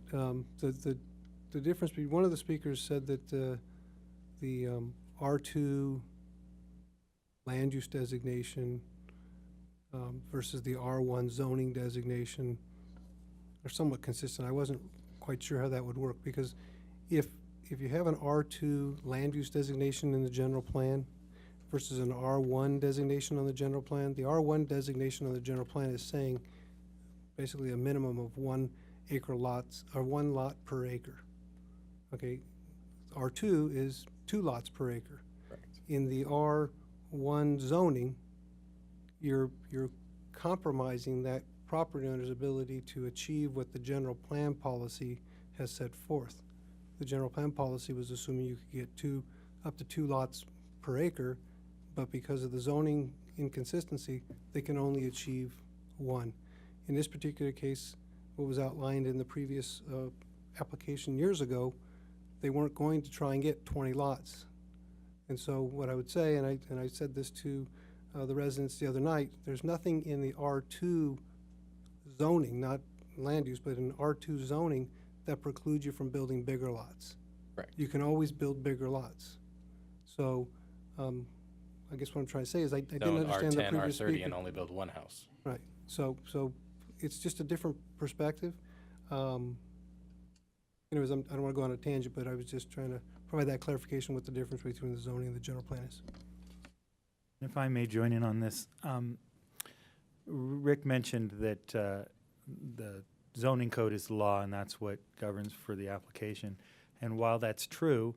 The difference between, one of the speakers said that the R2 land use designation versus the R1 zoning designation are somewhat consistent. I wasn't quite sure how that would work, because if you have an R2 land use designation in the general plan versus an R1 designation on the general plan, the R1 designation on the general plan is saying basically a minimum of 1 acre lots, or 1 lot per acre. Okay, R2 is 2 lots per acre. Correct. In the R1 zoning, you're compromising that property owner's ability to achieve what the general plan policy has set forth. The general plan policy was assuming you could get up to 2 lots per acre, but because of the zoning inconsistency, they can only achieve 1. In this particular case, what was outlined in the previous application years ago, they weren't going to try and get 20 lots. And so what I would say, and I said this to the residents the other night, there's nothing in the R2 zoning, not land use, but in R2 zoning that precludes you from building bigger lots. Right. You can always build bigger lots. So I guess what I'm trying to say is I didn't understand the R10, previous R30, speaker. and only build one house. Right. So it's just a different perspective. Anyways, I don't want to go on a tangent, but I was just trying to provide that clarification what the difference between the zoning and the general plan is. If I may join in on this, Rick mentioned that the zoning code is the law and that's what governs for the application. And while that's true,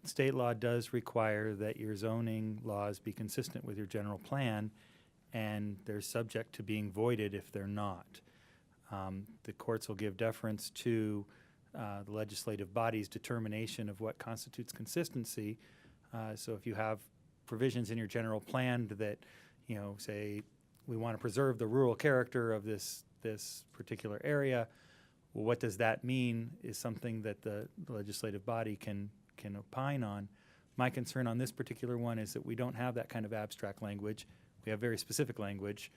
state law does require that your zoning laws be consistent with your general plan, and they're subject to being voided if they're not. The courts will give deference to the legislative body's determination of what constitutes consistency. So if you have provisions in your general plan that, say, we want to preserve the rural character of this particular area, well, what does that mean is something that the legislative body can opine on. My concern on this particular one is that we don't have that kind of abstract language. We have very specific language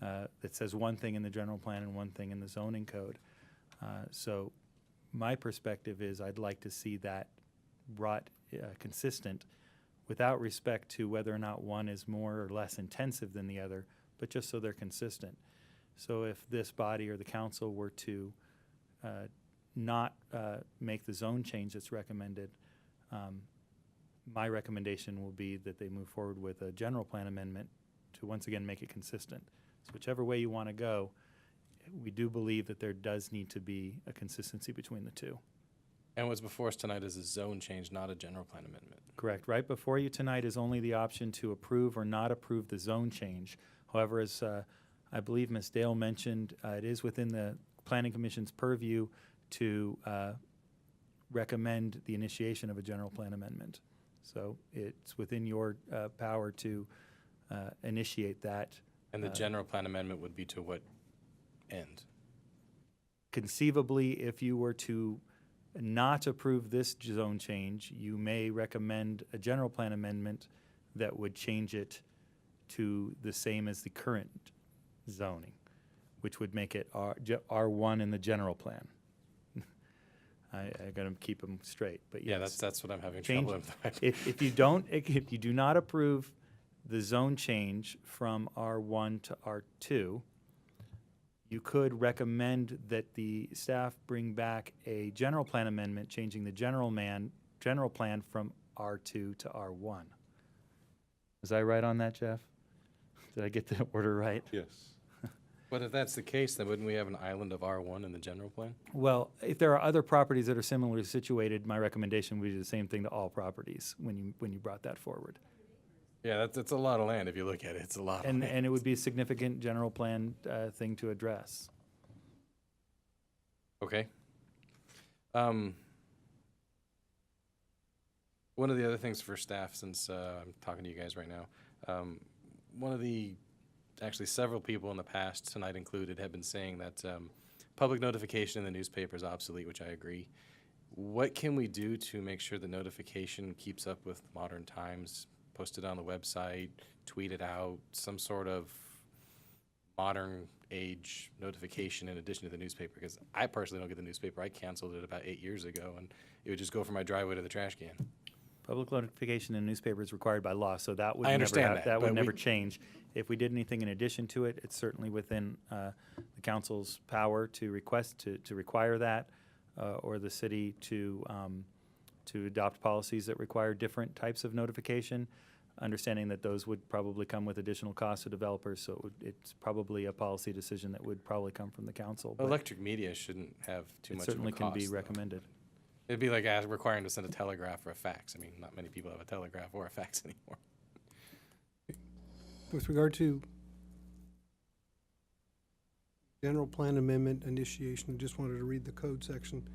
that says one thing in the general plan and one thing in the zoning code. So my perspective is I'd like to see that brought consistent without respect to whether or not one is more or less intensive than the other, but just so they're consistent. So if this body or the council were to not make the zone change that's recommended, My recommendation will be that they move forward with a general plan amendment to once again make it consistent. So whichever way you want to go, we do believe that there does need to be a consistency between the two. And what's before us tonight is a zone change, not a general plan amendment. Correct. Right before you tonight is only the option to approve or not approve the zone change. However, as I believe Ms. Dale mentioned, it is within the Planning Commission's purview to recommend the initiation of a general plan amendment. So it's within your power to initiate that. And the general plan amendment would be to what end? Conceivably, if you were to not approve this zone change, you may recommend a general plan amendment that would change it to the same as the current zoning, which would make it R1 in the general plan. I got to keep them straight, but Yeah, yes. that's what I'm having Change- trouble with. if you do not approve the zone change from R1 to R2, you could recommend that the staff bring back a general plan amendment changing the general plan from R2 to R1. Was I right on that, Jeff? Did I get the order right? Yes. But if that's the case, then wouldn't we have an island of R1 in the general plan? Well, if there are other properties that are similarly situated, my recommendation would be the same thing to all properties when you brought that forward. Yeah, that's a lot of land if you look at it. It's a lot of land. And it would be a significant general plan thing to address. Okay. One of the other things for staff, since I'm talking to you guys right now, one of the, actually several people in the past, tonight included, have been saying that public notification in the newspaper is obsolete, which I agree. What can we do to make sure the notification keeps up with modern times? Post it on the website, tweet it out, some sort of modern age notification in addition to the newspaper, because I personally don't get the newspaper. I canceled it about 8 years ago, and it would just go from my driveway to the trash can. Public notification in newspaper is required by law, so that would I never understand that, that would but never we- change. If we did anything in addition to it, it's certainly within the council's power to request to require that, or the city to adopt policies that require different types of notification, understanding that those would probably come with additional costs to developers. So it's probably a policy decision that would probably come from the council. but Electric media shouldn't have too it much of a certainly cost. can be though. recommended. It'd be like requiring to send a telegraph or a fax. I mean, not many people have a telegraph or a fax anymore. With regard to general plan amendment initiation, I just wanted to read the code section.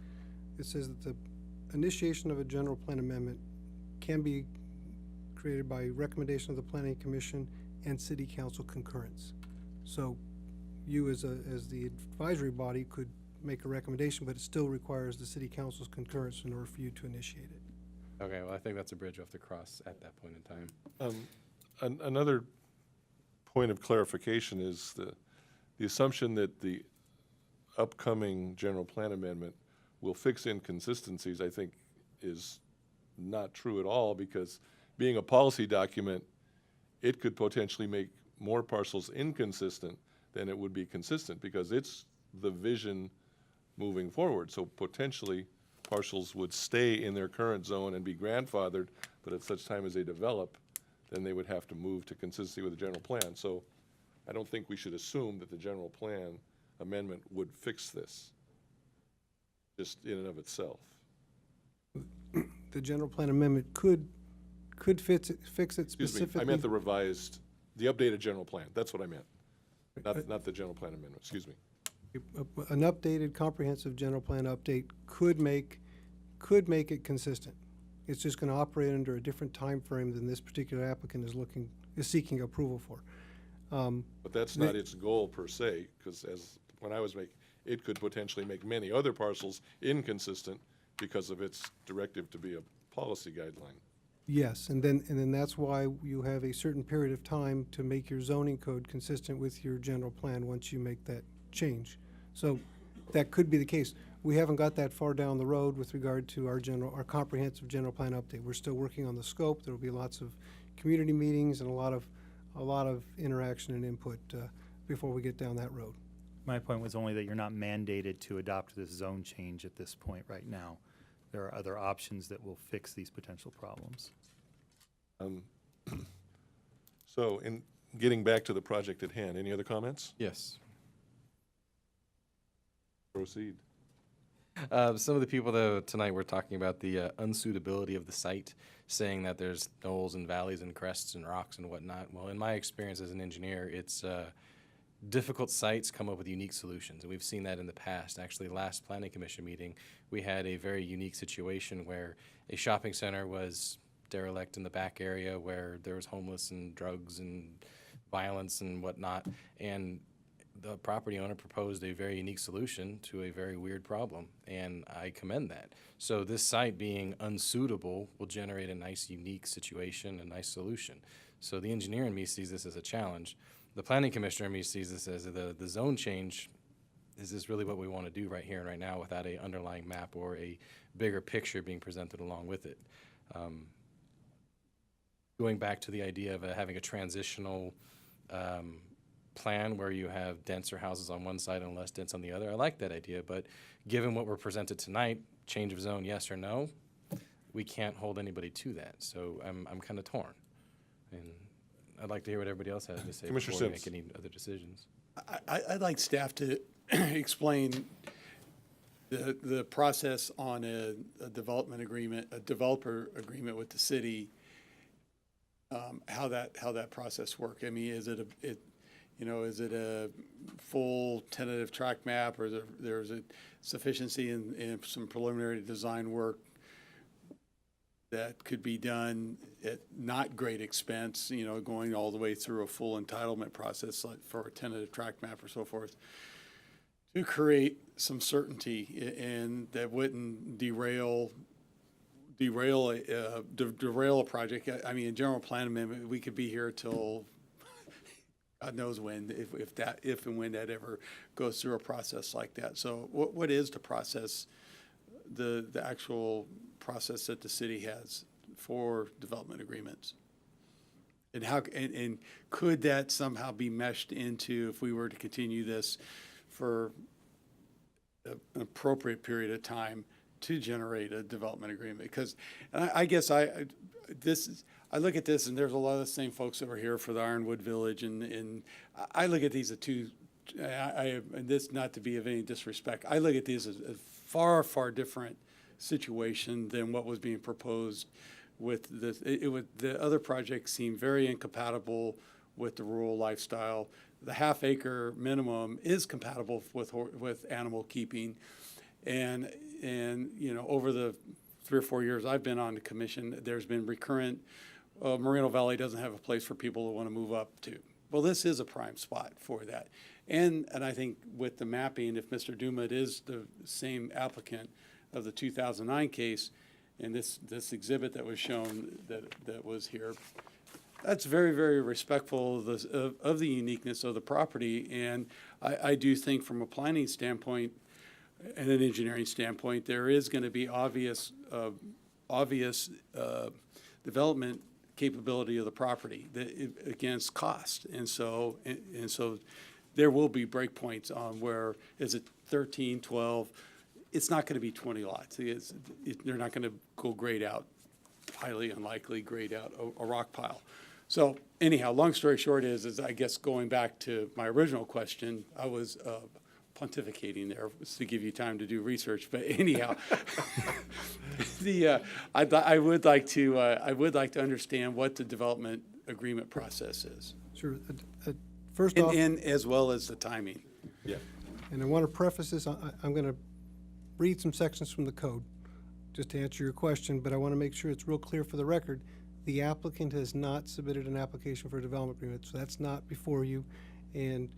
It says that the initiation of a general plan amendment can be created by recommendation of the planning commission and city council concurrence. So you as the advisory body could make a recommendation, but it still requires the city council's concurrence in order for you to initiate it. Okay, well, I think that's a bridge off the cross at that point in time. Another point of clarification is the assumption that the upcoming general plan amendment will fix inconsistencies, I think, is not true at all, because being a policy document, it could potentially make more parcels inconsistent than it would be consistent, because it's the vision moving forward. So potentially, parcels would stay in their current zone and be grandfathered, but at such time as they develop, then they would have to move to consistency with the general plan. So I don't think we should assume that the general plan amendment would fix this, just in and of itself. The general plan amendment could fix it Excuse me, specifically. I meant the revised, the updated general plan, that's what I meant. Not the general plan amendment, excuse me. An updated comprehensive general plan update could make it consistent. It's just gonna operate under a different time frame than this particular applicant is seeking approval for. But that's not its goal per se, because as the point I was making, it could potentially make many other parcels inconsistent because of its directive to be a policy guideline. Yes, and then that's why you have a certain period of time to make your zoning code consistent with your general plan once you make that change. So that could be the case. We haven't got that far down the road with regard to our comprehensive general plan update. We're still working on the scope. There will be lots of community meetings and a lot of interaction and input before we get down that road. My point was only that you're not mandated to adopt this zone change at this point right now. There are other options that will fix these potential problems. So, in getting back to the project at hand, any other comments? Yes. Proceed. Some of the people though tonight were talking about the unsuitability of the site, saying that there's knolls and valleys and crests and rocks and whatnot. Well, in my experience as an engineer, it's difficult sites come up with unique solutions, and we've seen that in the past. Actually, last Planning Commission meeting, we had a very unique situation where a shopping center was derelict in the back area where there was homeless and drugs and violence and whatnot, and the property owner proposed a very unique solution to a very weird problem, and I commend that. So this site being unsuitable will generate a nice, unique situation, a nice solution. So the engineer in me sees this as a challenge. The planning commissioner in me sees this as the zone change. Is this really what we want to do right here and right now without a underlying map or a bigger picture being presented along with it? Going back to the idea of having a transitional plan where you have denser houses on one side and less dense on the other. I like that idea, but given what we're presented tonight, change of zone, yes or no, we can't hold anybody to that. So I'm kind of torn. And I'd like to hear what everybody else has to say Commissioner before we Sims. make any other decisions. I'd like staff to explain the process on a development agreement, a developer agreement with the city, how that process works. I mean, is it a full tentative track map, or there's a sufficiency in some preliminary design work that could be done at not great expense, going all the way through a full entitlement process like for a tentative track map or so forth, to create some certainty and that wouldn't derail a project. I mean, a general plan amendment, we could be here till God knows when, if and when that ever goes through a process like that. So what is the process, the actual process that the city has for development agreements? And how, and could that somehow be meshed into, if we were to continue this for an appropriate period of time, to generate a development agreement? Because, and I guess I look at this, and there's a lot of the same folks that were here for the Ironwood Village, and I look at these as two, and this not to be of any disrespect, I look at these as a far, far different situation than what was being proposed with this. The other projects seem very incompatible with the rural lifestyle. The half-acre minimum is compatible with animal keeping, and over the 3 or 4 years I've been on the commission, there's been recurrent, Moreno Valley doesn't have a place for people who want to move up to. Well, this is a prime spot for that. And I think with the mapping, if Mr. Dumas is the same applicant of the 2009 case, and this exhibit that was shown that was here, that's very, very respectful of the uniqueness of the property. And I do think from a planning standpoint and an engineering standpoint, there is going to be obvious development capability of the property against cost. And so there will be breakpoints on where, is it 13, 12? It's not going to be 20 lots. They're not going to go grade out, highly unlikely grade out a rock pile. So anyhow, long story short is I guess going back to my original question, I was pontificating there to give you time to do research. But anyhow, I would like to understand what the development agreement process is. Sure. First off, and as well as the timing. Yeah. and I want to preface this, I'm going to read some sections from the code just to answer your question, but I want to make sure it's real clear for the record. The applicant has not submitted an application for a development agreement, so that's not before you, and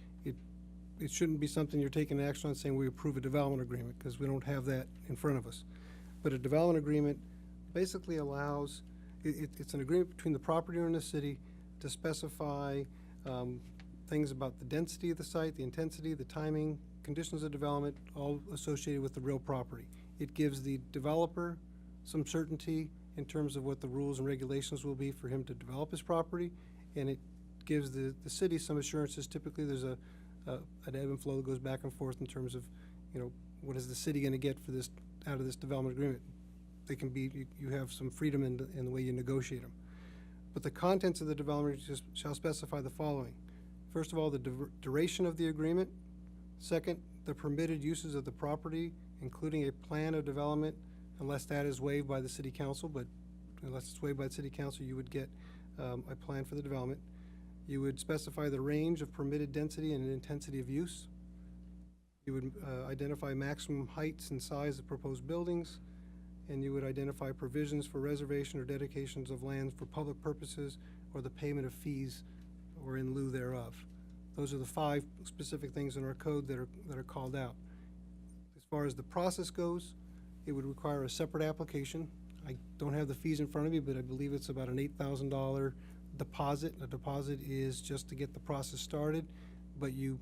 it shouldn't be something you're taking action on saying we approve a development agreement, because we don't have that in front of us. But a development agreement basically allows, it's an agreement between the property owner and the city to specify things about the density of the site, the intensity, the timing, conditions of development, all associated with the real property. It gives the developer some certainty in terms of what the rules and regulations will be for him to develop his property, and it gives the city some assurances. Typically there's an ebb and flow that goes back and forth in terms of, what is the city going to get for this, out of this development agreement. They can be, you have some freedom in the way you negotiate them. but the contents of the development shall specify the following. First of all, the duration of the agreement. Second, the permitted uses of the property, including a plan of development, unless that is waived by the city council, but unless it's waived by the city council, you would get a plan for the development. You would specify the range of permitted density and intensity of use. You would identify maximum heights and size of proposed buildings, and you would identify provisions for reservation or dedications of lands for public purposes or the payment of fees or in lieu thereof. Those are the 5 specific things in our code that are called out. As far as the process goes, it would require a separate application. I don't have the fees in front of me, but I believe it's about an $8,000 deposit. A deposit is just to get the process started, but you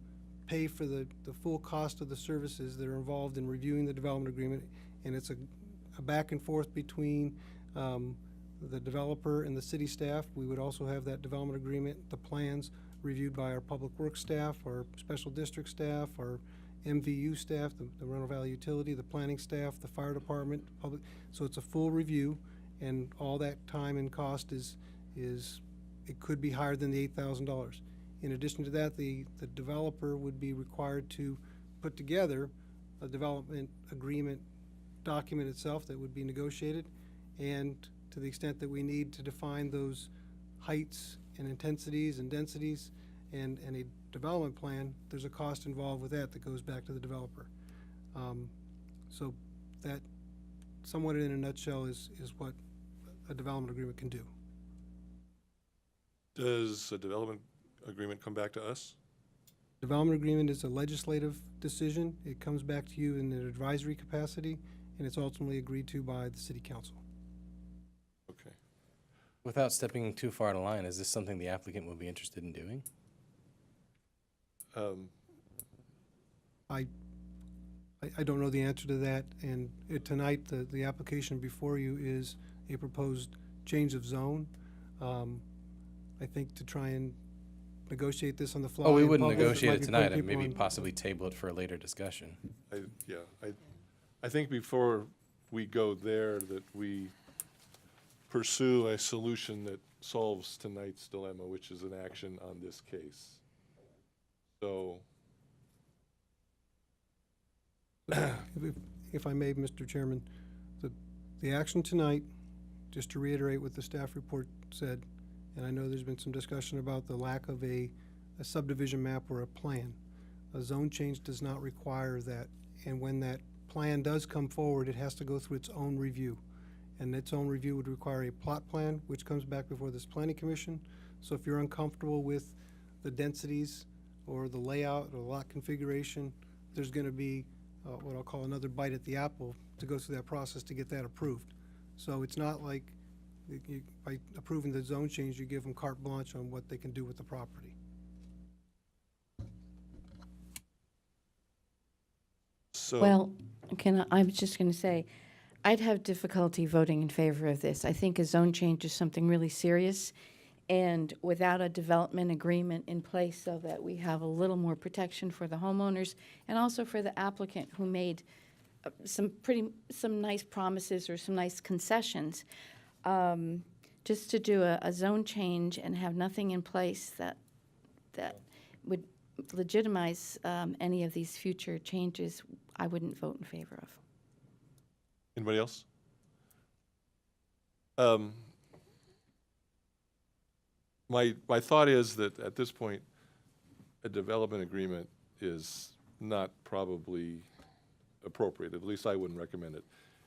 pay for the full cost of the services that are involved in reviewing the development agreement, and it's a back and forth between the developer and the city staff. We would also have that development agreement, the plans, reviewed by our public works staff, our special district staff, our MVU staff, the Moreno Valley Utility, the planning staff, the fire department, public. So it's a full review, and all that time and cost is it could be higher than the $8,000. In addition to that, the developer would be required to put together a development agreement document itself that would be negotiated, and to the extent that we need to define those heights and intensities and densities and a development plan, there's a cost involved with that goes back to the developer. So that, somewhat in a nutshell, is what a development agreement can do. Does a development agreement come back to us? Development agreement is a legislative decision. It comes back to you in an advisory capacity, and it's ultimately agreed to by the city council. Okay. Without stepping too far to line, is this something the applicant would be interested in doing? I don't know the answer to that, and tonight the application before you is a proposed change of zone. I think to try and negotiate this on the fly. Oh, we in wouldn't public, negotiate might it be tonight, putting and people maybe on- possibly table it for a later discussion. I think before we go there, that we pursue a solution that solves tonight's dilemma, which is an action on this case. So, if I may, Mr. Chairman, the action tonight, just to reiterate what the staff report said, and I know there's been some discussion about the lack of a subdivision map or a plan. A zone change does not require that, and when that plan does come forward, it has to go through its own review. And its own review would require a plot plan, which comes back before this planning commission. So if you're uncomfortable with the densities or the layout or lot configuration, there's gonna be what I'll call another bite at the apple to go through that process to get that approved. So it's not like by approving the zone change, you give them carte blanche on what they can do with the property. so. Well, I was just going to say, I'd have difficulty voting in favor of this. I think a zone change is something really serious, and without a development agreement in place so that we have a little more protection for the homeowners and also for the applicant who made some nice promises or some nice concessions, just to do a zone change and have nothing in place that would legitimize any of these future changes, I wouldn't vote in favor of. Anybody else? My thought is that at this point, a development agreement is not probably appropriate. At least I wouldn't recommend it.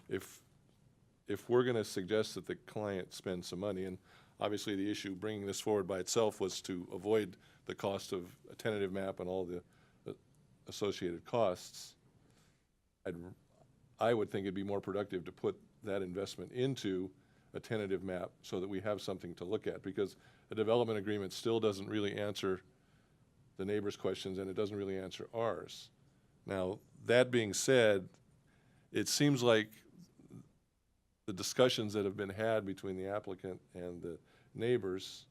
If we're going to suggest that the client spend some money, and obviously the issue bringing this forward by itself was to avoid the cost of a tentative map and all the associated costs, I would think it'd be more productive to put that investment into a tentative map so that we have something to look at, because a development agreement still doesn't really answer the neighbors' questions, and it doesn't really answer ours. Now, that being said, it seems like the discussions that have been had between the applicant and the neighbors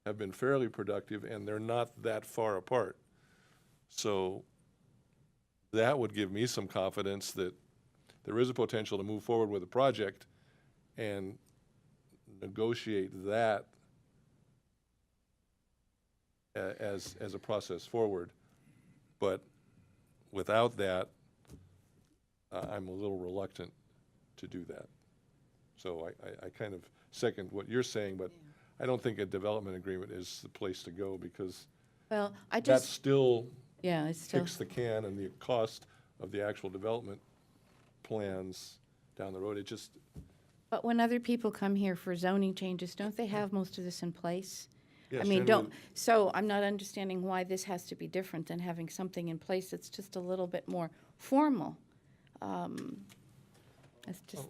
have been fairly productive, and they're not that far apart. So that would give me some confidence that there is a potential to move forward with a project, and negotiate that as a process forward. But without that, I'm a little reluctant to do that. So I kind of second what you're saying, but I don't think a development agreement is the place to go, because Well, I that just, still yeah, it's still, kicks the can, and the cost of the actual development plans down the road, it just, but when other people come here for zoning changes, don't they have most of this in place? I Yes, mean, and don't, with- so I'm not understanding why this has to be different than having something in place that's just a little bit more formal. It's just,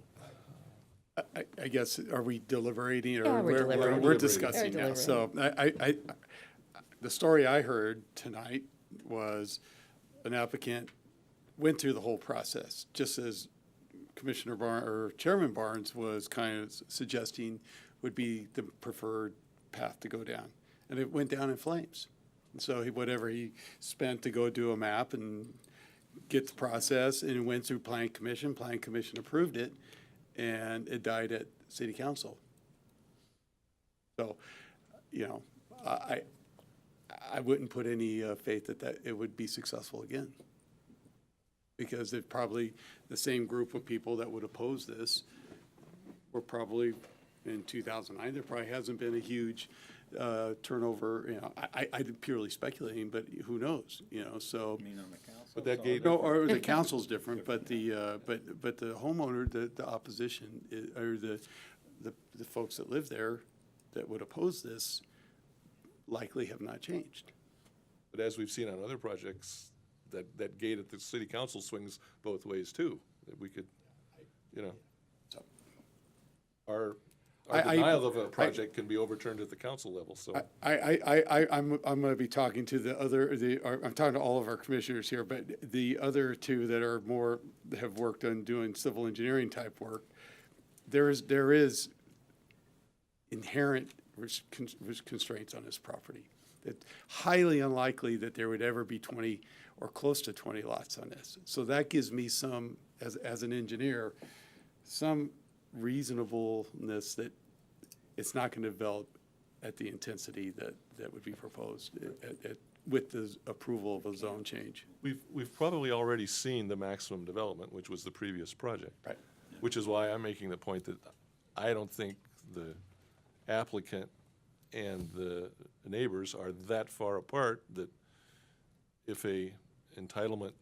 I guess, are we deliberating, or Yeah, we're deliberating. we're We're discussing now? So the story I heard tonight was an applicant went through the whole process, just as Commissioner Barnes, or Chairman Barnes was kind of suggesting would be the preferred path to go down. And it went down in flames. And so whatever he spent to go do a map and get the process, and it went through Planning Commission approved it, and it died at City Council. So, you know, I wouldn't put any faith that it would be successful again. Because it probably, the same group of people that would oppose this were probably, in 2009, there probably hasn't been a huge turnover, you know, I'm purely speculating, but who knows, you know, so. You mean on the council? But that gate, No, or the council's different, but the homeowner, the opposition, or the folks that live there that would oppose this likely have not changed. but as we've seen on other projects, that gate at the city council swings both ways too, that we could, you know. So. Our I- denial of a project can be overturned at the council level, so. I'm going to be talking to I'm talking to all of our commissioners here, but the other two that are more, have worked on doing civil engineering type work, there is inherent constraints on this property. It's highly unlikely that there would ever be 20 or close to 20 lots on this. So that gives me some, as an engineer, some reasonableness that it's not going to develop at the intensity that would be proposed with the approval of a zone change. We've probably already seen the maximum development, which was the previous project. Right. Which is why I'm making the point that I don't think the applicant and the neighbors are that far apart that if a entitlement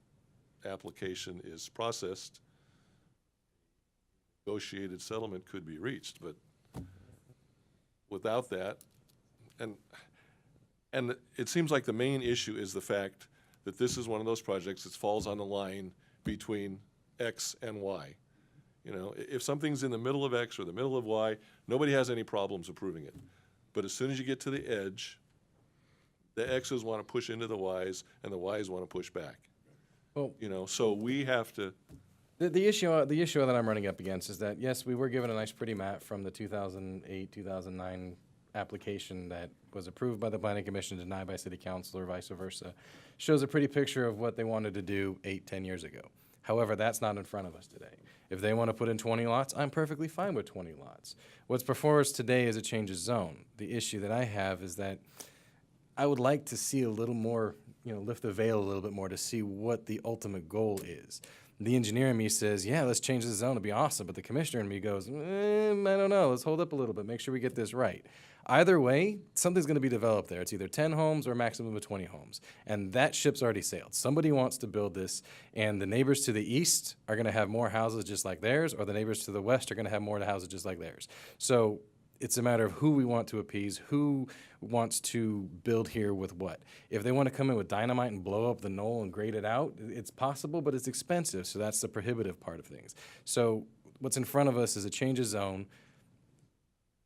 application is processed, negotiated settlement could be reached, but without that, and it seems like the main issue is the fact that this is one of those projects that falls on the line between X and Y. You know, if something's in the middle of X or the middle of Y, nobody has any problems approving it. But as soon as you get to the edge, the X's want to push into the Y's and the Y's want to push back. Well, you know, so we have to. The issue that I'm running up against is that, yes, we were given a nice pretty map from the 2008, 2009 application that was approved by the Planning Commission, denied by City Council, or vice versa. Shows a pretty picture of what they wanted to do 8, 10 years ago. However, that's not in front of us today. If they want to put in 20 lots, I'm perfectly fine with 20 lots. What's before us today is a change of zone. The issue that I have is that I would like to see a little more, lift the veil a little bit more to see what the ultimate goal is. The engineer in me says, yeah, let's change the zone, it'd be awesome. But the commissioner in me goes, I don't know, let's hold up a little bit, make sure we get this right. Either way, something's going to be developed there. It's either 10 homes or a maximum of 20 homes. And that ship's already sailed. Somebody wants to build this, and the neighbors to the east are going to have more houses just like theirs, or the neighbors to the west are going to have more houses just like theirs. So it's a matter of who we want to appease, who wants to build here with what. If they want to come in with dynamite and blow up the knoll and grade it out, it's possible, but it's expensive, so that's the prohibitive part of things. So what's in front of us is a change of zone.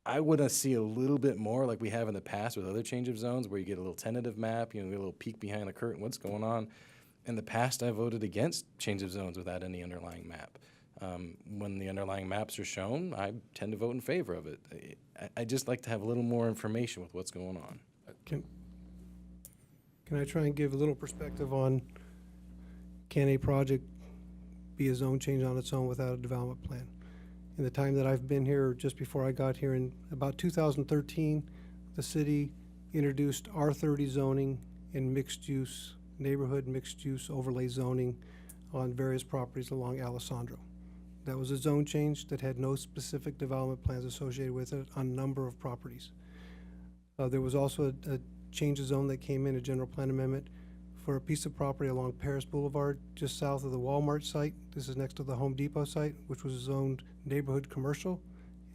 I want to see a little bit more like we have in the past with other change of zones where you get a little tentative map, you get a little peek behind the curtain, what's going on. In the past, I voted against change of zones without any underlying map. When the underlying maps are shown, I tend to vote in favor of it. I just like to have a little more information with what's going on. Can I try and give a little perspective on, can a project be a zone change on its own without a development plan? in the time that I've been here, just before I got here in about 2013, the city introduced R30 zoning and mixed-use, neighborhood mixed-use overlay zoning on various properties along Alessandro. That was a zone change that had no specific development plans associated with it on a number of properties. There was also a change of zone that came in, a general plan amendment, for a piece of property along Paris Boulevard, just south of the Walmart site. This is next to the Home Depot site, which was zoned neighborhood commercial.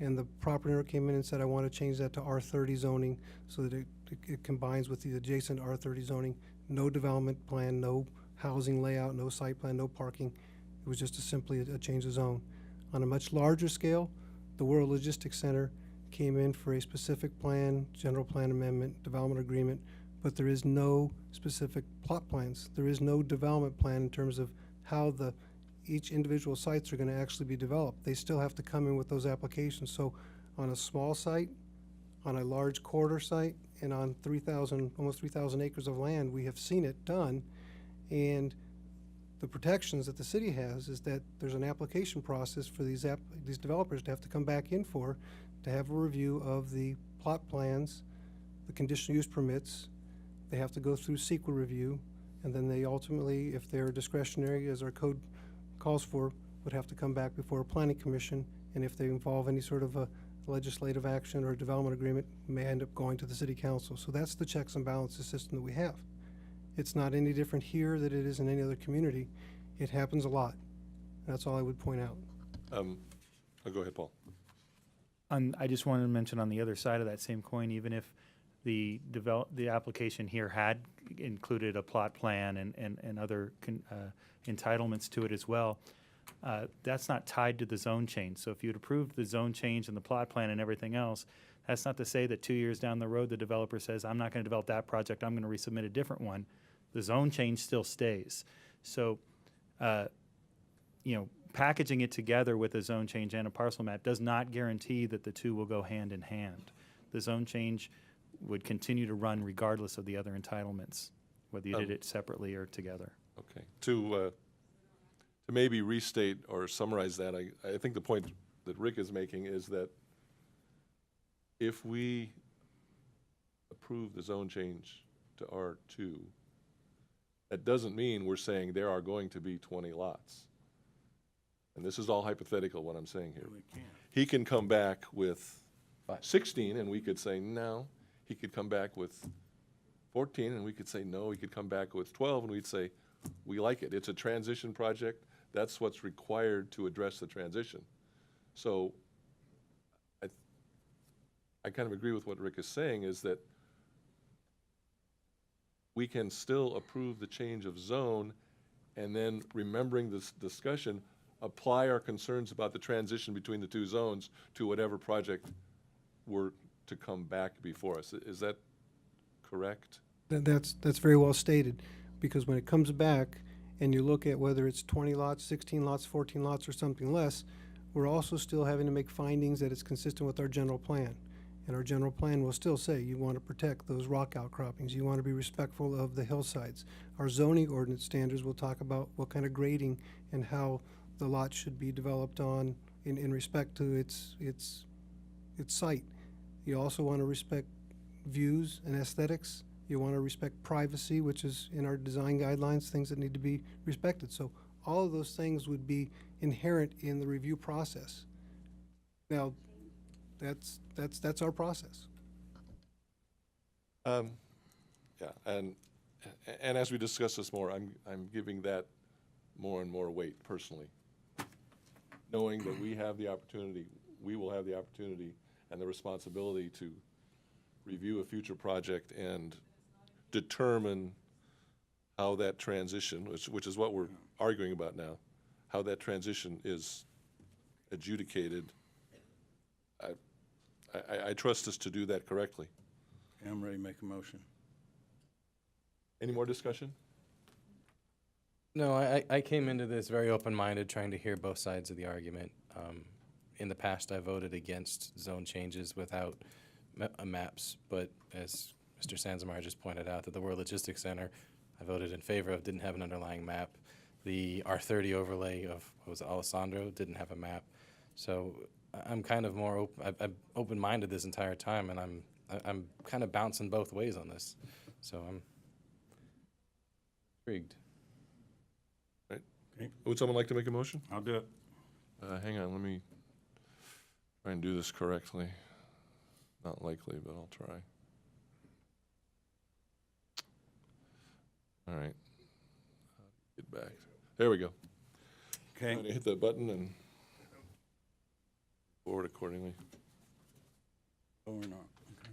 And the property owner came in and said, I want to change that to R30 zoning so that it combines with the adjacent R30 zoning. No development plan, no housing layout, no site plan, no parking. It was just simply a change of zone. On a much larger scale, the World Logistics Center came in for a specific plan, general plan amendment, development agreement, but there is no specific plot plans. There is no development plan in terms of how each individual sites are going to actually be developed. They still have to come in with those applications. So on a small site, on a large corridor site, and on almost 3,000 acres of land, we have seen it done. And the protections that the city has is that there's an application process for these developers to have to come back in for, to have a review of the plot plans, the conditional use permits. They have to go through CEQA review, and then they ultimately, if they're discretionary, as our code calls for, would have to come back before a planning commission, and if they involve any sort of a legislative action or a development agreement, may end up going to the city council. So that's the checks and balances system that we have. It's not any different here than it is in any other community. It happens a lot. That's all I would point out. Go ahead, Paul. I just wanted to mention on the other side of that same coin, even if the application here had included a plot plan and other entitlements to it as well, that's not tied to the zone change. So if you'd approved the zone change and the plot plan and everything else, that's not to say that 2 years down the road the developer says, I'm not going to develop that project, I'm going to resubmit a different one. The zone change still stays. So, packaging it together with a zone change and a parcel map does not guarantee that the two will go hand in hand. The zone change would continue to run regardless of the other entitlements, whether you did it separately or together. Okay. To maybe restate or summarize that, I think the point that Rick is making is that if we approve the zone change to R2, that doesn't mean we're saying there are going to be 20 lots. And this is all hypothetical, what I'm saying here. He can come back with 16, and we could say no. He could come back with 14, and we could say no. He could come back with 12, and we'd say, we like it. It's a transition project. That's what's required to address the transition. So I kind of agree with what Rick is saying, is that we can still approve the change of zone, and then, remembering this discussion, apply our concerns about the transition between the two zones to whatever project were to come back before us. Is that correct? That's very well stated, because when it comes back and you look at whether it's 20 lots, 16 lots, 14 lots, or something less, we're also still having to make findings that it's consistent with our general plan. And our general plan will still say you want to protect those rock outcroppings. You want to be respectful of the hillsides. Our zoning ordinance standards will talk about what kind of grading and how the lot should be developed on in respect to its site. You also want to respect views and aesthetics. You want to respect privacy, which is in our design guidelines, things that need to be respected. So all of those things would be inherent in the review process. Now, that's our process. Yeah, and as we discuss this more, I'm giving that more and more weight personally, knowing that we will have the opportunity and the responsibility to review a future project and determine how that transition, which is what we're arguing about now, how that transition is adjudicated. I trust us to do that correctly. Okay, I'm ready to make a motion. Any more discussion? No, I came into this very open-minded, trying to hear both sides of the argument. In the past, I voted against zone changes without maps, but as Mr. Sansamar just pointed out, that the World Logistics Center, I voted in favor of, didn't have an underlying map. The R30 overlay of, what was it, Alessandro, didn't have a map. So I'm kind of more I'm open-minded this entire time, and I'm kind of bouncing both ways on this. So I'm intrigued. Right. Would someone like to make a motion? I'll do it. Hang on, let me try and do this correctly. Not likely, but I'll try. All right. Get back. There we go. Okay. I'm gonna hit the button and forward accordingly. Oh, or not? Okay.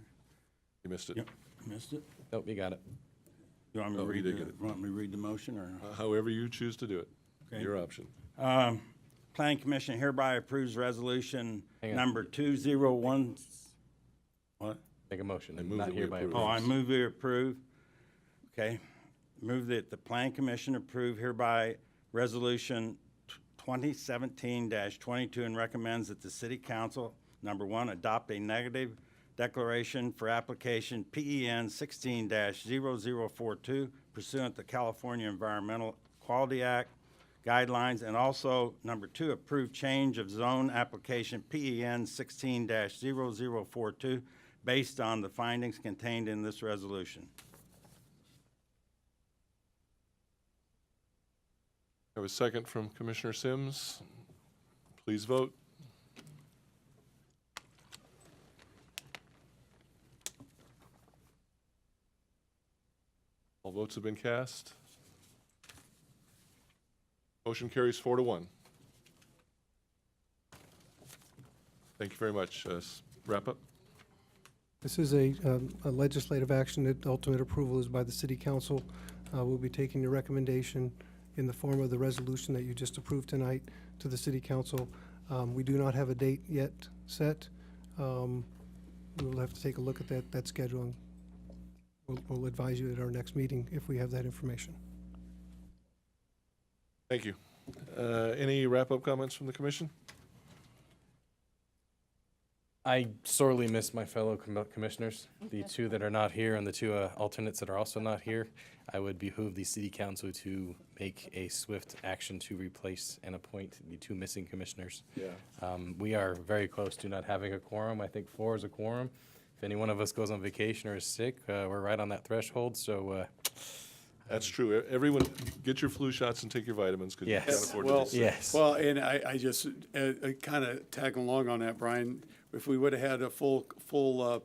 You missed it. Yep, missed it. Nope, you got it. You want me to Oh, you read did the, get it. want me to read the motion or? However you choose to do it. Okay. Your option. Planning Commission hereby approves resolution Hang on. number 201. What? Make a motion. I move Not that we hereby approve. Oh, I approves. move we approve. Okay. Move that the Planning Commission approve hereby resolution 2017-22 and recommends that the City Council, number one, adopt a negative declaration for application PEN 16-0042 pursuant to California Environmental Quality Act guidelines, and also, number two, approve change of zone application PEN 16-0042 based on the findings contained in this resolution. I have a second from Commissioner Sims. Please vote. All votes have been cast. Motion carries 4-1. Thank you very much. Wrap up. This is a legislative action that ultimate approval is by the city council. We'll be taking your recommendation in the form of the resolution that you just approved tonight to the city council. We do not have a date yet set. We'll have to take a look at that scheduling. We'll advise you at our next meeting if we have that information. Thank you. Any wrap-up comments from the commission? I sorely miss my fellow commissioners, the two that are not here and the two alternates that are also not here. I would behoove the city council to make a swift action to replace and appoint the two missing commissioners. Yeah. We are very close to not having a quorum. I think 4 is a quorum. If any one of us goes on vacation or is sick, we're right on that threshold. So That's true. Everyone, get your flu shots and take your vitamins because Yes. you can't afford Well, to be sick. yes. Well, and I just, kind of tag along on that, Brian. If we would have had a full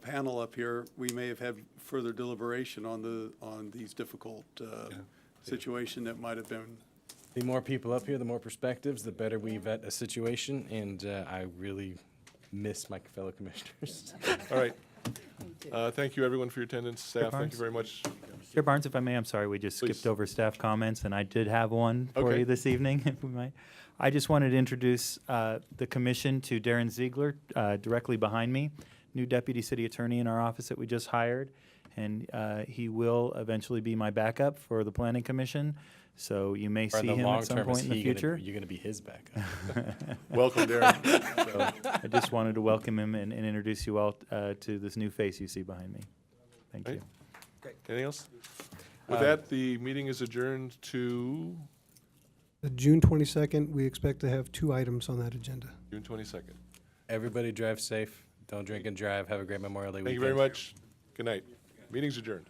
panel up here, we may have had further deliberation on these difficult situation that might have been. The more people up here, the more perspectives, the better we vet a situation. And I really miss my fellow commissioners. All right. Thank you, everyone, for your attendance. Staff, thank you Barnes? very much. Chair Barnes, if I may, I'm sorry, we just Please. skipped over staff comments, and I did have one for Okay. you this evening, if we might. I just wanted to introduce the commission to Darren Ziegler, directly behind me, new deputy city attorney in our office that we just hired, and he will eventually be my backup for the planning commission. So you may Or see in the him long at some term, point is in the he gonna- future. You're going to be his backup. Welcome, Darren. So I just wanted to welcome him and introduce you all to this new face you see behind me. Thank you. Anything else? With that, the meeting is adjourned to June 22nd, we expect to have 2 items on that agenda. June 22nd. Everybody drive safe. Don't drink and drive. Have a great Memorial Day Thank you weekend. very much. Good night. Meeting's adjourned.